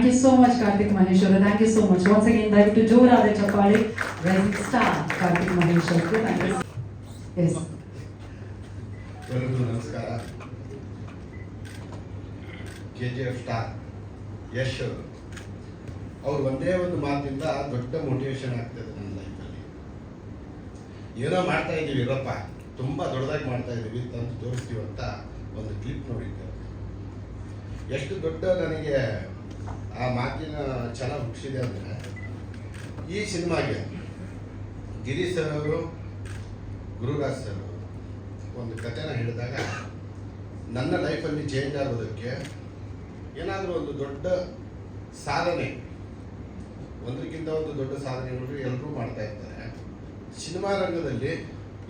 [SPEAKER 1] you so much Kartik Maheshwar. Thank you so much once again. ದಯವಿಟ್ಟು ಜೋರಾದ ಚಪ್ಪಾಳೆ rising star Karthik Maheshwar. Thank you. Yes,
[SPEAKER 16] ಎಲ್ಲರಿಗೂ ನಮಸ್ಕಾರ. KGF ಸ್ಟಾರ್ ಯಶ್ ಅವ್ರು ಒಂದೇ ಒಂದು ಮಾತಿಂದ ದೊಡ್ಡ ಮೋಟಿವೇಶನ್ ಆಗ್ತದೆ ನನ್ನ ಲೈಫಲ್ಲಿ. ಏನೋ ಮಾಡ್ತಾ ಇದ್ದೀವಿ ಇರಪ್ಪ, ತುಂಬ ದೊಡ್ಡದಾಗಿ ಮಾಡ್ತಾ ಇದ್ದೀವಿ ತಂದು ತೋರಿಸ್ತೀವಿ ಅಂತ ಒಂದು ಕ್ಲಿಪ್ ನೋಡಿದ್ದೆ. ಎಷ್ಟು ದೊಡ್ಡ ನನಗೆ ಆ ಮಾತಿನ ಛಲ ಹುಟ್ಟಿಸಿದೆ ಅಂದರೆ, ಈ ಸಿನಿಮಾಗೆ ಗಿರೀಶ್ ಸರ್ ಅವರು ಗುರುರಾಜ್ ಸರ್ ಒಂದು ಕಥೆನ ಹೇಳಿದಾಗ ನನ್ನ ಲೈಫಲ್ಲಿ ಚೇಂಜ್ ಆಗೋದಕ್ಕೆ ಏನಾದರೂ ಒಂದು ದೊಡ್ಡ ಸಾಧನೆ, ಒಂದಕ್ಕಿಂತ ಒಂದು ದೊಡ್ಡ ಸಾಧನೆಗಳು ಎಲ್ಲರೂ ಮಾಡ್ತಾ ಇರ್ತಾರೆ. ಸಿನಿಮಾ ರಂಗದಲ್ಲಿ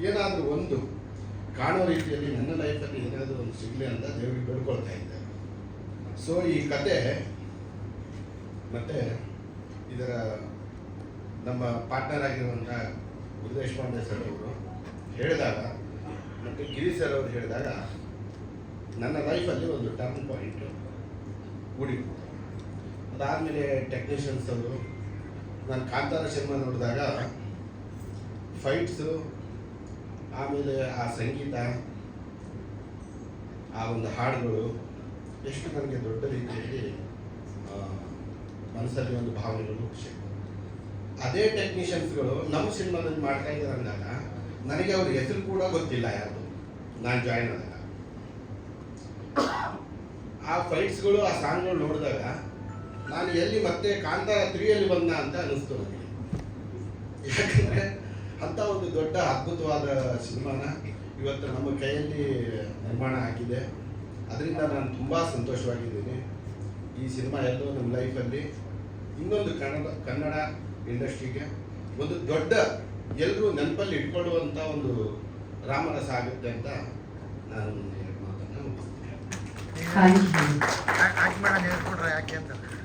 [SPEAKER 16] ಏನಾದರೂ ಒಂದು ಕಾಣೋ ರೀತಿಯಲ್ಲಿ ನನ್ನ ಲೈಫಲ್ಲಿ ಏನಾದರೂ ಒಂದು ಸಿಗಲಿ ಅಂತ ದೇವರಿಗೆ ಬೇಡ್ಕೊಳ್ತಾ ಇದ್ದಾರೆ. ಸೊ ಈ ಕತೆ ಮತ್ತು ಇದರ ನಮ್ಮ ಪಾರ್ಟ್ನರ್ ಆಗಿರುವಂಥ ಗುರು ದೇಶಪಾಂಡೆ ಸರ್ ಅವರು ಹೇಳಿದಾಗ ಮತ್ತು ಗಿರಿ ಸರ್ ಅವರು ಹೇಳಿದಾಗ ನನ್ನ ಲೈಫಲ್ಲಿ ಒಂದು ಟರ್ನ್ ಪಾಯಿಂಟ್ ಕೂಡಿತ್ತು. ಅದಾದಮೇಲೆ ಟೆಕ್ನಿಷಿಯನ್ಸ್ ಅವರು ನಾನು ಕಾಂತಾರ ಸಿನಿಮಾ ನೋಡಿದಾಗ ಫೈಟ್ಸು, ಆಮೇಲೆ ಆ ಸಂಗೀತ, ಆ ಒಂದು ಹಾಡುಗಳು ಎಷ್ಟು ನನಗೆ ದೊಡ್ಡ ರೀತಿಯಲ್ಲಿ ಮನಸ್ಸಲ್ಲಿ ಒಂದು ಭಾವನೆಗಳು ಖುಷಿ. ಅದೇ ಟೆಕ್ನಿಷಿಯನ್ಸ್ಗಳು ನಮ್ಮ ಸಿನಿಮಾದಲ್ಲಿ ಮಾಡ್ತಾ ಇದ್ದಾರೆ ಅಂದಾಗ ನನಗೆ ಅವ್ರ ಹೆಸರು ಕೂಡ ಗೊತ್ತಿಲ್ಲ ಯಾವುದು ನಾನು ಜಾಯ್ನ್ ಆದಾಗ. ಆ ಫೈಟ್ಸ್ಗಳು, ಆ ಸಾಂಗ್ಗಳು ನೋಡಿದಾಗ ನಾನು ಎಲ್ಲಿ ಮತ್ತೆ ಕಾಂತಾರ 3ಯಲ್ಲಿ ಬಂದ ಅಂತ ಅನ್ನಿಸ್ತು ನನಗೆ. ಯಾಕಂದರೆ ಅಂಥ ಒಂದು ದೊಡ್ಡ ಅದ್ಭುತವಾದ ಸಿನಿಮಾನ ಇವತ್ತು ನಮ್ಮ ಕೈಯಲ್ಲಿ ನಿರ್ಮಾಣ ಆಗಿದೆ. ಅದರಿಂದ ನಾನು ತುಂಬ ಸಂತೋಷವಾಗಿದ್ದೀನಿ. ಈ ಸಿನಿಮಾ ಎಲ್ಲೋ ನಮ್ಮ ಲೈಫಲ್ಲಿ ಇನ್ನೊಂದು ಕನ್ನಡ ಇಂಡಸ್ಟ್ರಿಗೆ ಒಂದು ದೊಡ್ಡ ಎಲ್ಲರೂ ನೆನಪಲ್ಲಿ ಇಟ್ಕೊಳ್ಳುವಂಥ ಒಂದು ರಾಮರಸ ಆಗುತ್ತೆ ಅಂತ ನಾನು ಎರಡು ಮಾತನ್ನು ಮುಗಿಸ್ತೀನಿ.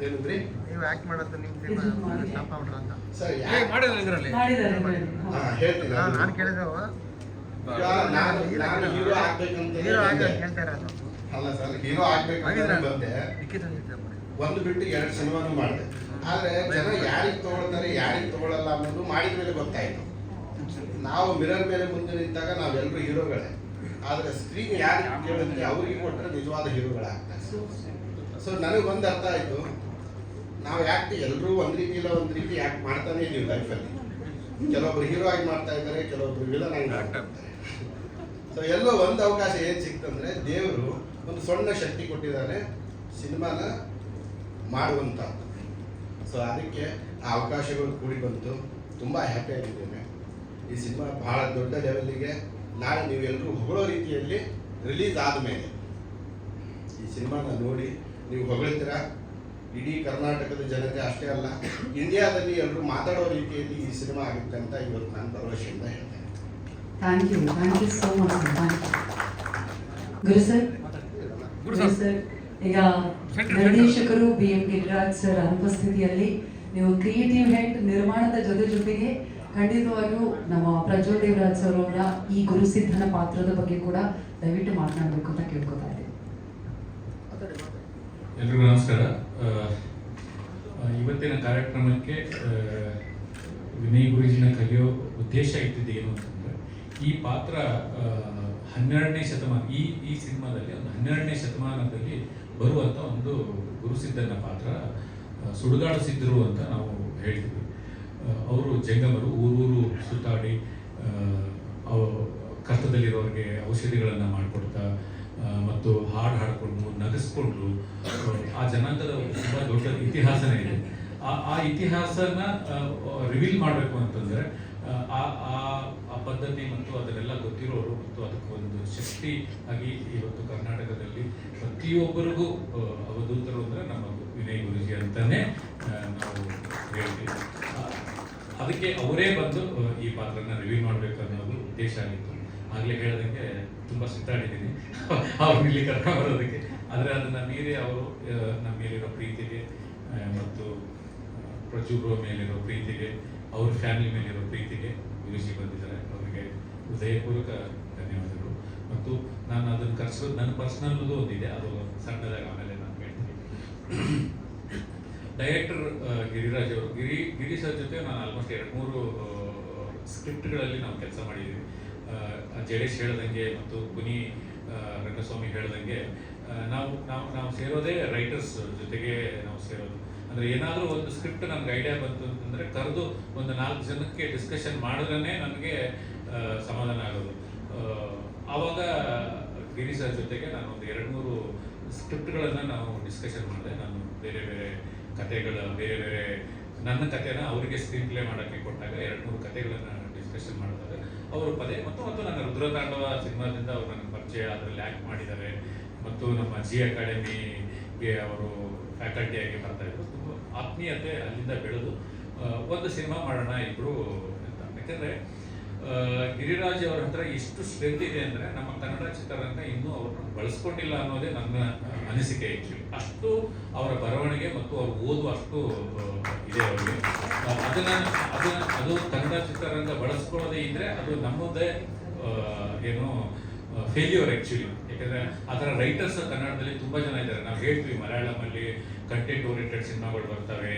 [SPEAKER 16] ಏನಂದ್ರಿ
[SPEAKER 2] ನೀವು ಆಕ್ಟ್ ಮಾಡೋದು ನಿಮ್ಮ ಅಂತ
[SPEAKER 16] ಸರ್
[SPEAKER 4] ಮಾಡಿದ್ರೆ ಇದರಲ್ಲಿ
[SPEAKER 16] ಹೇಳ್ತೀನಿ.
[SPEAKER 2] ನಾನು ಕೇಳಿದ್ರೆ
[SPEAKER 16] ನಾನು ಹೀರೋ ಆಗ್ಬೇಕಂತ
[SPEAKER 2] ಹೇಳ್ತಾ ಇರೋದು
[SPEAKER 16] ಅಲ್ಲ ಸರ್, ಹೀರೋ ಆಗ್ಬೇಕಂತ ಬಂದೆ. ಒಂದು ಬಿಟ್ಟು 2 ಸಿನಿಮಾನು ಮಾಡಿದೆ. ಆದರೆ ಜನ ಯಾರಿಗೆ ತಗೊಳ್ತಾರೆ ಯಾರಿಗೆ ತಗೊಳ್ಳಲ್ಲ ಅನ್ನೋದು ಮಾಡಿದ ಮೇಲೆ ಗೊತ್ತಾಯಿತು. ನಾವು ಮಿರರ್ ಮೇಲೆ ಮುಂದೆ ನಿಂತಾಗ ನಾವೆಲ್ಲರೂ ಹೀರೋಗಳೇ, ಆದರೆ ಸ್ಕ್ರೀನ್ ಯಾರಿಗೆ ಕೇಳುತ್ತೆ ಅವ್ರಿಗೆ ಕೊಟ್ಟರೆ ನಿಜವಾದ ಹೀರೋಗಳಾಗ್ತಾರೆ. ಸೊ ನನಗೊಂದು ಅರ್ಥ ಆಯಿತು, ನಾವು ಯಾಕೆ ಎಲ್ಲರೂ ಒಂದು ರೀತಿ ಇಲ್ಲ ಒಂದು ರೀತಿ ಯಾಕೆ ಮಾಡ್ತಾನೆ ಇದೀವಿ ಲೈಫಲ್ಲಿ. ಕೆಲವೊಬ್ರು ಹೀರೋ ಆಗಿ ಮಾಡ್ತಾ ಇದ್ದಾರೆ, ಕೆಲವೊಬ್ರು ವಿಲನ್ ಆಗಿ ಮಾಡ್ತಾ ಇರ್ತಾರೆ. ಸೊ ಎಲ್ಲೋ ಒಂದು ಅವಕಾಶ ಏನು ಸಿಕ್ತಂದ್ರೆ ದೇವರು ಒಂದು ಸಣ್ಣ ಶಕ್ತಿ ಕೊಟ್ಟಿದ್ದಾನೆ ಸಿನಿಮಾನ ಮಾಡುವಂಥ. ಸೊ ಅದಕ್ಕೆ ಆ ಅವಕಾಶಗಳು ಕೂಡಿ ಬಂತು. ತುಂಬ ಹ್ಯಾಪಿ ಆಗಿದ್ದೇನೆ. ಈ ಸಿನಿಮಾ ಬಹಳ ದೊಡ್ಡ ಲೆವೆಲ್ಲಿಗೆ ನಾಳೆ ನೀವೆಲ್ಲರೂ ಹೊಗಳೋ ರೀತಿಯಲ್ಲಿ ರಿಲೀಸ್ ಆದಮೇಲೆ ಈ ಸಿನಿಮಾನ ನೋಡಿ ನೀವು ಹೊಗಳ್ತೀರಾ. ಇಡೀ ಕರ್ನಾಟಕದ ಜನತೆ ಅಷ್ಟೇ ಅಲ್ಲ, ಇಂಡಿಯಾದಲ್ಲಿ ಎಲ್ಲರೂ ಮಾತಾಡೋ ರೀತಿಯಲ್ಲಿ ಈ ಸಿನಿಮಾ ಆಗುತ್ತೆ ಅಂತ ಇವತ್ತು ನಾನು ಭರವಸೆಯಿಂದ ಹೇಳ್ತೇನೆ.
[SPEAKER 1] Thank you so much. Guru sir, ಈಗ ನಿರ್ದೇಶಕರು BM ಗಿರಿರಾಜ್ ಸರ್ ಅನುಪಸ್ಥಿತಿಯಲ್ಲಿ ನೀವು ಕ್ರಿಯೇಟಿವ್ ಹೆಡ್ ನಿರ್ಮಾಣದ ಜೊತೆಗೆ ಖಂಡಿತವಾಗಿಯೂ ನಮ್ಮ ಪ್ರಜ್ವಲ್ ದೇವರಾಜ್ ಸರ್ ಅವರ ಈ ಗುರುಸಿದ್ಧನ ಪಾತ್ರದ ಬಗ್ಗೆ ಕೂಡ ದಯವಿಟ್ಟು ಮಾತನಾಡಬೇಕು ಅಂತ ಕೇಳ್ಕೊತಾ ಇದ್ದೀನಿ.
[SPEAKER 7] ಎಲ್ರಿಗೂ ನಮಸ್ಕಾರ. ಇವತ್ತಿನ ಕಾರ್ಯಕ್ರಮಕ್ಕೆ ವಿನಯ್ ಗುರುಜಿನ ಕಲಿಯೋ ಉದ್ದೇಶ ಇಟ್ಟಿದ್ದು ಏನು ಅಂತಂದರೆ, ಈ ಪಾತ್ರ 12ನೇ ಶತಮಾನ, ಈ ಸಿನಿಮಾದಲ್ಲಿ ಒಂದು 12ನೇ ಶತಮಾನದಲ್ಲಿ ಬರುವಂಥ ಒಂದು ಗುರುಸಿದ್ಧನ ಪಾತ್ರ, ಸುಡುಗಾಡು ಸಿದ್ಧರು ಅಂತ ನಾವು ಹೇಳ್ತೀವಿ. ಅವರು ಜಂಗಮರು, ಊರೂರು ಸುತ್ತಾಡಿ ಕಷ್ಟದಲ್ಲಿರೋರಿಗೆ ಔಷಧಿಗಳನ್ನು ಮಾಡಿಕೊಡ್ತಾ ಮತ್ತು ಹಾಡ್ಕೊಂಡು ನಗಿಸ್ಕೊಂಡು ಆ ಜನಾಂಗದ ತುಂಬ ದೊಡ್ಡ ಇತಿಹಾಸನೇ ಇದೆ. ಆ ಇತಿಹಾಸನ ರಿವೀಲ್ ಮಾಡಬೇಕು ಅಂತಂದರೆ ಆ ಪದ್ಧತಿ ಮತ್ತು ಅದನ್ನೆಲ್ಲ ಗೊತ್ತಿರೋರು ಮತ್ತು ಅದಕ್ಕೆ ಒಂದು ಶಕ್ತಿ ಆಗಿ ಇವತ್ತು ಕರ್ನಾಟಕದಲ್ಲಿ ಪ್ರತಿಯೊಬ್ಬರಿಗೂ ಅವಧೂತರು ಅಂದರೆ ನಮ್ಮ ವಿನಯ್ ಗುರುಜಿ ಅಂತಲೇ ನಾವು ಹೇಳ್ತೀವಿ. ಅದಕ್ಕೆ ಅವರೇ ಬಂದು ಈ ಪಾತ್ರನ ರಿವೀಲ್ ಮಾಡಬೇಕು ಅನ್ನೋದು ಉದ್ದೇಶ ಆಗಿತ್ತು. ಆಗಲೇ ಹೇಳ್ದಂಗೆ ತುಂಬ ಸುತ್ತಾಡಿದ್ದೀನಿ ಅವ್ರನ್ನ ಇಲ್ಲಿ ಕರ್ಕೊಂಡು ಬರೋದಕ್ಕೆ. ಆದರೆ ಅದನ್ನು ಮೀರಿ ಅವರು ನಮ್ಮ ಮೇಲಿರೋ ಪ್ರೀತಿಗೆ ಮತ್ತು ಪ್ರಜುಬ್ರೋ ಮೇಲಿರೋ ಪ್ರೀತಿಗೆ, ಅವ್ರ ಫ್ಯಾಮಿಲಿ ಮೇಲಿರೋ ಪ್ರೀತಿಗೆ ಗುರುಜಿ ಬಂದಿದ್ದಾರೆ. ಅವರಿಗೆ ಹೃದಯಪೂರ್ವಕ ಧನ್ಯವಾದಗಳು. ಮತ್ತು ನಾನು ಅದನ್ನು ಕರೆಸೋದು ನನ್ನ ಪರ್ಸ್ನಲ್ದು ಒಂದಿದೆ, ಅದು ಸಣ್ಣದಾಗಿ ಆಮೇಲೆ ನಾನು ಹೇಳ್ತೀನಿ. ಡೈರೆಕ್ಟರ್ ಗಿರಿರಾಜ್ ಅವರು, ಗಿರಿ ಸರ್ ಜೊತೆ ನಾನು ಆಲ್ಮೋಸ್ಟ್ 2-3 ಸ್ಕ್ರಿಪ್ಟ್ಗಳಲ್ಲಿ ನಾವು ಕೆಲಸ ಮಾಡಿದ್ದೀವಿ. ಜಡೇಶ್ ಹೇಳ್ದಂಗೆ ಮತ್ತು ಪುನಿ ರಂಗಸ್ವಾಮಿ ಹೇಳ್ದಂಗೆ ನಾವು ಸೇರೋದೇ ರೈಟರ್ಸ್ ಜೊತೆಗೆ ನಾವು ಸೇರೋದು. ಅಂದರೆ ಏನಾದರೂ ಒಂದು ಸ್ಕ್ರಿಪ್ಟ್ ನನಗೆ ಐಡಿಯಾ ಬಂತು ಅಂತಂದರೆ ಕರೆದು ಒಂದು 4 ಜನಕ್ಕೆ ಡಿಸ್ಕಷನ್ ಮಾಡಿದ್ರೇ ನನಗೆ ಸಮಾಧಾನ ಆಗೋದು. ಆವಾಗ ಗಿರಿ ಸರ್ ಜೊತೆಗೆ ನಾನು ಒಂದು 2-3 ಸ್ಕ್ರಿಪ್ಟ್ಗಳನ್ನು ನಾವು ಡಿಸ್ಕಷನ್ ಮಾಡಿದೆ. ನಾನು ಬೇರೆ ಕಥೆಗಳ ಬೇರೆ ನನ್ನ ಕಥೆನ ಅವರಿಗೆ ಸ್ಕ್ರೀನ್ ಪ್ಲೇ ಮಾಡೋಕ್ಕೆ ಕೊಟ್ಟಾಗ 2-3 ಕಥೆಗಳನ್ನು ಡಿಸ್ಕಷನ್ ಮಾಡಿದಾಗ ಅವರು ಪದೇ ಮತ್ತು ನನ್ನ ರುದ್ರತಾಂಡವ ಸಿನಿಮಾದಿಂದ ಅವರು ನನಗೆ ಪರಿಚಯ, ಅದರಲ್ಲಿ ಆ್ಯಕ್ಟ್ ಮಾಡಿದ್ದಾರೆ ಮತ್ತು ನಮ್ಮ ಜಿ ಅಕಾಡೆಮಿಗೆ ಅವರು ಫ್ಯಾಕಲ್ಟಿಯಾಗಿ ಬರ್ತಾಯಿದ್ರು. ತುಂಬ ಆತ್ಮೀಯತೆ ಅಲ್ಲಿಂದ ಬೆಳೆದು ಒಂದು ಸಿನಿಮಾ ಮಾಡೋಣ ಇಬ್ಬರು ಅಂತ. ಯಾಕೆಂದರೆ ಗಿರಿರಾಜ್ ಅವರ ಹತ್ರ ಎಷ್ಟು ಸ್ಟ್ರೆಂತ್ ಇದೆ ಅಂದರೆ ನಮ್ಮ ಕನ್ನಡ ಚಿತ್ರರಂಗ ಇನ್ನೂ ಅವ್ರನ್ನ ಬಳಸ್ಕೊಂಡಿಲ್ಲ ಅನ್ನೋದೇ ನನ್ನ ಅನಿಸಿಕೆ. ಆ್ಯಕ್ಚುಲಿ ಅಷ್ಟು ಅವರ ಬರವಣಿಗೆ ಮತ್ತು ಅವರು ಓದುವ ಅಷ್ಟು ಇದೆ ಅವರಿಗೆ. ಅದು ಕನ್ನಡ ಚಿತ್ರರಂಗ ಬಳಸ್ಕೊಳ್ಳೋದೇ ಇದ್ದರೆ ಅದು ನಮ್ಮದೇ ಏನು ಫೇಲ್ಯೂರ್ ಆ್ಯಕ್ಚುಲಿ. ಯಾಕಂದರೆ ಆ ಥರ ರೈಟರ್ಸ್ ಕನ್ನಡದಲ್ಲಿ ತುಂಬ ಜನ ಇದ್ದಾರೆ. ನಾವು ಹೇಳ್ತೀವಿ ಮಲಯಾಳಮಲ್ಲಿ ಕಂಟೆಂಟ್ ಓರಿಯೆಂಟೆಡ್ ಸಿನಿಮಾಗಳು ಬರ್ತವೆ,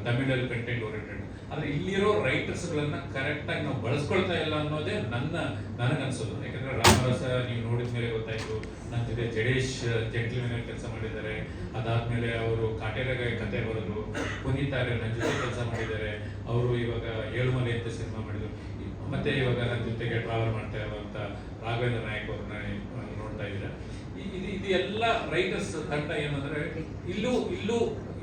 [SPEAKER 7] ತಮಿಳಲ್ಲಿ ಕಂಟೆಂಟ್ ಓರಿಯೆಂಟೆಡ್, ಆದರೆ ಇಲ್ಲಿರೋ ರೈಟರ್ಸ್ಗಳನ್ನು ಕರೆಕ್ಟಾಗಿ ನಾವು ಬಳಸ್ಕೊಳ್ತಾ ಇಲ್ಲ ಅನ್ನೋದೇ ನನಗನ್ಸೋದು. ಯಾಕಂದರೆ ರಾಮರಸ ನೀವು ನೋಡಿದ ಮೇಲೆ ಗೊತ್ತಾಯಿತು. ನನ್ನ ಜೊತೆ ಜಡೇಶ್ ಜೆಂಟ್ಲ್ಮನ್ ಕೆಲಸ ಮಾಡಿದ್ದಾರೆ, ಅದಾದಮೇಲೆ ಅವರು ಕಾಟೇರಗ ಕತೆ ಬರೆದ್ರು, ಪುನೀತ್ ಆರ್ಯ ನನ್ನ ಜೊತೆ ಕೆಲಸ ಮಾಡಿದ್ದಾರೆ, ಅವರು ಇವಾಗ ಏಳುಮಲೆ ಅಂತ ಸಿನಿಮಾ ಮಾಡಿದರು. ಮತ್ತು ಇವಾಗ ನನ್ನ ಜೊತೆಗೆ ಟ್ರಾವೆಲ್ ಮಾಡ್ತಾ ಇರುವಂಥ ರಾಘವೇಂದ್ರ ನಾಯಕ್ ಅವ್ರನ್ನ ನೋಡ್ತಾ ಇದ್ದೀರಾ. ಇದು ಎಲ್ಲ ರೈಟರ್ಸ್ ತಂಡ ಏನಂದರೆ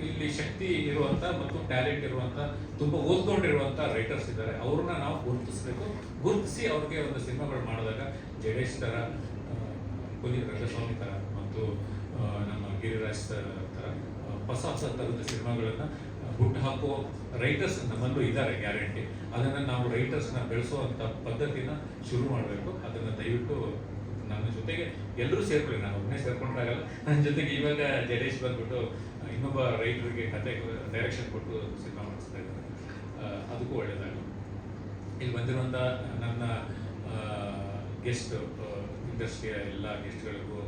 [SPEAKER 7] ಇಲ್ಲಿ ಶಕ್ತಿ ಇರುವಂಥ ಮತ್ತು ಟ್ಯಾಲೆಂಟ್ ಇರುವಂಥ ತುಂಬ ಓದ್ಕೊಂಡಿರುವಂಥ ರೈಟರ್ಸ್ ಇದ್ದಾರೆ. ಅವ್ರನ್ನ ನಾವು ಗುರುತಿಸ್ಬೇಕು. ಗುರುತಿಸಿ ಅವ್ರಿಗೆ ಒಂದು ಸಿನಿಮಾಗಳು ಮಾಡಿದಾಗ ಜಡೇಶ್ ಥರ, ಪುನೀತ್ ರಂಗಸ್ವಾಮಿ ಥರ ಮತ್ತು ನಮ್ಮ ಗಿರಿರಾಜ್ ಥರ ಹೊಸ ಥರದ ಸಿನಿಮಾಗಳನ್ನು ಹುಟ್ಟು ಹಾಕುವ ರೈಟರ್ಸ್ ನಮ್ಮಲ್ಲೂ ಇದ್ದಾರೆ ಗ್ಯಾರಂಟಿ. ಅದನ್ನು ನಾವು ರೈಟರ್ಸ್ನ ಬೆಳೆಸುವಂಥ ಪದ್ಧತಿನ ಶುರು ಮಾಡಬೇಕು. ಅದನ್ನು ದಯವಿಟ್ಟು ನನ್ನ ಜೊತೆಗೆ ಎಲ್ಲರೂ ಸೇರ್ಕೊಳ್ಳಿ. ನಾನು ಒಬ್ಬನೇ ಸೇರ್ಕೊಂಡ್ರಾಗಲ್ಲ. ನನ್ನ ಜೊತೆಗೆ ಇವಾಗ ಜಡೇಶ್ ಬಂದ್ಬಿಟ್ಟು ಇನ್ನೊಬ್ಬ ರೈಟರಿಗೆ ಕತೆ ಡೈರೆಕ್ಷನ್ ಕೊಟ್ಟು ಸಿನಿಮಾ ಮಾಡಿಸ್ತಾ ಇದ್ದಾರೆ. ಅದಕ್ಕೂ ಒಳ್ಳೆಯದಾಗಲಿ. ಇಲ್ಲಿ ಬಂದಿರುವಂಥ ನನ್ನ ಗೆಸ್ಟ್, ಇಂಡಸ್ಟ್ರಿಯ ಎಲ್ಲ ಗೆಸ್ಟ್ಗಳಿಗೂ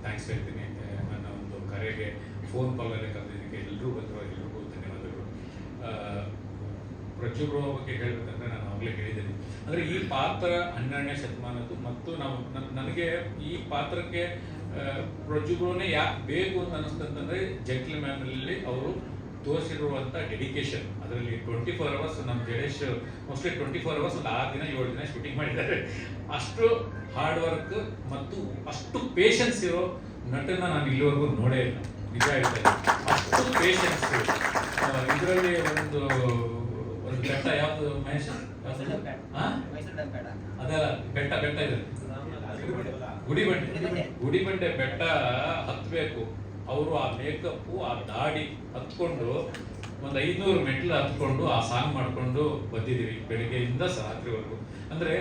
[SPEAKER 7] ಥ್ಯಾಂಕ್ಸ್ ಹೇಳ್ತೀನಿ. ನನ್ನ ಒಂದು ಕರೆಗೆ ಫೋನ್ ಕಾಲಲ್ಲೇ ಕರೆದಿದ್ದಕ್ಕೆ ಎಲ್ಲರೂ ಬಂದರು, ಎಲ್ರಿಗೂ ಧನ್ಯವಾದಗಳು. ಪ್ರತಿಯೊಬ್ಬರ ಬಗ್ಗೆ ಹೇಳಬೇಕಂದ್ರೆ ನಾನು ಆಗಲೇ ಹೇಳಿದ್ದೀನಿ. ಅಂದರೆ ಈ ಪಾತ್ರ 12ನೇ ಶತಮಾನದ್ದು ಮತ್ತು ನನಗೆ ಈ ಪಾತ್ರಕ್ಕೆ ಪ್ರತಿಯೊಬ್ಬರನ್ನೇ ಯಾಕೆ ಬೇಕು ಅಂತ ಅನಿಸ್ತಂತಂದರೆ ಜೆಂಟ್ಲ್ಮ್ಯಾನಲ್ಲಿ ಅವರು ತೋರಿಸಿರುವಂಥ ಡೆಡಿಕೇಶನ್. ಅದರಲ್ಲಿ 24 hours ನಮ್ಮ ಜಡೇಶ್ ಮೋಸ್ಟ್ಲಿ 24 hours ಒಂದು 6 ದಿನ 7 ದಿನ ಶೂಟಿಂಗ್ ಮಾಡಿದ್ದಾರೆ. ಅಷ್ಟು ಹಾರ್ಡ್ ವರ್ಕ್ ಮತ್ತು ಅಷ್ಟು ಪೇಷನ್ಸ್ ಇರೋ ನಟನ ನಾನು ಇಲ್ಲಿವರೆಗೂ ನೋಡೇ ಇಲ್ಲ. ನಿಜ ಹೇಳ್ತೇನೆ, ಅಷ್ಟು ಪೇಷನ್ಸ್. ಇದರಲ್ಲಿ ಒಂದು ಬೆಟ್ಟ ಯಾವುದು ಮಹೇಶ್, ಅದಲ್ಲ ಬೆಟ್ಟ ಇದೆ, ಗುಡಿಬಂಡೆ ಬೆಟ್ಟ ಹತ್ತಬೇಕು. ಅವರು ಆ ಮೇಕಪ್ಪು, ಆ ದಾಡಿ ಹತ್ಕೊಂಡು ಒಂದು 500 ಮೆಟ್ಲು ಹತ್ಕೊಂಡು ಆ ಸಾಂಗ್ ಮಾಡಿಕೊಂಡು ಬಂದಿದ್ದೀವಿ ಬೆಳಿಗ್ಗೆಯಿಂದ ರಾತ್ರಿವರೆಗೂ. ಅಂದರೆ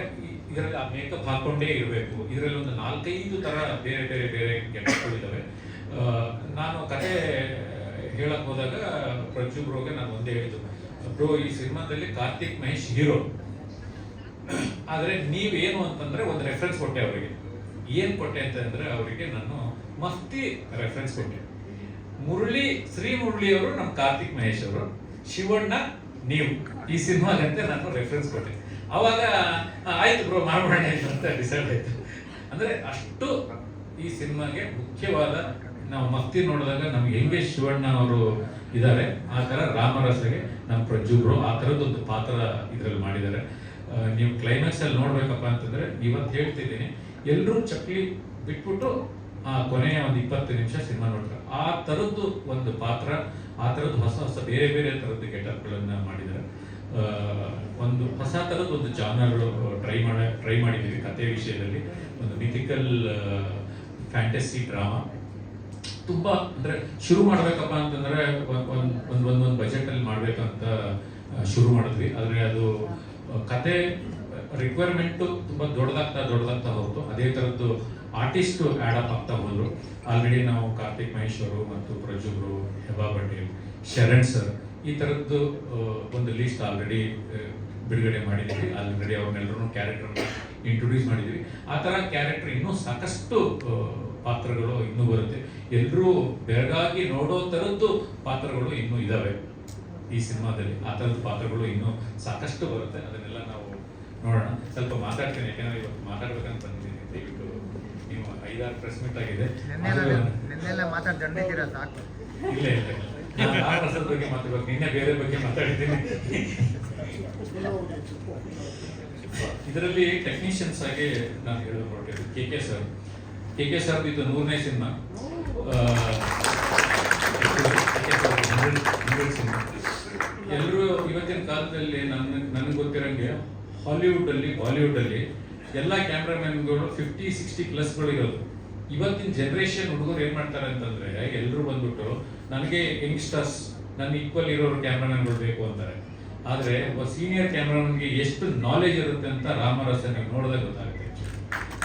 [SPEAKER 7] ಇದರಲ್ಲಿ ಆ ಮೇಕಪ್ ಹಾಕ್ಕೊಂಡೇ ಇರಬೇಕು. ಇದರಲ್ಲಿ ಒಂದು 4-5 ಥರ ಬೇರೆ ಗೆಟಪ್ಗಳಿದ್ದಾವೆ. ನಾನು ಕತೆ ಹೇಳಕ್ಕೆ ಹೋದಾಗ ಪ್ರತಿಯೊಬ್ಬರಿಗೆ ನಾನು ಒಂದೇ ಹೇಳಿದ್ದು, ಬ್ರೋ ಈ ಸಿನಿಮಾದಲ್ಲಿ ಕಾರ್ತಿಕ್ ಮಹೇಶ್ ಹೀರೋ, ಆದರೆ ನೀವೇನು ಅಂತಂದರೆ ಒಂದು ರೆಫರೆನ್ಸ್ ಕೊಟ್ಟೆ ಅವರಿಗೆ. ಏನು ಕೊಟ್ಟೆ ಅಂತಂದರೆ ಅವರಿಗೆ ನಾನು ಮಸ್ತಿ ರೆಫರೆನ್ಸ್ ಕೊಟ್ಟೆ. ಶ್ರೀ ಮುರಳಿಯವರು ನಮ್ಮ ಕಾರ್ತಿಕ್ ಮಹೇಶ್ ಅವರು, ಶಿವಣ್ಣ ನೀವು ಈ ಸಿನಿಮಾಗಂತೆ ನಾನು ರೆಫರೆನ್ಸ್ ಕೊಟ್ಟೆ. ಆವಾಗ ಆಯ್ತು ಬ್ರೋ ಮಾಡೋಣ ಅಂತ ಡಿಸೈಡ್ ಆಯಿತು. ಅಂದರೆ ಅಷ್ಟು ಈ ಸಿನಿಮಾಗೆ ಮುಖ್ಯವಾದ, ನಾವು ಮಸ್ತಿ ನೋಡಿದಾಗ ನಮ್ಗೆ ಹೆಂಗೆ ಶಿವಣ್ಣ ಅವರು ಇದ್ದಾರೆ ಆ ಥರ ರಾಮರಸಗೆ ನಮ್ಮ ಪ್ರಜ್ಜುಬ್ರು ಆ ಥರದ್ದೊಂದು ಪಾತ್ರ ಇದರಲ್ಲಿ ಮಾಡಿದ್ದಾರೆ. ನೀವು ಕ್ಲೈಮ್ಯಾಕ್ಸಲ್ಲಿ ನೋಡ್ಬೇಕಪ್ಪ ಅಂತಂದರೆ ಇವತ್ತು ಹೇಳ್ತಿದ್ದೀನಿ, ಎಲ್ಲರೂ ಚಕ್ಲಿ ಬಿಟ್ಬಿಟ್ಟು ಆ ಕೊನೆಯ ಒಂದು 20 ನಿಮಿಷ ಸಿನಿಮಾ ನೋಡ್ತಾರೆ. ಆ ಥರದ್ದು ಒಂದು ಪಾತ್ರ, ಆ ಥರದ್ದು ಹೊಸ ಬೇರೆ ಥರದ್ದು ಗೆಟಪ್ಗಳನ್ನು ಮಾಡಿದ್ದಾರೆ. ಒಂದು ಹೊಸ ಥರದ್ದು ಒಂದು ಜಾನರ್ ಟ್ರೈ ಮಾಡಿದ್ದೀವಿ ಕತೆ ವಿಷಯದಲ್ಲಿ. ಒಂದು ಮಿಥಿಕಲ್ ಫ್ಯಾಂಟಸಿ ಡ್ರಾಮಾ ತುಂಬ, ಅಂದರೆ ಶುರು ಮಾಡಬೇಕಪ್ಪ ಅಂತಂದರೆ ಒಂದು ಬಜೆಟಲ್ಲಿ ಮಾಡಬೇಕಂತ ಶುರು ಮಾಡಿದ್ವಿ. ಆದರೆ ಅದು ಕತೆ ರಿಕ್ವೈರ್ಮೆಂಟು ತುಂಬ ದೊಡ್ಡದಾಗ್ತಾ ಹೋಗ್ತು. ಅದೇ ಥರದ್ದು ಆರ್ಟಿಸ್ಟು ಆ್ಯಡಪ್ ಆಗ್ತಾ ಹೋದರು. ಆಲ್ರೆಡಿ ನಾವು ಕಾರ್ತಿಕ್ ಮಹೇಶ್ ಅವರು ಮತ್ತು ಪ್ರಜ್ಜುಬ್ರು, ಹೆಬಾ ಪಟೇಲ್, ಶರಣ್ ಸರ್, ಈ ಥರದ್ದು ಒಂದು ಲಿಸ್ಟ್ ಆಲ್ರೆಡಿ ಬಿಡುಗಡೆ ಮಾಡಿದ್ದೀವಿ. ಆಲ್ರೆಡಿ ಅವ್ರನ್ನೆಲ್ಲರೂ ಕ್ಯಾರೆಕ್ಟರ್ನ ಇಂಟ್ರೊಡ್ಯೂಸ್ ಮಾಡಿದ್ದೀವಿ. ಆ ಥರ ಕ್ಯಾರೆಕ್ಟರ್ ಇನ್ನೂ ಸಾಕಷ್ಟು ಪಾತ್ರಗಳು ಇನ್ನೂ ಬರುತ್ತೆ. ಎಲ್ಲರೂ ಬೆರಗಾಗಿ ನೋಡೋ ಥರದ್ದು ಪಾತ್ರಗಳು ಇನ್ನೂ ಇದ್ದಾವೆ ಈ ಸಿನಿಮಾದಲ್ಲಿ. ಆ ಥರದ್ದು ಪಾತ್ರಗಳು ಇನ್ನೂ ಸಾಕಷ್ಟು ಬರುತ್ತೆ. ಅದನ್ನೆಲ್ಲ ನಾವು ನೋಡೋಣ. ಸ್ವಲ್ಪ ಮಾತಾಡ್ತೀನಿ, ಯಾಕೆಂದರೆ ಇವತ್ತು ಮಾತಾಡ್ಬೇಕಂತ ಬಂದಿದ್ದೀನಿ. ದಯವಿಟ್ಟು ನೀವು 5-6 ಪ್ರೆಸ್ ಮೀಟ್ ಆಗಿದೆ. ಇಲ್ಲ ರಾಮರಸದ ಬಗ್ಗೆ ಮಾತಾಡ್ಬೇಕು. ನಿನ್ನೆ ಬೇರೆ ಬಗ್ಗೆ ಮಾತಾಡಿದ್ದೀನಿ. ಇದರಲ್ಲಿ ಟೆಕ್ನಿಷಿಯನ್ಸ್ ಆಗಿ ನಾನು ಹೇಳೋದು ಹೊರಟಿದ್ದು ಕೆ ಕೆ ಸರ್ ಇದು 100ನೇ ಸಿನಿಮಾ. ಎಲ್ಲರೂ ಇವತ್ತಿನ ಕಾಲದಲ್ಲಿ ನನಗೆ ಗೊತ್ತಿರೋಂಗೆ ಹಾಲಿವುಡ್ಡಲ್ಲಿ ಬಾಲಿವುಡ್ಡಲ್ಲಿ ಎಲ್ಲ ಕ್ಯಾಮ್ರಾಮನ್ಗಳು 50-60+ ಇರೋದು. ಇವತ್ತಿನ ಜನ್ರೇಷನ್ ಹುಡುಗರು ಏನು ಮಾಡ್ತಾರೆ ಅಂತಂದರೆ ಎಲ್ಲರೂ ಬಂದ್ಬಿಟ್ಟು ನನಗೆ ಯಂಗ್ಸ್ಟರ್ಸ್ ನನ್ನ ಈಕ್ವಲ್ ಇರೋರು ಕ್ಯಾಮ್ರಾಮನ್ಗಳು ಬೇಕು ಅಂತಾರೆ. ಆದರೆ ಒಬ್ಬ ಸೀನಿಯರ್ ಕ್ಯಾಮ್ರಾಮನ್ಗೆ ಎಷ್ಟು ನಾಲೆಜ್ ಇರುತ್ತೆ ಅಂತ ರಾಮರಸ ನೀವು ನೋಡಿದಾಗ ಗೊತ್ತಾಗುತ್ತೆ.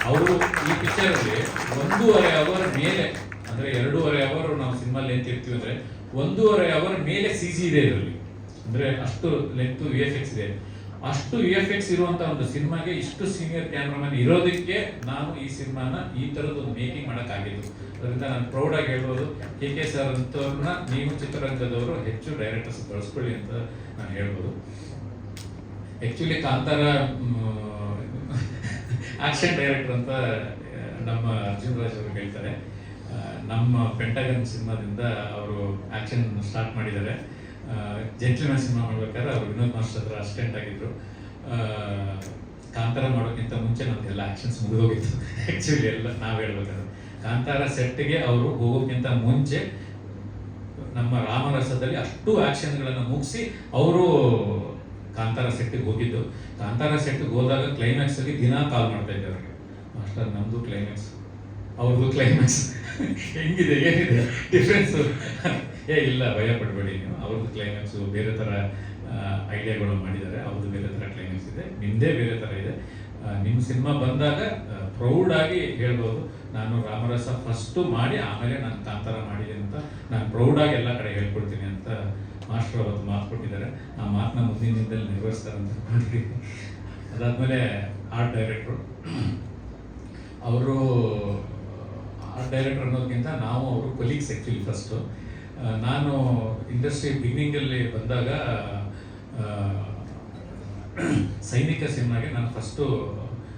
[SPEAKER 7] ಅವರು ಈ ಪಿಕ್ಚರಲ್ಲಿ 1.5 ಅವರ್ ಮೇಲೆ, ಅಂದರೆ 2.5 ಅವರ್ ನಾವು ಸಿನಿಮಾಲ್ಲಿ ಏನು ತಿರ್ತೀವಿ ಅಂದರೆ 1.5 ಅವರ್ ಮೇಲೆ CG ಇದೆ ಇದರಲ್ಲಿ. ಅಂದರೆ ಅಷ್ಟು ಲೆಂತ್ VFX ಇದೆ. ಅಷ್ಟು VFX ಇರುವಂಥ ಒಂದು ಸಿನಿಮಾಗೆ ಇಷ್ಟು ಸೀನಿಯರ್ ಕ್ಯಾಮ್ರಾಮನ್ ಇರೋದಕ್ಕೆ ನಾನು ಈ ಸಿನಿಮಾನ ಈ ಥರದ್ದು ಒಂದು ಮೇಕಿಂಗ್ ಮಾಡೋಕ್ಕಾಗಿದ್ದು. ಅದರಿಂದ ನಾನು ಪ್ರೌಡಾಗಿ ಹೇಳ್ಬೋದು, KK ಸರ್ ಅಂತವ್ರನ್ನ ನೀವು ಚಿತ್ರರಂಗದವರು ಹೆಚ್ಚು ಡೈರೆಕ್ಟರ್ಸ್ ಬಳಸ್ಕೊಳ್ಳಿ ಅಂತ ನಾನು ಹೇಳ್ಬೋದು. ಆ್ಯಕ್ಚುಲಿ ಕಾಂತಾರ ಆಕ್ಷನ್ ಡೈರೆಕ್ಟರ್ ಅಂತ ನಮ್ಮ ಅರ್ಜುನ್ ರಾಜ್ ಅವರು ಹೇಳ್ತಾರೆ. ನಮ್ಮ ಪೆಂಟಗನ್ ಸಿನಿಮಾದಿಂದ ಅವರು ಆಕ್ಷನ್ ಸ್ಟಾರ್ಟ್ ಮಾಡಿದ್ದಾರೆ. ಜೆಂಟ್ಲ್ಮನ್ ಸಿನಿಮಾ ಮಾಡ್ಬೇಕಾದ್ರೆ ಅವರು ವಿನೋದ್ ಮಾಸ್ಟರ್ ಹತ್ರ ಅಸಿಸ್ಟೆಂಟ್ ಆಗಿದ್ರು. ಕಾಂತಾರ ಮಾಡೋಕ್ಕಿಂತ ಮುಂಚೆ ನಮ್ದೆಲ್ಲ ಆಕ್ಷನ್ಸ್ ಮುಗಿದೋಗಿತ್ತು. ಆ್ಯಕ್ಚುಲಿ ಎಲ್ಲ ನಾವು ಹೇಳ್ಬೇಕಾದ್ರೆ ಕಾಂತಾರ ಸೆಟ್ಗೆ ಅವರು ಹೋಗೋಕ್ಕಿಂತ ಮುಂಚೆ ನಮ್ಮ ರಾಮರಸದಲ್ಲಿ ಅಷ್ಟು ಆಕ್ಷನ್ಗಳನ್ನು ಮುಗಿಸಿ ಅವರು ಕಾಂತಾರ ಸೆಟ್ಟಿಗೆ ಹೋಗಿದ್ದು. ಕಾಂತಾರ ಸೆಟ್ಟಿಗೆ ಹೋದಾಗ ಕ್ಲೈಮ್ಯಾಕ್ಸಲ್ಲಿ ದಿನ ಕಾಲ್ ಮಾಡ್ತಾ ಇದ್ದೆ ಅವ್ರಿಗೆ, ಮಾಸ್ಟರ್ ನಮ್ಮದು ಕ್ಲೈಮ್ಯಾಕ್ಸ್, ಅವ್ರದ್ದು ಕ್ಲೈಮ್ಯಾಕ್ಸ್ ಹೆಂಗಿದೆ, ಏನಿದೆ ಡಿಫ್ರೆನ್ಸು? ಇಲ್ಲ ಭಯ ಪಡಬೇಡಿ ನೀವು, ಅವ್ರದ್ದು ಕ್ಲೈಮ್ಯಾಕ್ಸು ಬೇರೆ ಥರ ಐಡಿಯಾಗಳು ಮಾಡಿದ್ದಾರೆ, ಅವ್ರದ್ದು ಬೇರೆ ಥರ ಕ್ಲೈಮ್ಯಾಕ್ಸ್ ಇದೆ, ನಿಮ್ಮದೇ ಬೇರೆ ಥರ ಇದೆ. ನಿಮ್ಮ ಸಿನಿಮಾ ಬಂದಾಗ ಪ್ರೌಡಾಗಿ ಹೇಳ್ಬೋದು, ನಾನು ರಾಮರಸ ಫಸ್ಟು ಮಾಡಿ ಆಮೇಲೆ ನಾನು ಕಾಂತಾರ ಮಾಡಿದೆ ಅಂತ ನಾನು ಪ್ರೌಡಾಗಿ ಎಲ್ಲ ಕಡೆ ಹೇಳ್ಕೊಡ್ತೀನಿ ಅಂತ ಮಾಸ್ಟರ್ ಅವತ್ತು ಮಾತು ಕೊಟ್ಟಿದ್ದಾರೆ. ಆ ಮಾತನ್ನ ಮುಂದಿನ ದಿನದಲ್ಲಿ ನಿರ್ವಹಿಸ್ತಾರೆ ಅಂತ ಅನ್ಕೊಂಡಿದ್ದೀನಿ. ಅದಾದಮೇಲೆ ಆರ್ಟ್ ಡೈರೆಕ್ಟ್ರು, ಅವರು ಆರ್ಟ್ ಡೈರೆಕ್ಟರ್ ಅನ್ನೋದಕ್ಕಿಂತ ನಾವು ಅವರು ಕೊಲೀಗ್ಸ್ ಆ್ಯಕ್ಚುಲಿ. ಫಸ್ಟು ನಾನು ಇಂಡಸ್ಟ್ರಿ ಬಿಗಿನಿಂಗಲ್ಲಿ ಬಂದಾಗ ಸೈನಿಕ ಸಿನಿಮಾಗೆ ನಾನು ಫಸ್ಟು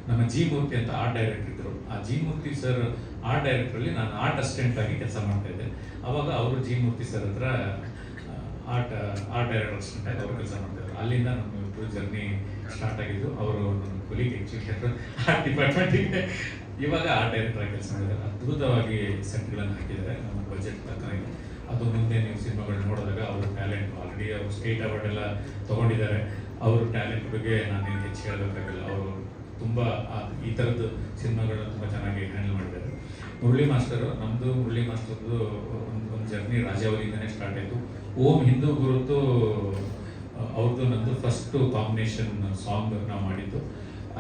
[SPEAKER 7] ನಮ್ಮ ಜಿ ಮೂರ್ತಿ ಅಂತ ಆರ್ಟ್ ಡೈರೆಕ್ಟರ್ ಇದ್ದರು. ಆ ಜಿ ಮೂರ್ತಿ ಸರ್ ಆರ್ಟ್ ಡೈರೆಕ್ಟ್ರಲ್ಲಿ ನಾನು ಆರ್ಟ್ ಅಸಿಸ್ಟೆಂಟ್ ಆಗಿ ಕೆಲಸ ಮಾಡ್ತಾಯಿದ್ದೆ. ಆವಾಗ ಅವರು ಜಿ ಮೂರ್ತಿ ಸರ್ ಹತ್ರ ಆರ್ಟ್ ಡೈರೆಕ್ಟರ್ ಅಸಿಸ್ಟೆಂಟ್ ಆಗಿ ಅವರು ಕೆಲಸ ಮಾಡ್ತಾಯಿದ್ರು. ಅಲ್ಲಿಂದ ನಮ್ಮ ಇಬ್ಬರು ಜರ್ನಿ ಸ್ಟಾರ್ಟ್ ಆಗಿದ್ದು. ಅವರು ನನ್ನ ಕೊಲೀಗ್ ಆ್ಯಕ್ಚುಲಿ ಆರ್ಟ್ ಡಿಪಾರ್ಟ್ಮೆಂಟಿಗೆ ಇವಾಗ ಆರ್ಟ್ ಡೈರೆಕ್ಟರ್ ಆಗಿ ಕೆಲಸ ಮಾಡಿದ್ದಾರೆ. ಅದ್ಭುತವಾಗಿ ಸೆಟ್ಗಳನ್ನು ಹಾಕಿದ್ದಾರೆ ನಮ್ಮ ಬಜೆಟ್ ತಕ್ಕನಾಗಿ. ಅದು ಮುಂದೆ ನೀವು ಸಿನಿಮಾಗಳು ನೋಡಿದಾಗ ಅವರು ಟ್ಯಾಲೆಂಟ್ ಆಲ್ರೆಡಿ ಅವರು ಸ್ಟೇಟ್ ಅವಾರ್ಡ್ ಎಲ್ಲ ತೊಗೊಂಡಿದ್ದಾರೆ. ಅವರು ಟ್ಯಾಲೆಂಟ್ ಬಗ್ಗೆ ನಾನೇನು ಹೆಚ್ಚು ಹೇಳಬೇಕಾಗಿಲ್ಲ. ಅವರು ತುಂಬ ಈ ಥರದ್ದು ಸಿನಿಮಾಗಳನ್ನ ತುಂಬ ಚೆನ್ನಾಗಿ ಹ್ಯಾಂಡಲ್ ಮಾಡಿದ್ದಾರೆ. ಮುರಳಿ ಮಾಸ್ಟರು, ನಮ್ಮದು ಮುರಳಿ ಮಾಸ್ಟರ್ದು ಒಂದು ಜರ್ನಿ ರಾಜಾವಲಿಯಿಂದನೇ ಸ್ಟಾರ್ಟ್ ಆಯಿತು. ಓಂ ಹಿಂದೂ ಗುರುತು ಅವ್ರದ್ದು ನಂದು ಫಸ್ಟು ಕಾಂಬಿನೇಷನ್ ಸಾಂಗ್ ನಾವು ಮಾಡಿದ್ದು.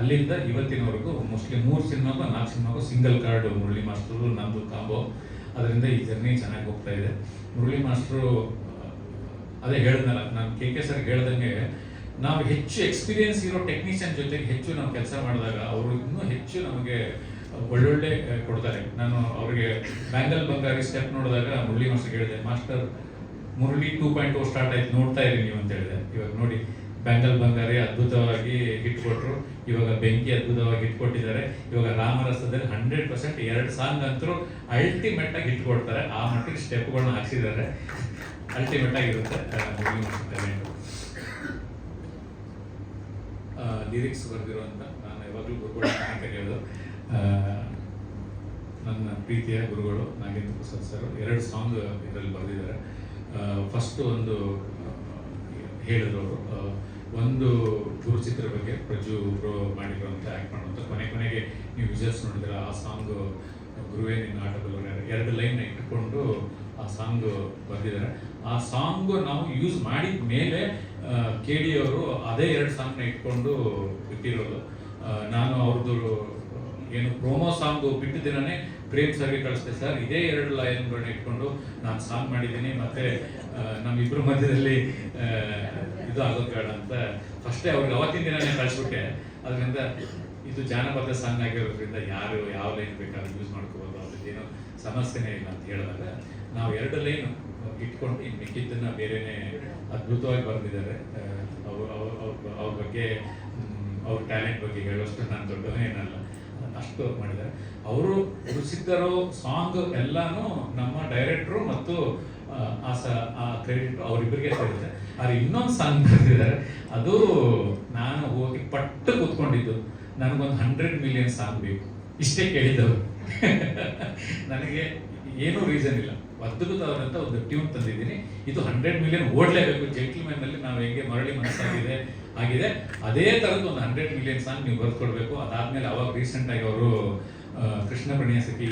[SPEAKER 7] ಅಲ್ಲಿಂದ ಇವತ್ತಿನವರೆಗೂ ಮೋಸ್ಟ್ಲಿ 3 ಸಿನಿಮಾಗೂ 4 ಸಿನಿಮಾಗೂ ಸಿಂಗಲ್ ಕಾರ್ಡ್ ಮುರಳಿ ಮಾಸ್ಟರು ನಂದು ಕಾಂಬೋ. ಅದರಿಂದ ಈ ಜರ್ನಿ ಚೆನ್ನಾಗಿ ಹೋಗ್ತಾ ಇದೆ. ಮುರಳಿ ಮಾಸ್ಟರು ಅದೇ ಹೇಳಿದ್ನಲ್ಲ, ನಾನು KK ಸರ್ಗೆ ಹೇಳ್ದಂಗೆ ನಾವು ಹೆಚ್ಚು ಎಕ್ಸ್ಪೀರಿಯನ್ಸ್ ಇರೋ ಟೆಕ್ನಿಷಿಯನ್ ಜೊತೆಗೆ ಹೆಚ್ಚು ನಾವು ಕೆಲಸ ಮಾಡಿದಾಗ ಅವರು ಇನ್ನೂ ಹೆಚ್ಚು ನಮಗೆ ಒಳ್ಳೊಳ್ಳೆ ಕೊಡ್ತಾರೆ. ನಾನು ಅವರಿಗೆ ಬ್ಯಾಂಗಲ್ ಬಂಗಾರಿ ಸ್ಟೆಪ್ ನೋಡಿದಾಗ ಮುರಳಿ ಮಾಸ್ಟರ್ಗೆ ಹೇಳಿದೆ, ಮಾಸ್ಟರ್ ಮುರಳಿ 2.0 ಸ್ಟಾರ್ಟ್ ಆಯ್ತು, ನೋಡ್ತಾ ಇರಿ ನೀವು ಅಂತ ಹೇಳಿದೆ. ಇವಾಗ ನೋಡಿ, ಬ್ಯಾಂಗಲ್ ಬಂಗಾರಿ ಅದ್ಭುತವಾಗಿ ಹಿಟ್ ಕೊಟ್ಟರು, ಇವಾಗ ಬೆಂಕಿ ಅದ್ಭುತವಾಗಿ ಹಿಟ್ ಕೊಟ್ಟಿದ್ದಾರೆ. ಇವಾಗ ರಾಮರಸದಲ್ಲಿ 100% 2 ಸಾಂಗ್ ಅಂತರೂ ಅಲ್ಟಿಮೇಟ್ ಆಗಿ ಹಿಟ್ ಕೊಡ್ತಾರೆ. ಆ ಮಟ್ಟಿಗೆ ಸ್ಟೆಪ್ಗಳನ್ನ ಹಾಕ್ಸಿದ್ದಾರೆ. ಅಲ್ಟಿಮೇಟ್ ಆಗಿರುತ್ತೆ ಮುರಳಿ ಮಾಸ್ಟರ್ ಟ್ಯಾಲೆಂಟ್. ಲಿರಿಕ್ಸ್ ಬರೆದಿರುವಂಥ ನಾನು ಯಾವಾಗಲೂ ಗುರುಗಳು ಕರೆಯೋದು ನನ್ನ ಪ್ರೀತಿಯ ಗುರುಗಳು ನಾಗೇಂದ್ರ ಪ್ರಸಾದ್ ಸರ್ 2 ಸಾಂಗ್ ಇದರಲ್ಲಿ ಬರೆದಿದ್ದಾರೆ. ಫಸ್ಟು ಒಂದು ಹೇಳಿದವರು, ಒಂದು ಗುರುಚಿತ್ರ ಬಗ್ಗೆ ಪ್ರಜು ಬ್ರೋ ಮಾಡಿರುವಂಥ ಆ್ಯಕ್ಟ್ ಮಾಡುವಂಥ ಕೊನೆಗೆ ನೀವು ವಿಜುವಲ್ಸ್ ನೋಡಿದ್ರೆ ಆ ಸಾಂಗ್ ಗುರುವೇ ನಿನ್ನ ಆಟಗಳು 2 ಲೈನ್ ಇಟ್ಕೊಂಡು ಆ ಸಾಂಗ್ ಬರೆದಿದ್ದಾರೆ. ಆ ಸಾಂಗ್ ನಾವು ಯೂಸ್ ಮಾಡಿದ ಮೇಲೆ KD ಅವರು ಅದೇ 2 ಸಾಂಗ್ನ ಇಟ್ಕೊಂಡು ಬಿಟ್ಟಿರೋದು. ನಾನು ಅವ್ರದ್ದು ಏನು ಪ್ರೋಮೋ ಸಾಂಗು ಬಿಟ್ಟ ದಿನನೇ ಪ್ರೇಮ್ ಸರ್ಗೆ ಕಳಿಸ್ದೆ, ಸರ್ ಇದೇ 2 ಲೈನ್ಗಳನ್ನ ಇಟ್ಕೊಂಡು ನಾನು ಸಾಂಗ್ ಮಾಡಿದ್ದೀನಿ, ಮತ್ತು ನಮ್ಮಿಬ್ಬರ ಮಧ್ಯದಲ್ಲಿ ಇದು ಆಗೋದು ಬೇಡ ಅಂತ ಫಸ್ಟೇ ಅವ್ರಿಗೆ ಅವತ್ತಿನ ದಿನನೇ ಕಳಿಸ್ಬಿಟ್ಟೆ. ಅದರಿಂದ ಇದು ಜಾನಪದ ಸಾಂಗ್ ಆಗಿರೋದ್ರಿಂದ ಯಾರು ಯಾವ ಲೈನ್ ಬೇಕಾದ್ರೂ ಯೂಸ್ ಮಾಡ್ಕೋಬೋದು, ಅದಕ್ಕೇನು ಸಮಸ್ಯೆನೇ ಇಲ್ಲ ಅಂತ ಹೇಳಿದಾಗ ನಾವು 2 ಲೈನ್ ಇಟ್ಕೊಂಡು ಇನ್ನು ಮಿಕ್ಕಿದ್ದನ್ನು ಬೇರೆಯೇ ಅದ್ಭುತವಾಗಿ ಬರೆದಿದ್ದಾರೆ. ಅವ್ರ ಬಗ್ಗೆ ಅವ್ರ ಟ್ಯಾಲೆಂಟ್ ಬಗ್ಗೆ ಹೇಳೋಷ್ಟು ನಾನು ದೊಡ್ಡವನೇನಲ್ಲ, ಅಷ್ಟು ಮಾಡಿದ್ದಾರೆ. ಅವರು ರುಚಿದ್ದರು ಸಾಂಗ್ ಎಲ್ಲಾನು ನಮ್ಮ ಡೈರೆಕ್ಟ್ರು ಮತ್ತು ಆ ಕ್ರೆಡಿಟ್ ಅವರಿಬ್ಬರಿಗೆ ಸೇರಿದೆ. ಆದರೆ ಇನ್ನೊಂದು ಸಾಂಗ್ ಬರೆದಿದ್ದಾರೆ, ಅದು ನಾನು ಹೋಗಿ ಪಟ್ಟು ಕೂತ್ಕೊಂಡಿದ್ದು, ನನಗೊಂದು 100 ಮಿಲಿಯನ್ ಸಾಂಗ್ ಬೇಕು ಇಷ್ಟೇ ಕೇಳಿದ್ದವರು. ನನಗೆ ಏನೂ ರೀಸನ್ ಇಲ್ಲ. ಅದ್ಭುತವಾದಂಥ ಒಂದು ಟ್ಯೂನ್ ತಂದಿದ್ದೀನಿ. ಇದು 100 ಮಿಲಿಯನ್ ಓಡಲೇಬೇಕು. ಜೆಂಟ್ಲ್ಮನ್ ಅಲ್ಲಿ ನಾವು ಹೇಗೆ ಮರಳಿ ಮನಸ್ಸಾಗಿದೆ ಆಗಿದೆ, ಅದೇ ಥರದ್ದು ಒಂದು 100 ಮಿಲಿಯನ್ ಸಾಂಗ್ ನೀವು ಬರ್ಕೊಡ್ಬೇಕು. ಅದಾದ್ಮೇಲೆ ಅವಾಗ ರೀಸೆಂಟಾಗಿ ಅವರು ಕೃಷ್ಣ ಪ್ರಣಯ ಸಖಿ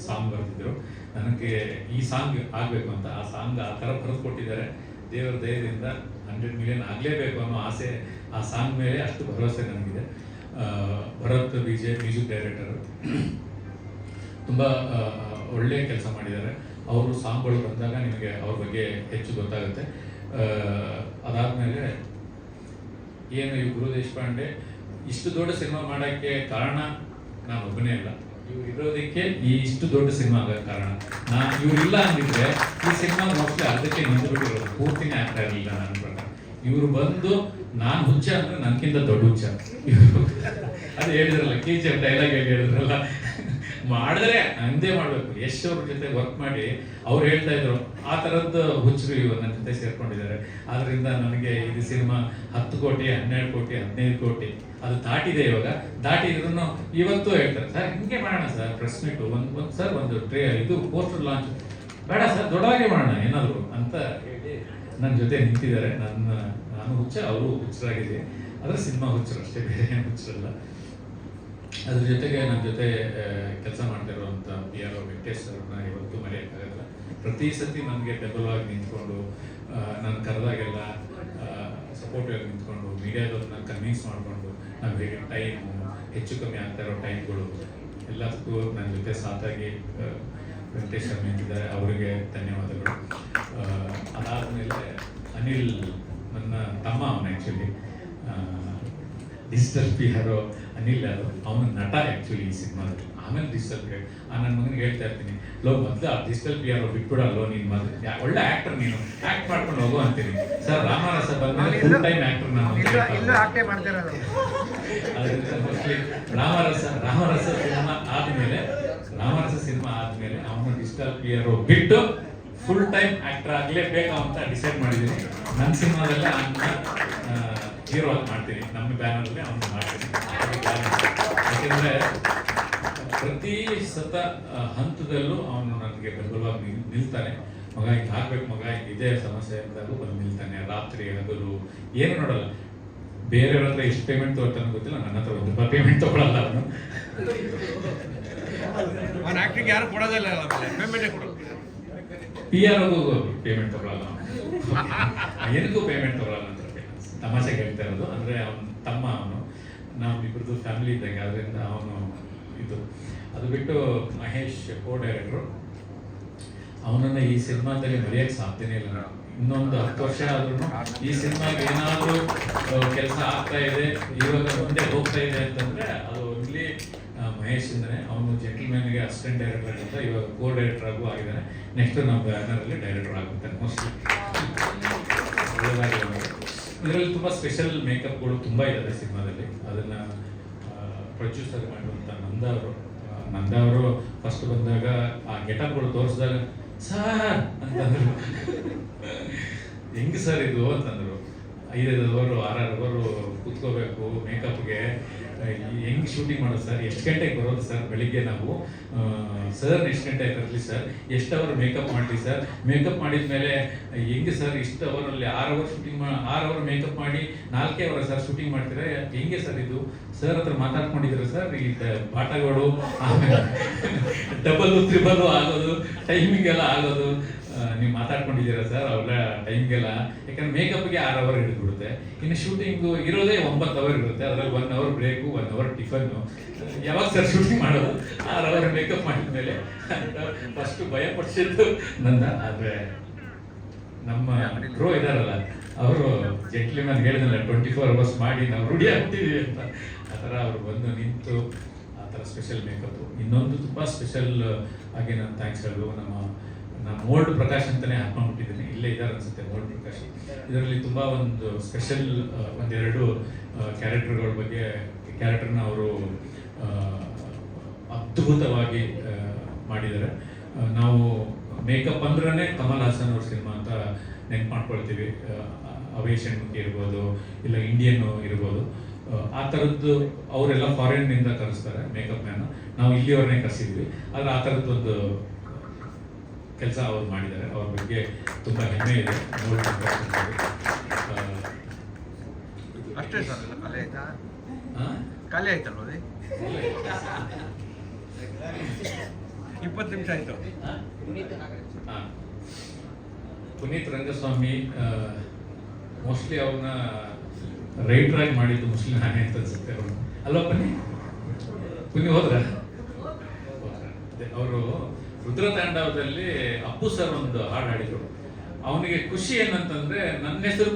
[SPEAKER 7] ಸಾಂಗ್ ಬರೆದಿದ್ರು. ನನಗೆ ಈ ಸಾಂಗ್ ಆಗಬೇಕು ಅಂತ, ಆ ಸಾಂಗ್ ಆ ಥರ ಬರೆದು ಕೊಟ್ಟಿದ್ದಾರೆ. ದೇವರ ದಯದಿಂದ 100 ಮಿಲಿಯನ್ ಆಗಲೇಬೇಕು ಅನ್ನೋ ಆಸೆ, ಆ ಸಾಂಗ್ ಮೇಲೆ ಅಷ್ಟು ಭರವಸೆ ನನಗಿದೆ. ಭರತ್ ವಿಜಯ್ ಮ್ಯೂಸಿಕ್ ಡೈರೆಕ್ಟರ್ ತುಂಬ ಒಳ್ಳೆ ಕೆಲಸ ಮಾಡಿದ್ದಾರೆ. ಅವರು ಸಾಂಗ್ಗಳು ಬಂದಾಗ ನಿಮಗೆ ಅವ್ರ ಬಗ್ಗೆ ಹೆಚ್ಚು ಗೊತ್ತಾಗುತ್ತೆ. ಅದಾದಮೇಲೆ ಏನು ಈ ಗುರು ದೇಶಪಾಂಡೆ ಇಷ್ಟು ದೊಡ್ಡ ಸಿನಿಮಾ ಮಾಡೋಕ್ಕೆ ಕಾರಣ ನಾನು ಒಬ್ಬನೇ ಅಲ್ಲ, ಇವ್ರು ಇರೋದಕ್ಕೆ ಈ ಇಷ್ಟು ದೊಡ್ಡ ಸಿನಿಮಾ ಆಗೋಕ್ಕೆ ಕಾರಣ ಇವ್ರಿಲ್ಲ ಅಂದಿದ್ರೆ ಈ ಸಿನಿಮಾ ಮೋಸ್ಟ್ಲಿ ಅರ್ಧಕ್ಕೆ ನಿಂತುಬಿಟ್ಟಿರೋದು, ಪೂರ್ತಿನೇ ಆಗ್ತಾ ಇರಲಿಲ್ಲ ನನ್ನ ಪ್ರಕಾರ. ಇವರು ಬಂದು ನಾನು ಹುಚ್ಚ ಅಂದ್ರೆ ನನಗಿಂತ ದೊಡ್ಡ ಹುಚ್ಚ. ಅದು ಹೇಳಿದ್ರಲ್ಲ KGF ಡೈಲಾಗ್ ಹೇಳಿದ್ರಲ್ಲ, ಮಾಡಿದ್ರೆ ಅಂದೇ ಮಾಡಬೇಕು. ಯಶ್ ಅವ್ರ ಜೊತೆ ವರ್ಕ್ ಮಾಡಿ ಅವ್ರು ಹೇಳ್ತಾ ಇದ್ರು ಆ ಥರದ್ದು ಹುಚ್ಚರು ಇವರು ನನ್ನ ಜೊತೆ ಸೇರ್ಕೊಂಡಿದ್ದಾರೆ. ಆದ್ರಿಂದ ನನಗೆ ಇದು ಸಿನಿಮಾ 10 ಕೋಟಿ 12 ಕೋಟಿ 15 ಕೋಟಿ ಅದು ದಾಟಿದೆ. ಇವಾಗ ದಾಟಿದ್ರು ಇವತ್ತು ಹೇಳ್ತಾರೆ ಸರ್ ಹಿಂಗೆ ಮಾಡೋಣ ಸರ್, ಪ್ರೆಸ್ ಮೀಟು ಒಂದು ಇದು ಪೋಸ್ಟರ್ ಲಾಂಚ್ ಬೇಡ ಸರ್, ದೊಡ್ಡದಾಗೆ ಮಾಡೋಣ ಏನಾದ್ರು ಅಂತ ಹೇಳಿ ನನ್ನ ಜೊತೆ ನಿಂತಿದ್ದಾರೆ. ನಾನು ಹುಚ್ಚ, ಅವರು ಹುಚ್ಚರಾಗಿದೆ. ಆದರೆ ಸಿನಿಮಾ ಹುಚ್ಚರು ಅಷ್ಟೇ, ಬೇರೆ ಏನು ಹುಚ್ಚರಲ್ಲ. ಅದ್ರ ಜೊತೆಗೆ ನನ್ನ ಜೊತೆ ಕೆಲಸ ಮಾಡ್ತಿರುವಂಥ PR ವೆಂಕಟೇಶ್ ಅವ್ರನ್ನ ಇವತ್ತು ಮರೆಯೋಕ್ಕಾಗಲ್ಲ. ಪ್ರತಿ ಸತಿ ನನಗೆ ಬೆಂಬಲವಾಗಿ ನಿಂತ್ಕೊಂಡು ನಾನು ಕರೆದಾಗೆಲ್ಲ ಸಪೋರ್ಟಿವ್ ಆಗಿ ನಿಂತ್ಕೊಂಡು ಮೀಡಿಯಾದವ್ರನ್ನ ಕನ್ವಿನ್ಸ್ ಮಾಡಿಕೊಂಡು ನಾವು ಹೇಗೆ ಟೈಮು ಹೆಚ್ಚು ಕಮ್ಮಿ ಆಗ್ತಾ ಇರೋ ಟೈಮ್ಗಳು ಎಲ್ಲದಕ್ಕೂ ನನ್ನ ಜೊತೆ ಸಾಥಾಗಿ ವೆಂಕಟೇಶ್ ಅವ್ರು ನಿಂತಿದ್ದಾರೆ, ಅವರಿಗೆ ಧನ್ಯವಾದಗಳು. ಅದಾದಮೇಲೆ ಅನಿಲ್ ನನ್ನ ತಮ್ಮ, ಅವನು ಆ್ಯಕ್ಚುಲಿ ಡಿಜಿಟಲ್ PR ಅನಿಲ್ ಅವನು ನಟ ಆ್ಯಕ್ಚುಲಿ ಈ ಸಿನಿಮಾದಲ್ಲಿ. ಆಮೇಲೆ ಡಿಜಿಟಲ್ PR ನನ್ನ ಮಗನಿಗೆ ಹೇಳ್ತಾ ಇರ್ತೀನಿ, ಮೊದಲು ಆ ಡಿಜಿಟಲ್ PR ಬಿಟ್ಬಿಡಲ್ಲೋ ನೀನು ಮೊದಲು ಒಳ್ಳೆ ಆ್ಯಕ್ಟರ್, ನೀನು ಆ್ಯಕ್ಟ್ ಮಾಡ್ಕೊಂಡು ಹೋಗು ಅಂತೀನಿ. ಸರ್ ರಾಮರಸ ಬಂದ್ಮೇಲೆ ಫುಲ್ ಟೈಮ್ ಆ್ಯಕ್ಟರ್ ನಾನು. ಮೋಸ್ಟ್ಲಿ ರಾಮರಸ ಸಿನಿಮಾ ಆದಮೇಲೆ ಅವನು ಡಿಜಿಟಲ್ PR ಬಿಟ್ಟು ಫುಲ್ ಟೈಮ್ ಆ್ಯಕ್ಟರ್ ಆಗಲೇಬೇಕು ಅಂತ ಡಿಸೈಡ್ ಮಾಡಿದ್ದೀನಿ. ನನ್ನ ಸಿನಿಮಾದಲ್ಲೇ ಅವನ್ನ ಹೀರೋ ಆಗಿ ಮಾಡ್ತೀನಿ, ನಮ್ಮ ಬ್ಯಾನರಲ್ಲಿ ಅವನು ಮಾಡ್ತೀನಿ. ಯಾಕೆಂದರೆ ಪ್ರತಿ ಸತ ಹಂತದಲ್ಲೂ ಅವನು ನನಗೆ ಬೆಂಬಲವಾಗಿ ನಿಲ್ತಾನೆ. ಮಗ ಹಿಂಗೆ ಹಾಕ್ಬೇಕು, ಮಗ ಹಿಂಗೆ ಇದೇ ಸಮಸ್ಯೆ ಅಂತಾಗೂ ಬಂದು ನಿಲ್ತಾನೆ. ರಾತ್ರಿ ಹಗಲು ಏನು ನೋಡಲ್ಲ. ಬೇರೆಯವ್ರ ಹತ್ರ ಎಷ್ಟು ಪೇಮೆಂಟ್ ತಗೊಳ್ತಾನೆ ಗೊತ್ತಿಲ್ಲ, ನನ್ನ ಹತ್ರ ₹1 ಪೇಮೆಂಟ್ ತಗೊಳ್ಳಲ್ಲ ಅವನು.
[SPEAKER 4] ಆಕ್ಟಿಂಗ್ ಯಾರು ಕೊಡೋದಿಲ್ಲ, ಪೇಮೆಂಟೇ ಕೊಡೋದು.
[SPEAKER 7] PR ಪೇಮೆಂಟ್ ತಗೊಳ್ಳಲ್ಲ, ಏನಕ್ಕೂ ಪೇಮೆಂಟ್ ತಗೊಳ್ಳಲ್ಲ ಅಂತ ತಮಾಷೆ ಹೇಳ್ತಾ ಇರೋದು. ಅಂದರೆ ಅವನ ತಮ್ಮ, ಅವನು ನಾವಿಬ್ಬರದು ಫ್ಯಾಮಿಲಿ ಇದ್ದಂಗೆ. ಅದರಿಂದ ಅವನು ಇದು ಅದು ಬಿಟ್ಟು ಮಹೇಶ್ ಡೈರೆಕ್ಟ್ರು, ಅವನನ್ನು ಈ ಸಿನಿಮಾದಲ್ಲಿ ಮರೆಯೋಕ್ಕೆ ಸಾಧ್ಯನೇ ಇಲ್ಲ. ಇನ್ನೊಂದು 10 ವರ್ಷ ಆದ್ರೂ ಈ ಸಿನಿಮಾಗೆ ಏನಾದರೂ ಕೆಲಸ ಆಗ್ತಾ ಇದೆ, ಇವಾಗ ಮುಂದೆ ಹೋಗ್ತಾ ಇದೆ ಅಂತಂದರೆ ಅದು ಓನ್ಲಿ ಮಹೇಶ್ ಇಂದನೇ. ಅವನು ಜೆಂಟಲ್ಮ್ಯಾನ್ಗೆ ಅಸಿಸ್ಟೆಂಟ್ ಡೈರೆಕ್ಟರ್ ಆಗಿದ್ದ, ಇವಾಗ ಡೈರೆಕ್ಟರ್ ಆಗೂ ಆಗಿದ್ದಾನೆ. ನೆಕ್ಸ್ಟ್ ನಮ್ಮ ಬ್ಯಾನರಲ್ಲಿ ಡೈರೆಕ್ಟರ್ ಆಗುತ್ತಾನೆ ಮೋಸ್ಟ್ಲಿ. ಇದರಲ್ಲಿ ತುಂಬ ಸ್ಪೆಷಲ್ ಮೇಕಪ್ಗಳು ತುಂಬ ಇದ್ದಾವೆ ಸಿನಿಮಾದಲ್ಲಿ. ಅದನ್ನು ಪ್ರೊಡ್ಯೂಸರ್ ಮಾಡುವಂಥ ನಂದ ಅವರು ಫಸ್ಟ್ ಬಂದಾಗ ಆ ಗೆಟಪ್ಗಳು ತೋರಿಸಿದಾಗ ಸರ್ ಅಂತಂದರು. ಹೆಂಗೆ ಸರ್ ಇದು ಅಂತಂದರು. 5 ಅವರು 6 ಅವರು ಕೂತ್ಕೋಬೇಕು ಮೇಕಪ್ಗೆ, ಹೆಂಗೆ ಶೂಟಿಂಗ್ ಮಾಡೋದು ಸರ್, ಎಷ್ಟು ಗಂಟೆಗೆ ಬರೋದು ಸರ್, ಬೆಳಿಗ್ಗೆ ನಾವು ಸರ್ ಎಷ್ಟು ಗಂಟೆಗೆ ಕರಲಿ ಸರ್, ಎಷ್ಟು ಅವರ್ ಮೇಕಪ್ ಮಾಡಲಿ ಸರ್, ಮೇಕಪ್ ಮಾಡಿದ ಮೇಲೆ ಹೆಂಗೆ ಸರ್ ಇಷ್ಟು ಅವರಲ್ಲಿ 6 ಅವರ್ ಶೂಟಿಂಗ್ 6 ಅವರ್ ಮೇಕಪ್ ಮಾಡಿ 4 ಅವರ್ ಸರ್ ಶೂಟಿಂಗ್ ಮಾಡ್ತೀರಾ, ಹೆಂಗೆ ಸರ್ ಇದು ಸರ್ ಹತ್ರ ಮಾತಾಡ್ಕೊಂಡಿದ್ದೀರಾ ಸರ್, ಈ ಪಾಠಗಳು ಆಮೇಲೆ ಡಬಲ್ ತ್ರಿಬಲ್ ಆಗೋದು, ಟೈಮಿಂಗ್ ಎಲ್ಲ ಆಗೋದು ನೀವು ಮಾತಾಡ್ಕೊಂಡಿದ್ದೀರಾ ಸರ್ ಅವೆಲ್ಲ ಟೈಮ್ಗೆಲ್ಲ. ಯಾಕಂದ್ರೆ ಮೇಕಪ್ಗೆ 6 ಅವರ್ ಹಿಡಿದ್ಬಿಡುತ್ತೆ. ಇನ್ನು ಶೂಟಿಂಗು ಇರೋದೇ 9 ಅವರ್ ಇರುತ್ತೆ. ಅದರಲ್ಲಿ 1 ಅವರ್ ಬ್ರೇಕು, 1 ಅವರ್ ಟಿಫನ್ನು. ಯಾವಾಗ ಸರ್ ಶೂಟಿಂಗ್ ಮಾಡೋದು? 6 ಅವರ್ ಮೇಕಪ್ ಮಾಡಿದ ಮೇಲೆ ಫಸ್ಟ್ ಭಯ ಪಡಿಸಿದ್ದು ನನ್ನ. ಆದರೆ ನಮ್ಮ ಪ್ರೋ ಇದಾರಲ್ಲ ಅವರು ಜೆಂಟ್ಲ್ಮ್ಯಾನ್ ಹೇಳಿದ್ನಲ್ಲ 24 ಅವರ್ಸ್ ಮಾಡಿ ನಾವು ರೂಢಿ ಆಗ್ತೀವಿ ಅಂತ. ಆ ಥರ ಅವರು ಬಂದು ನಿಂತು ಆ ಥರ ಸ್ಪೆಷಲ್ ಮೇಕಪ್ಪು. ಇನ್ನೊಂದು ತುಂಬ ಸ್ಪೆಷಲ್ ಆಗಿ ನಾನು ಥ್ಯಾಂಕ್ಸ್ ಹೇಳೋದು, ನಾನು ಮೋಲ್ಡ್ ಪ್ರಕಾಶ್ ಅಂತಲೇ ಹಾಕೊಂಡ್ಬಿಟ್ಟಿದ್ದೀನಿ. ಇಲ್ಲೇ ಇದ್ದಾರೆ ಅನ್ಸುತ್ತೆ ಮೋಲ್ಡ್ ಪ್ರಕಾಶ್. ಇದರಲ್ಲಿ ತುಂಬ ಒಂದು ಸ್ಪೆಷಲ್ 1-2 ಕ್ಯಾರೆಕ್ಟರ್ಗಳ ಬಗ್ಗೆ ಕ್ಯಾರೆಕ್ಟರ್ನ ಅವರು ಅದ್ಭುತವಾಗಿ ಮಾಡಿದ್ದಾರೆ. ನಾವು ಮೇಕಪ್ ಅಂದ್ರೇ ಕಮಲ್ ಹಾಸನ್ ಅವ್ರ ಸಿನಿಮಾ ಅಂತ ನೆನ್ಪು ಮಾಡ್ಕೊಳ್ತೀವಿ. ಅವೇಷನ್ಮುಖಿ ಇರ್ಬೋದು, ಇಲ್ಲ ಇಂಡಿಯನ್ ಇರ್ಬೋದು. ಆ ಥರದ್ದು ಅವರೆಲ್ಲ ಫಾರಿನ್ನಿಂದ ಕರೆಸ್ತಾರೆ ಮೇಕಪ್ ಮ್ಯಾನ್. ನಾವು ಇಲ್ಲಿಯವ್ರನ್ನೇ ಕರೆಸಿದ್ವಿ. ಆದರೆ ಆ ಥರದ್ದೊಂದು ಕೆಲಸ ಅವ್ರು ಮಾಡಿದ್ದಾರೆ. ಅವ್ರ ಬಗ್ಗೆ ತುಂಬ ಹೆಮ್ಮೆ ಇದೆ.
[SPEAKER 4] ಅಷ್ಟೇ ಸರ್, ಖಾಲಿ ಆಯ್ತಾ? ಖಾಲಿ ಆಯ್ತಲ್ವ ಅದೇ? 20 ನಿಮಿಷ ಆಯಿತು.
[SPEAKER 7] ಪುನೀತ್ ರಂಗಸ್ವಾಮಿ ಮೋಸ್ಟ್ಲಿ ಅವ್ರನ್ನ ರೈಟರ್ ಆಗಿ ಮಾಡಿದ್ದು ಮೋಸ್ಟ್ಲಿ ನಾನೇ ಅಂತ ಅನ್ಸುತ್ತೆ. ಅವರು ಅಲ್ವಾ ಪುನಿ ಹೋದ್ರ ಅವರು ರುದ್ರತಾಂಡವದಲ್ಲಿ ಅಪ್ಪು ಸರ್ ಒಂದು ಹಾಡು ಹಾಡಿದ್ರು. ಅವನಿಗೆ ಖುಷಿ ಏನಂತಂದ್ರೆ ನನ್ನ ಹೆಸರು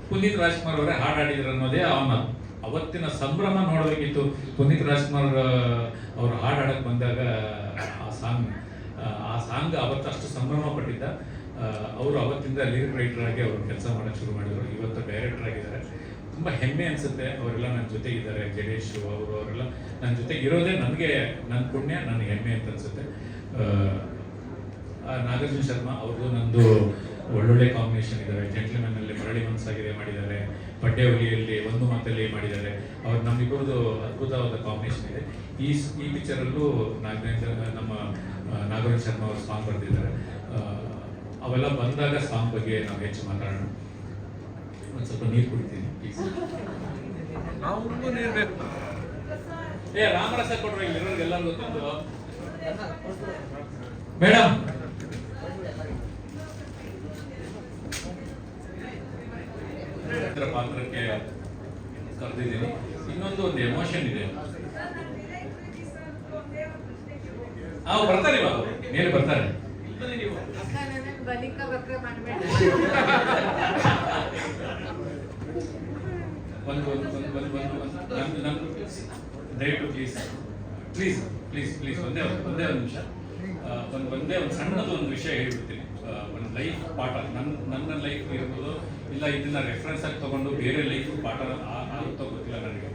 [SPEAKER 7] ಪುನೀತ್ ರಾಜ್ಕುಮಾರ್ ಅವರೇ ಹಾಡು ಹಾಡಿದ್ರು ಅನ್ನೋದೇ ಅವನ ಅವತ್ತಿನ ಸಂಭ್ರಮ ನೋಡಬೇಕಿತ್ತು. ಪುನೀತ್ ರಾಜ್ಕುಮಾರ್ ಅವರು ಹಾಡು ಹಾಡಕ್ಕೆ ಬಂದಾಗ ಆ ಸಾಂಗ್ ಅವತ್ತಷ್ಟು ಸಂಭ್ರಮ ಪಟ್ಟಿದ್ದ. ಅವರು ಅವತ್ತಿಂದ ಲಿರಿಕ್ ರೈಟರ್ ಆಗಿ ಅವರು ಕೆಲಸ ಮಾಡೋಕ್ಕೆ ಶುರು ಮಾಡಿದರು. ಇವತ್ತು ಡೈರೆಕ್ಟರ್ ಆಗಿದ್ದಾರೆ. ತುಂಬ ಹೆಮ್ಮೆ ಅನಿಸುತ್ತೆ. ಅವರೆಲ್ಲ ನನ್ನ ಜೊತೆಗಿದ್ದಾರೆ. ಜಡೇಶ್ ಅವರೆಲ್ಲ ನನ್ನ ಜೊತೆಗೆ ಇರೋದೇ ನನಗೆ ನನ್ನ ಪುಣ್ಯ, ನನ್ನ ಹೆಮ್ಮೆ ಅಂತ ಅನಿಸುತ್ತೆ. ನಾಗಾರ್ಜುನ ಶರ್ಮಾ ಅವ್ರದ್ದು ನಂದು ಒಳ್ಳೊಳ್ಳೆ ಕಾಂಬಿನೇಷನ್ ಇದ್ದಾವೆ. ಜೆಂಟ್ಲ್ಮನ್ನಲ್ಲಿ ಮರಳಿ ಮನಸ್ಸಾಗಿದೆ ಮಾಡಿದ್ದಾರೆ. ಪಡ್ಡೆ ಹುಲಿಯಲ್ಲಿ ಒಂದು ಮಾತಲ್ಲಿ ಮಾಡಿದ್ದಾರೆ. ಅವ್ರು ನಮ್ಮಿಬ್ಬರದು ಅದ್ಭುತವಾದ ಕಾಂಬಿನೇಷನ್ ಇದೆ. ಈ ಪಿಕ್ಚರಲ್ಲೂ ನಮ್ಮ ನಾಗಾರ್ಜುನ ಶರ್ಮಾ ಅವರು ಸಾಂಗ್ ಬರೆದಿದ್ದಾರೆ. ಅವೆಲ್ಲ ಬಂದಾಗ ಸಾಂಗ್ ಬಗ್ಗೆ ನಾವು ಹೆಚ್ಚು ಮಾತಾಡೋಣ. ಒಂದು ಸ್ವಲ್ಪ ನೀರು ಕುಡಿತೀನಿ ಪ್ಲೀಸ್.
[SPEAKER 4] ನಾವು ನೀರು ಬೇಕು.
[SPEAKER 7] ರಾಮರಸ ಕೊಡ್ರಿ ಎಲ್ಲರಿಗೂ ಗೊತ್ತಿದ್ದು ಮೇಡಮ್. ಪಾತ್ರಕ್ಕೆ ಕರೆದಿದ್ದೀನಿ. ಇನ್ನೊಂದು ಎಮೋಷನ್ ಇದೆ. ಬರ್ತಾರೆ ಇವಾಗ ಮೇಲೆ ಬರ್ತಾರೆ. ದಯವಿಟ್ಟು ಪ್ಲೀಸ್ ಒಂದೇ ಒಂದು ನಿಮಿಷ, ಒಂದೇ ಒಂದು ಸಣ್ಣದು ಒಂದು ವಿಷಯ ಹೇಳ್ಬಿಡ್ತೀನಿ. ಒಂದು ಲೈಫ್ ಪಾಠ ನನ್ನ ಲೈಫ್ ಇರ್ಬೋದು, ಇಲ್ಲ ಇದನ್ನ ರೆಫರೆನ್ಸ್ ಆಗಿ ತಗೊಂಡು ಬೇರೆ ಲೈಫ್ ಪಾಠ ಆಗುತ್ತೋ ಗೊತ್ತಿಲ್ಲ ನನಗೆ.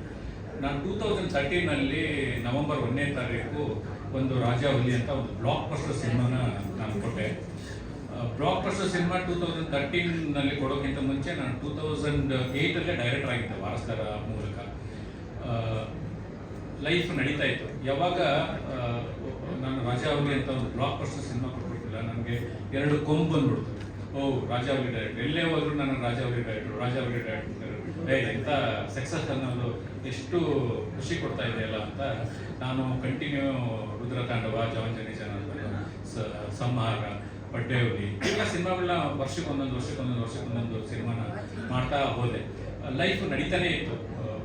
[SPEAKER 7] ನಾನು 2013 ನವೆಂಬರ್ 1ನೇ ತಾರೀಕು ಒಂದು ರಾಜಾವಲಿ ಅಂತ ಒಂದು ಬ್ಲಾಕ್ ಬಸ್ಟರ್ ಸಿನಿಮಾನ ನಾನು ಕೊಟ್ಟೆ. ಬ್ಲಾಕ್ ಬಸ್ಟರ್ ಸಿನಿಮಾ 2013 ಕೊಡೋಕ್ಕಿಂತ ಮುಂಚೆ ನಾನು 2008 ಡೈರೆಕ್ಟರ್ ಆಗಿದ್ದೆ ವಾರಸ್ದಾರ ಮೂಲಕ. ಲೈಫ್ ನಡೀತಾ ಇತ್ತು. ಯಾವಾಗ ನಾನು ರಾಜಾವಲಿ ಅಂತ ಒಂದು ಬ್ಲಾಕ್ ಬಸ್ಟರ್ ಸಿನಿಮಾ ಕೊಟ್ಬಿಟ್ಟಿಲ್ಲ, ನನಗೆ 2 ಕೊಂಬು ಬಂದ್ಬಿಡ್ತು. ರಾಜಾವಲಿ ಡೈರೆಕ್ಟರ್, ಎಲ್ಲೇ ಹೋದ್ರು ನಾನು ರಾಜಾವಲಿ ಡೈರೆಕ್ಟರ್ ಎಂತ ಸಕ್ಸಸ್ ಅನ್ನೋದು ಎಷ್ಟು ಖುಷಿ ಕೊಡ್ತಾ ಇದೆಯಲ್ಲ ಅಂತ ನಾನು ಕಂಟಿನ್ಯೂ ರುದ್ರತಾಂಡವ, ಜವಾಂಜನಿ ಜನಾರ್ದನ, ಸಂಹಾರ, ಪಡ್ಡೆ ಹುಲಿ ಎಲ್ಲ ಸಿನಿಮಾಗಳನ್ನ ವರ್ಷಕ್ಕೊಂದೊಂದು ಸಿನಿಮಾನ ಮಾಡ್ತಾ ಹೋದೆ. ಲೈಫ್ ನಡೀತಾನೆ ಇತ್ತು.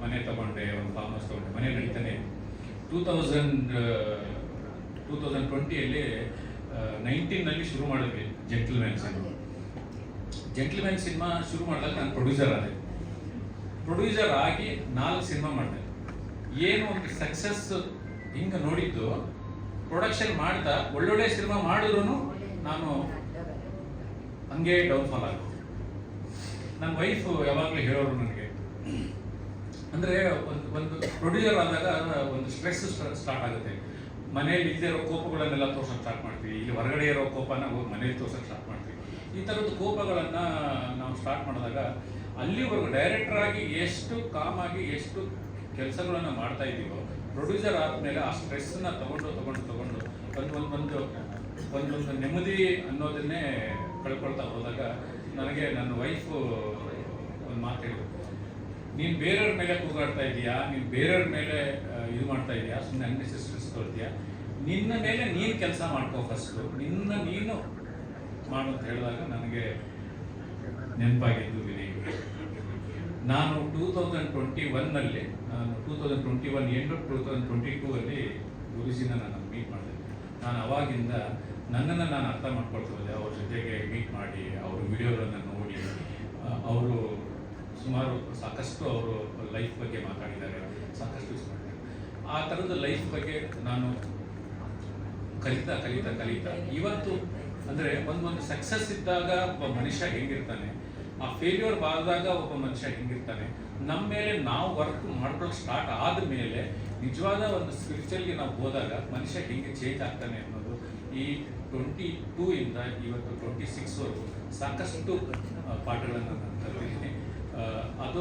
[SPEAKER 7] ಮನೆ ತಗೊಂಡೆ, ಒಂದು ಫಾರ್ಮ್ ಹೌಸ್ ತಗೊಂಡೆ, ಮನೆ ನಡೀತಾನೆ ಇತ್ತು. 2020 19 ಶುರು ಮಾಡಿದ್ವಿ ಜೆಂಟ್ಲ್ಮ್ಯಾನ್ ಸಿನಿಮಾ ಶುರು ಮಾಡಿದಾಗ ನಾನು ಪ್ರೊಡ್ಯೂಸರ್ ಆಗಿ 4 ಸಿನಿಮಾ ಮಾಡಿದೆ. ಏನು ಒಂದು ಸಕ್ಸಸ್ ಹಿಂಗೆ ನೋಡಿದ್ದು, ಪ್ರೊಡಕ್ಷನ್ ಮಾಡ್ತಾ ಒಳ್ಳೊಳ್ಳೆ ಸಿನಿಮಾ ಮಾಡಿದ್ರು ನಾನು ಹಂಗೆ ಡೌನ್ಫಾಲ್ ಆಗೋದು. ನನ್ನ ವೈಫ್ ಯಾವಾಗಲೂ ಹೇಳೋರು ನನಗೆ, ಅಂದರೆ ಒಂದು ಪ್ರೊಡ್ಯೂಸರ್ ಆದಾಗ ಒಂದು ಸ್ಟ್ರೆಸ್ ಸ್ಟಾರ್ಟ್ ಆಗುತ್ತೆ. ಮನೇಲಿ ಇಲ್ಲದೆ ಇರೋ ಕೋಪಗಳನ್ನೆಲ್ಲ ತೋರ್ಸೋಕೆ ಸ್ಟಾರ್ಟ್ ಮಾಡ್ತೀವಿ. ಇಲ್ಲಿ ಹೊರಗಡೆ ಇರೋ ಕೋಪನ ಹೋಗಿ ಮನೇಲಿ ತೋರ್ಸೋಕೆ ಸ್ಟಾರ್ಟ್ ಮಾಡ್ತೀವಿ. ಈ ಥರದ್ದು ಕೋಪಗಳನ್ನು ನಾವು ಸ್ಟಾರ್ಟ್ ಮಾಡಿದಾಗ ಅಲ್ಲಿವರೆಗೂ ಡೈರೆಕ್ಟರ್ ಆಗಿ ಎಷ್ಟು ಕಾಮಾಗಿ ಎಷ್ಟು ಕೆಲಸಗಳನ್ನು ಮಾಡ್ತಾ ಇದ್ದೀವೋ, ಪ್ರೊಡ್ಯೂಸರ್ ಆದಮೇಲೆ ಆ ಸ್ಟ್ರೆಸ್ಸನ್ನ ತಗೊಂಡು ಒಂದು ನೆಮ್ಮದಿ ಅನ್ನೋದನ್ನೇ ಕಳ್ಕೊಳ್ತಾ ಹೋದಾಗ ನನಗೆ ನನ್ನ ವೈಫು ಒಂದು ಮಾತು ಹೇಳಿದ್ರು, ನೀನು ಬೇರೆಯವ್ರ ಮೇಲೆ ಕೂಗಾಡ್ತಾ ಇದೀಯಾ, ನೀನು ಬೇರೆಯವ್ರ ಮೇಲೆ ಇದು ಮಾಡ್ತಾ ಇದೀಯಾ, ಸುಮ್ಮನೆ ಅನ್ನೆಸೆಸರಿ ತೊಳ್ತೀಯಾ, ನಿನ್ನ ಮೇಲೆ ನೀನು ಕೆಲಸ ಮಾಡ್ಕೋ ಫಸ್ಟು, ನೀನು ಮಾಡು ಅಂತ ಹೇಳಿದಾಗ ನನಗೆ ನೆನಪಾಗಿದ್ದು ವಿನಯ್. ನಾನು 2021 ನಾನು 2021 ಎಂಟು 2022 ಗುರುಜಿನ ನಾನು ಮೀಟ್ ಮಾಡಿದೆ. ನಾನು ಅವಾಗಿಂದ ನನ್ನನ್ನು ನಾನು ಅರ್ಥ ಮಾಡ್ಕೊಳ್ತಾ ಹೋದೆ. ಅವ್ರ ಜೊತೆಗೆ ಮೀಟ್ ಮಾಡಿ ಅವ್ರ ವಿಡಿಯೋಗಳನ್ನು ನೋಡಿ, ಅವರು ಸಾಕಷ್ಟು ಅವರು ಲೈಫ್ ಬಗ್ಗೆ ಮಾತಾಡಿದ್ದಾರೆ, ಸಾಕಷ್ಟು ಯೂಸ್ ಮಾಡಿದ್ದಾರೆ. ಆ ಥರದ ಲೈಫ್ ಬಗ್ಗೆ ನಾನು ಕಲಿತಾ ಇವತ್ತು ಅಂದರೆ ಒಂದು ಸಕ್ಸಸ್ ಇದ್ದಾಗ ಒಬ್ಬ ಮನುಷ್ಯ ಹೆಂಗಿರ್ತಾನೆ, ಆ ಫೇಲ್ಯೂರ್ ಆದಾಗ ಒಬ್ಬ ಮನುಷ್ಯ ಹೆಂಗಿರ್ತಾನೆ, ನಮ್ಮ ಮೇಲೆ ನಾವು ವರ್ಕ್ ಮಾಡ್ಕೊಳ್ಳೋಕೆ ಸ್ಟಾರ್ಟ್ ಆದಮೇಲೆ ನಿಜವಾದ ಒಂದು ಸ್ಪಿರಿಚುವಲ್ಗೆ ನಾವು ಹೋದಾಗ ಮನುಷ್ಯ ಹೆಂಗೆ ಚೇಂಜ್ ಆಗ್ತಾನೆ ಅನ್ನೋದು ಈ 22 ಇಂದ ಇವತ್ತು 26ವರೆಗೂ ಸಾಕಷ್ಟು ಪಾಠಗಳನ್ನು ನಾನು ಕಲಿತಿದ್ದೀನಿ. ಅದು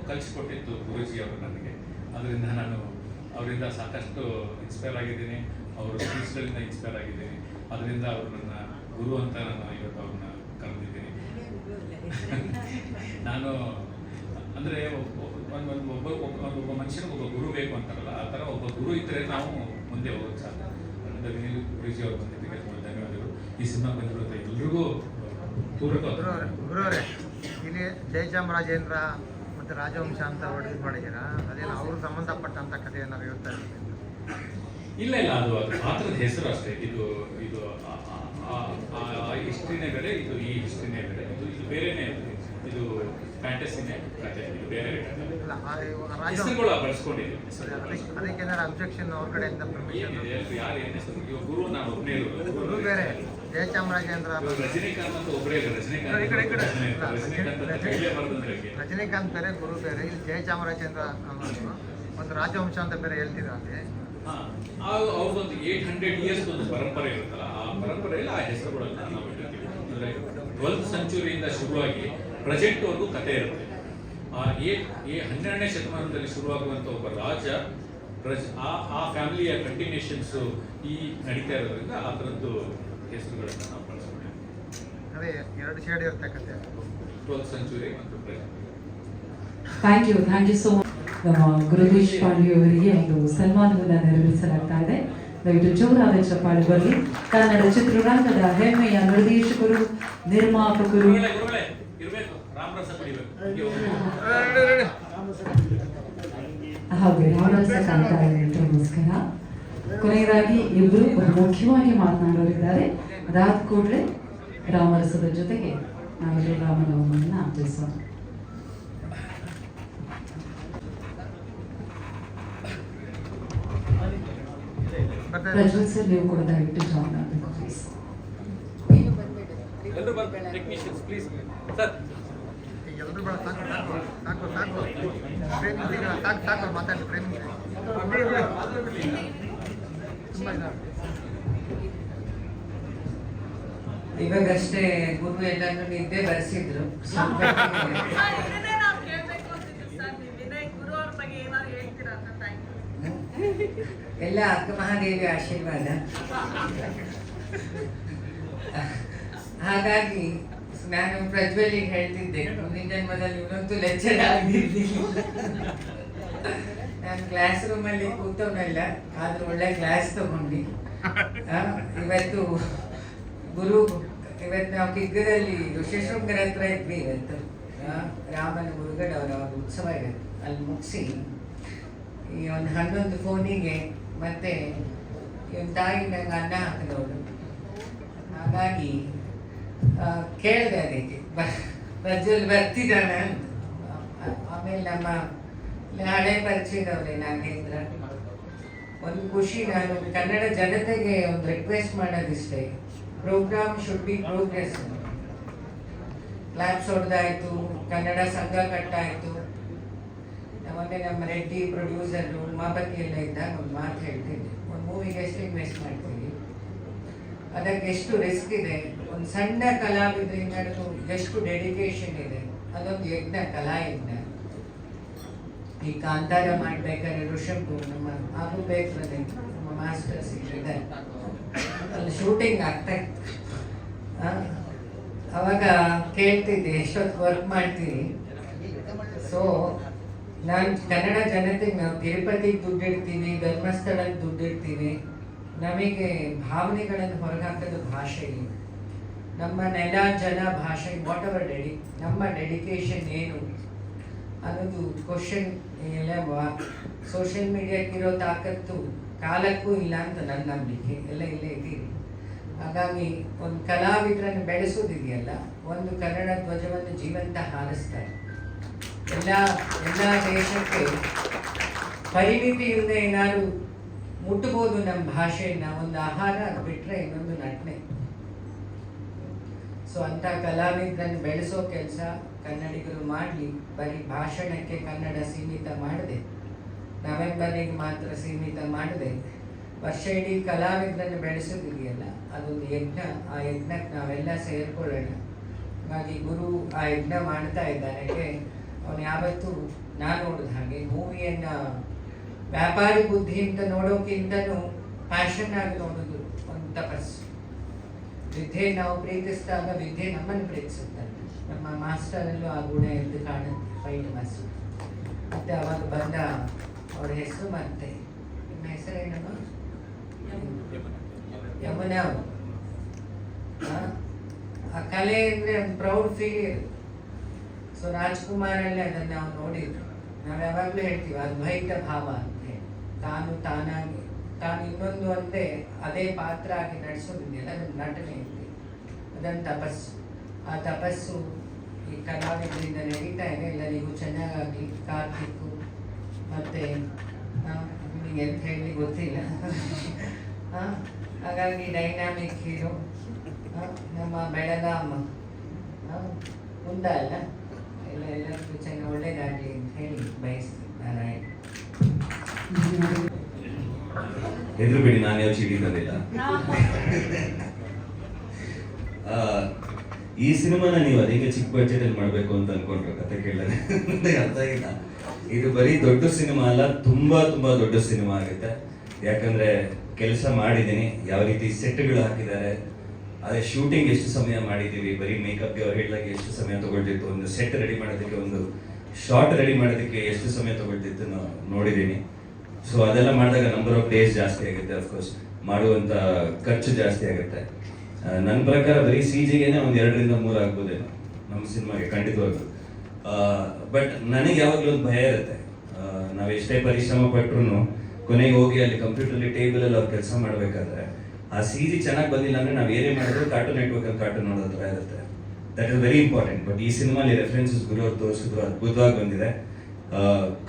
[SPEAKER 7] ಕಲಿಸ್ಕೊಟ್ಟಿದ್ದು ಗುರೂಜಿ ಅವರು ನನಗೆ. ಅದರಿಂದ ನಾನು ಅವರಿಂದ ಸಾಕಷ್ಟು ಇನ್ಸ್ಪೈರ್ ಆಗಿದ್ದೀನಿ, ಅವರ ಸ್ಪೀಚ್ಗಳಿಂದ ಇನ್ಸ್ಪೈರ್ ಆಗಿದ್ದೀನಿ. ಅದರಿಂದ ಅವರು ನನ್ನ ಗುರು ಅಂತ ನಾನು ಇವತ್ತು ಅವ್ರನ್ನ ಕರೆದಿದ್ದೀನಿ. ನಾನು ಅಂದರೆ ಒಬ್ಬ ಮನುಷ್ಯನಿಗೆ ಒಬ್ಬ ಗುರು ಬೇಕು ಅಂತಾರಲ್ಲ, ಆ ಥರ ಒಬ್ಬ ಗುರು ಇದ್ದರೆ ನಾವು ಮುಂದೆ ಹೋಗೋದು ಸಾಧ್ಯ. ಗುರುಜಿ ಅವರು ಬಂದಿದ್ದಕ್ಕೆ ತುಂಬ ಧನ್ಯವಾದಗಳು. ಈ ಸಿನಿಮಾ ಬಂದಿರೋದು ಎಲ್ರಿಗೂ ಪೂರಕ.
[SPEAKER 17] ಗುರುವರೇ, ಇಲ್ಲಿ ಜಯಚಾಮರಾಜೇಂದ್ರ ಮತ್ತು ರಾಜವಂಶ ಅಂತ ಇದು ಮಾಡಿದ್ದೀರಾ, ಅದೇನು ಅವರು ಸಂಬಂಧಪಟ್ಟಂಥ ಕಥೆ ಏನಾದ್ರು ಹೇಳ್ತಾ ಇರ್ತೀವಿ?
[SPEAKER 7] ಇಲ್ಲ, ಅದು ಆ ಥರದ ಹೆಸರು ಅಷ್ಟೇ. ಇದು ಹಿಸ್ಟ್ರಿನೇ ಬೇರೆ, ಇದು ಈ ಹಿಸ್ಟ್ರಿನೇ ಬೇರೆ, ಇದು ಬೇರೆನೇ. ಇದು ಫ್ಯಾಂಟಸಿನೇ ಕಥೆ, ಇದು ಬೇರೆ ಹೆಸರುಗಳು ಬಳಸ್ಕೊಂಡಿದ್ದೀವಿ.
[SPEAKER 17] ಅದಕ್ಕೆ ಏನಾರು ಅಬ್ಜೆಕ್ಷನ್ ಅವ್ರ ಕಡೆಯಿಂದ ಪರ್ಮಿಷನ್?
[SPEAKER 7] ಯಾರು ಏನು ಹೆಸರು? ಇವಾಗ ಗುರು ನಾನು ಒಬ್ಬನೇ ಇರೋದು.
[SPEAKER 17] ಗುರು ಬೇರೆ, ಜಯಚಾಮರಾಜೇಂದ್ರ.
[SPEAKER 7] ರಜನಿಕಾಂತ್ ಅಂತ ಒಬ್ಬರೇ ಇಲ್ಲ.
[SPEAKER 17] ರಜನಿಕಾಂತ್ ಬೇರೆ, ಗುರು ಬೇರೆ. ಇಲ್ಲಿ ಜಯಚಾಮರಾಜೇಂದ್ರ ಅನ್ನೋದು ಒಂದು ರಾಜವಂಶ ಅಂತ ಬೇರೆ ಹೇಳ್ತಿದ್ದಾರೆ.
[SPEAKER 7] ಅವ್ರದ್ದೊಂದು 800 years ಒಂದು ಪರಂಪರೆ ಇರುತ್ತಲ್ಲ, ಆ ಪರಂಪರೆಯಲ್ಲಿ ಆ ಹೆಸರುಗಳನ್ನ ನಾವು ಇಟ್ಟಿರ್ತೀವಿ. ಅಂದರೆ 12th centuryಯಿಂದ ಶುರುವಾಗಿ ಪ್ರೆಸೆಂಟ್ವರೆಗೂ ಕಥೆ ಇರುತ್ತೆ. 12ನೇ ಶತಮಾನದಲ್ಲಿ ಶುರುವಾಗುವಂಥ ಒಬ್ಬ ರಾಜ, ಆ ಫ್ಯಾಮಿಲಿಯ ಕಂಟಿನ್ಯೂಷನ್ಸು ಈ ನಡೀತಾ ಇರೋದ್ರಿಂದ ಆ ಥರದ್ದು ಹೆಸರುಗಳನ್ನು ನಾವು ಬಳಸ್ಕೊಂಡಿದ್ದೀವಿ.
[SPEAKER 17] ಅದೇ 2 ಶೇಡ್ ಇರುತ್ತೆ ಕಥೆ,
[SPEAKER 7] 12th century ಮತ್ತು present.
[SPEAKER 1] Thank you so much. ನಮ್ಮ ಗುರುದೇಶ್ ಪಾಂಡೆ ಅವರಿಗೆ ಒಂದು ಸನ್ಮಾನವನ್ನು ನೆರವೇರಿಸಲಾಗ್ತಾ ಇದೆ. ದಯವಿಟ್ಟು ಜೋರಾದ ಚಪ್ಪಾಳೆ ಬರಲಿ. ಕನ್ನಡ ಚಿತ್ರರಂಗದ ಹೆಮ್ಮೆಯ ನಿರ್ದೇಶಕರು, ನಿರ್ಮಾಪಕರು, ಹಾಗೆ ರಾಮರಸ ಕಾಣ್ತಾ ಇದೆ. ನಮಸ್ಕಾರ. ಕೊನೆಯದಾಗಿ ಇಬ್ಬರು ಮುಖ್ಯವಾಗಿ ಮಾತನಾಡೋರಿದ್ದಾರೆ. ಅದಾದ ಕೂಡಲೇ ರಾಮರಸದ ಜೊತೆಗೆ ನಾವೆಲ್ಲರೂ ರಾಮನವಮಿಯನ್ನು ಆಚರಿಸೋಣ. ಪ್ರಜ್ವಲ್ ಸರ್, ನೀವು ಕೂಡ ದಯವಿಟ್ಟು ಜಾಯ್ನ್ ಆಗಬೇಕು ಪ್ಲೀಸ್.
[SPEAKER 17] ಎಲ್ಲರೂ ಬೇಡ, ಸಾಕು ಸಾಕು ಸಾಕು ಸಾಕು ಸಾಕು ಮಾತಾಡಿ ಪ್ರೇಮ್.
[SPEAKER 11] ಇವಾಗಷ್ಟೇ ಗುರು ಎಲ್ಲಾನು ನಿದ್ದೆ ಬರೆಸಿದ್ರು. ಎಲ್ಲ ಅಕ್ಕ ಮಹಾದೇವಿ ಆಶೀರ್ವಾದ. ಹಾಗಾಗಿ ನಾನು ಪ್ರಜ್ವಲಿಗೆ ಹೇಳ್ತಿದ್ದೆ, ಮುಂದಿನ ಜನ್ಮದಲ್ಲಿ ಇವನಂತೂ ಲೆಕ್ಚರ್ ಆಗಿದ್ದೀನಿ. ನಾನು ಕ್ಲಾಸ್ ರೂಮಲ್ಲಿ ಕೂತವನಲ್ಲ, ಆದ್ರೂ ಒಳ್ಳೆ ಕ್ಲಾಸ್ ತಗೊಂಡು ಇವತ್ತು ನಾವು ಕಿಗ್ಗದಲ್ಲಿ ಋಷಿಶೃಂಗರ ಹತ್ರ ಇದ್ವಿ. ಇವತ್ತು ರಾಮನ ಮುರುಗಡೆ ಅವರ ಉತ್ಸವ ಇರುತ್ತೆ, ಅಲ್ಲಿ ಮುಗಿಸಿ ಈ ಒಂದು 11 ಫೋನಿಗೆ ಮತ್ತೆ ಇವನ್ ತಾಯಿ ನಂಗೆ ಅನ್ನ ಹಾಕಿದವಳು. ಹಾಗಾಗಿ ಕೇಳಿದೆ ಅದಕ್ಕೆ ಪ್ರಜ್ವಲ್ ಬರ್ತಿದ್ದಾನೆ ಅಂತ. ಆಮೇಲೆ ನಮ್ಮ ಹಳೆ ಪರಿಚಯದವ್ರೆ ನಾಗೇಂದ್ರ. ಒಂದು ಖುಷಿ, ನಾನು ಕನ್ನಡ ಜನತೆಗೆ ಒಂದು ರಿಕ್ವೆಸ್ಟ್ ಮಾಡೋದಿಷ್ಟೇ, program should be progress. Claps ಹೊಡೆದಾಯ್ತು, ಕನ್ನಡ ಸಂಘ ಕಟ್ಟಾಯಿತು. ಮೊನ್ನೆ ನಮ್ಮ ರೆಡ್ಡಿ ಪ್ರೊಡ್ಯೂಸರು ಉಮಾಪತಿ ಎಲ್ಲ ಇದ್ದಾಗ ಒಂದು ಮಾತು ಹೇಳ್ತಿದ್ದೆ, ಒಂದು ಮೂವಿಗೆ ಎಷ್ಟು ಇನ್ವೆಸ್ಟ್ ಮಾಡ್ತೀವಿ, ಅದಕ್ಕೆ ಎಷ್ಟು ರಿಸ್ಕ್ ಇದೆ, ಒಂದು ಸಣ್ಣ ಕಲಾವಿದರಿಂದ ಎಷ್ಟು ಡೆಡಿಕೇಶನ್ ಇದೆ, ಅದೊಂದು ಯಜ್ಞ, ಕಲಾಯಜ್ಞ. ಈ ಕಾಂತಾರ ಮಾಡ್ಬೇಕಾದ್ರೆ ಋಷಭ್ ನಮ್ಮ ಆಗಬೇಕ್ರದೆ ನಮ್ಮ ಮಾಸ್ಟರ್ಸ್ ಇದೆ, ಅಲ್ಲಿ ಶೂಟಿಂಗ್ ಆಗ್ತಾ ಇತ್ತು. ಅವಾಗ ಕೇಳ್ತಿದ್ದೆ ಎಷ್ಟೊತ್ತು ವರ್ಕ್ ಮಾಡ್ತೀರಿ. ಸೊ ನಾನು ಕನ್ನಡ ಜನತೆಗೆ, ನಾವು ತಿರುಪತಿಗೆ ದುಡ್ಡಿಡ್ತೀವಿ, ಧರ್ಮಸ್ಥಳಕ್ಕೆ ದುಡ್ಡಿಡ್ತೀವಿ, ನಮಗೆ ಭಾವನೆಗಳನ್ನು ಹೊರಗಾಕೋದು ಭಾಷೆಗೆ. ನಮ್ಮ ನೆಲ ಜನ ಭಾಷೆ ವಾಟ್ ಎವರ್ ನಮ್ಮ ಡೆಡಿಕೇಶನ್ ಏನು ಅನ್ನೋದು ಕ್ವಶನ್ ಎಲ್ಲ ಸೋಷಿಯಲ್ ಮೀಡಿಯಾಕ್ಕಿರೋ ತಾಕತ್ತು ಕಾಲಕ್ಕೂ ಇಲ್ಲ ಅಂತ ನನ್ನ ನಂಬಿಕೆ. ಎಲ್ಲ ಇಲ್ಲೇ ಇದ್ದೀರಿ. ಹಾಗಾಗಿ ಒಂದು ಕಲಾವಿದರನ್ನು ಬೆಳೆಸೋದಿದೆಯಲ್ಲ, ಒಂದು ಕನ್ನಡ ಧ್ವಜವನ್ನು ಜೀವಂತ ಹಾರಿಸ್ತಾರೆ. ಎಲ್ಲ ದೇಶಕ್ಕೆ ಪರಿಮಿತಿಯಿಂದ ಏನಾದ್ರು ಮುಟ್ಟಬಹುದು ನಮ್ಮ ಭಾಷೆಯನ್ನ, ಒಂದು ಆಹಾರ ಬಿಟ್ಟರೆ ಇನ್ನೊಂದು ನಟನೆ. ಸೊ ಅಂಥ ಕಲಾವಿದರನ್ನು ಬೆಳೆಸೋ ಕೆಲಸ ಕನ್ನಡಿಗರು ಮಾಡಲಿ. ಬರೀ ಭಾಷಣಕ್ಕೆ ಕನ್ನಡ ಸೀಮಿತ ಮಾಡದೆ, ನವೆಂಬರಿಗೆ ಮಾತ್ರ ಸೀಮಿತ ಮಾಡದೆ, ವರ್ಷ ಇಡೀ ಕಲಾವಿದರನ್ನು ಬೆಳೆಸೋದಿದೆಯಲ್ಲ, ಅದೊಂದು ಯಜ್ಞ. ಆ ಯಜ್ಞಕ್ಕೆ ನಾವೆಲ್ಲ ಸೇರ್ಕೊಳ್ಳೋಣ. ಹಾಗಾಗಿ ಗುರು ಆ ಯಜ್ಞ ಮಾಡ್ತಾ ಇದ್ದಾನೆ. ಅವನು ಯಾವತ್ತೂ ನಾನು ನೋಡಿದ ಹಾಗೆ ಮೂವಿಯನ್ನು ವ್ಯಾಪಾರಿ ಬುದ್ಧಿ ಅಂತ ನೋಡೋಕ್ಕಿಂತನೂ ಪ್ಯಾಷನ್ ಆಗಿ ನೋಡೋದು ಒಂದು ತಪಸ್ಸು. ವಿದ್ಯೆ ನಾವು ಪ್ರೀತಿಸಿದಾಗ ವಿದ್ಯೆ ನಮ್ಮನ್ನು ಪ್ರೀತಿಸುತ್ತೆ. ನಮ್ಮ ಮಾಸ್ಟರಲ್ಲೂ ಆ ಗುಣ ಎದ್ದು ಕಾಣುತ್ತೆ, ಫೈಟ್ ಮಾಸ್ಟರ್. ಮತ್ತು ಅವಾಗ ಬಂದ ಅವ್ರ ಹೆಸರು ಮತ್ತೆ ನಿಮ್ಮ ಹೆಸರೇನಮ್ಮ? ಯಮುನಾ ಅವರು. ಆ ಕಲೆ ಅಂದರೆ ಒಂದು ಪ್ರೌಡ್ ಫೀಲ್. ಸೊ ರಾಜ್ಕುಮಾರಲ್ಲಿ ಅದನ್ನು ನಾವು ನೋಡಿದ್ವಿ. ನಾವು ಯಾವಾಗಲೂ ಹೇಳ್ತೀವಿ ಅದ್ವೈತ ಭಾವ ಅಂತ ಹೇಳಿ. ತಾನಾಗಿ ತಾನು ಇನ್ನೊಂದು ಒಂದೇ ಅದೇ ಪಾತ್ರ ಆಗಿ ನಡೆಸೋದಿದೆಯಲ್ಲ, ಅದೊಂದು ನಟನೆ ಇದೆ, ಅದೊಂದು ತಪಸ್ಸು. ಆ ತಪಸ್ಸು ಈ ಕಲಾವಿದರಿಂದ ನಡೀತಾ ಇದೆ. ಎಲ್ಲರಿಗೂ ಚೆನ್ನಾಗಾಗಿ ಕಾರ್ತಿಕ್ಕು ಮತ್ತು ನಿಮಗೆ ಎಂತ ಹೇಳಿ ಗೊತ್ತಿಲ್ಲ. ಹಾಗಾಗಿ ಡೈನಾಮಿಕ್ ಹೀರೋ ನಮ್ಮ ಬೆಳಗಾಮ ಮುಂದ ಅಲ್ಲ, ಎಲ್ಲರಿಗೂ ಚೆನ್ನಾಗಿ ಒಳ್ಳೇದಾಗಲಿ ಅಂತ ಹೇಳಿ ಬಯಸ್ತೀನಿ. ನಾರಾಯಣ.
[SPEAKER 8] ಹೆದರುಬೇಡಿ, ನಾನು ಯಾವ ಚೀಟಿ ತಂದಿಲ್ಲ. ಈ ಸಿನಿಮಾನ ನೀವು ಅದಕ್ಕೆ ಚಿಕ್ಕ ಬಡ್ಜೆಟಲ್ಲಿ ಮಾಡಬೇಕು ಅಂತ ಅನ್ಕೊಂಡ್ರೆ ಕತೆ ಕೇಳಿದ್ರೆ ಅರ್ಥ ಆಗಿಲ್ಲ. ಇದು ಬರೀ ದೊಡ್ಡ ಸಿನಿಮಾ ಅಲ್ಲ, ತುಂಬಾ ತುಂಬಾ ದೊಡ್ಡ ಸಿನಿಮಾ ಆಗುತ್ತೆ. ಯಾಕಂದ್ರೆ ಕೆಲಸ ಮಾಡಿದ್ದೀನಿ, ಯಾವ ರೀತಿ ಸೆಟ್ಗಳು ಹಾಕಿದ್ದಾರೆ, ಅದೇ ಶೂಟಿಂಗ್ ಎಷ್ಟು ಸಮಯ ಮಾಡಿದ್ದೀವಿ, ಬರೀ ಮೇಕಪ್ಗೆ ಅವ್ರು ಹೇಳಿದಾಗ ಎಷ್ಟು ಸಮಯ ತಗೊಳ್ತಿತ್ತು, ಒಂದು ಸೆಟ್ ರೆಡಿ ಮಾಡೋದಕ್ಕೆ, ಒಂದು ಶಾರ್ಟ್ ರೆಡಿ ಮಾಡೋದಕ್ಕೆ ಎಷ್ಟು ಸಮಯ ತಗೊಳ್ತಿತ್ತು ನೋಡಿದ್ದೀನಿ. ಸೊ ಅದೆಲ್ಲ ಮಾಡಿದಾಗ ನಂಬರ್ ಆಫ್ ಡೇಸ್ ಜಾಸ್ತಿ ಆಗುತ್ತೆ, ಅಫ್ಕೋರ್ಸ್ ಮಾಡುವಂಥ ಖರ್ಚು ಜಾಸ್ತಿ ಆಗುತ್ತೆ. ನನ್ನ ಪ್ರಕಾರ ಬರೀ CGಗೆನೆ ಒಂದು 2 ರಿಂದ 3 ಆಗ್ಬೋದೇನೋ ನಮ್ಮ ಸಿನಿಮಾಗೆ, ಖಂಡಿತವಾಗ್ಲು. ಬಟ್ ನನಗೆ ಯಾವಾಗಲೂ ಒಂದು ಭಯ ಇರುತ್ತೆ, ನಾವು ಎಷ್ಟೇ ಪರಿಶ್ರಮ ಪಟ್ಟರು ಕೊನೆಗೆ ಹೋಗಿ ಅಲ್ಲಿ ಕಂಪ್ಯೂಟರ್ಲಿ ಟೇಬಲಲ್ಲಿ ಅವ್ರು ಕೆಲಸ ಮಾಡಬೇಕಾದ್ರೆ ಆ CG ಚೆನ್ನಾಗಿ ಬಂದಿಲ್ಲ ಅಂದರೆ ನಾವು ಏನೇ ಮಾಡಿದ್ರು ಕಾರ್ಟೂನ್ ನೆಟ್ವರ್ಕಲ್ಲಿ ಕಾರ್ಟೂನ್ ನೋಡೋ ಥರ ಇರುತ್ತೆ. That is very important. But ಈ ಸಿನಿಮಾಲಿ ರೆಫರೆನ್ಸಸ್ ಗುರು ಅವ್ರು ತೋರಿಸಿದ್ರು, ಅದ್ಭುತವಾಗಿ ಬಂದಿದೆ.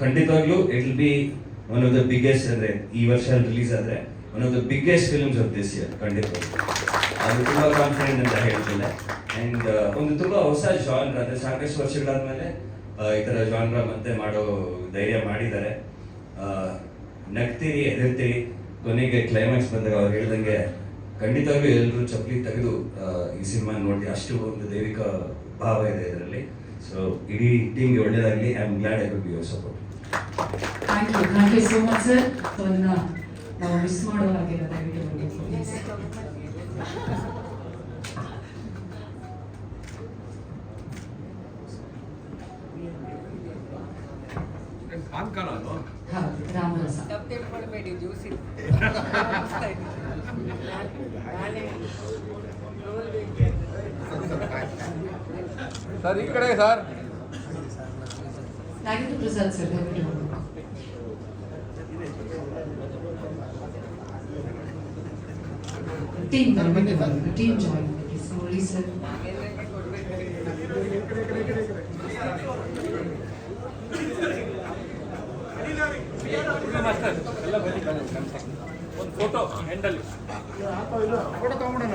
[SPEAKER 8] ಖಂಡಿತವಾಗ್ಲೂ it will be one of the biggest, ಅಂದರೆ ಈ ವರ್ಷ ರಿಲೀಸ್ ಆದರೆ one of the biggest films of this year. ಖಂಡಿತವಾಗ್ಲೂ ಅದು ತುಂಬ ಕಾನ್ಫಿಡೆಂಟ್ ಅಂತ ಹೇಳ್ತಿಲ್ಲ. ಆ್ಯಂಡ್ ಒಂದು ತುಂಬ ಹೊಸ ಜಾನ್ರ, ಅಂದರೆ ಸಾಕಷ್ಟು ವರ್ಷಗಳಾದ್ಮೇಲೆ ಈ ಥರ ಜಾನ್ರ ಮತ್ತೆ ಮಾಡೋ ಧೈರ್ಯ ಮಾಡಿದ್ದಾರೆ. ನಗ್ತೀರಿ, ಹೆದರ್ತೀರಿ, ಕೊನೆಗೆ ಕ್ಲೈಮ್ಯಾಕ್ಸ್ ಬಂದಾಗ ಅವ್ರು ಹೇಳ್ದಂಗೆ ಖಂಡಿತವಾಗ್ಲೂ ಎಲ್ಲರೂ ಚಪ್ಪಲಿ ತೆಗೆದು ಈ ಸಿನಿಮಾ ನೋಡಿ, ಅಷ್ಟು ಒಂದು ದೈವಿಕ ಭಾವ ಇದೆ ಇದರಲ್ಲಿ. ಸೊ ಇಡೀ ಟೀಮ್ಗೆ ಒಳ್ಳೇದಾಗಲಿ. I am glad I could be your support.
[SPEAKER 1] Thank you so much sir. ಅದನ್ನ ನಾವು ಮಿಸ್ ಮಾಡೋ ಹಾಗಿಲ್ಲ, ದಯವಿಟ್ಟು
[SPEAKER 4] ಪಾನ್ ಕಾಲ
[SPEAKER 1] ರಾಮರಸ.
[SPEAKER 11] ತಪ್ಪೇಳ್ಕೊಳ್ಬೇಡಿ, ಜ್ಯೂಸಿ
[SPEAKER 4] ಸರ್ ಈ ಕಡೆ ಸರ್.
[SPEAKER 1] ನಾಗೇಂದ್ರ ಪ್ರಸಾದ್ ಸರ್, ದಯವಿಟ್ಟು ಟೀಮ್ ಜಾಯಿನ್ ಮುರಳಿ ಸರ್.
[SPEAKER 4] ಒಂದು ಫೋಟೋ ಹ್ಯಾಂಡಲ್ ಫೋಟೋ ತಗೊಂಬಿಡೋಣ.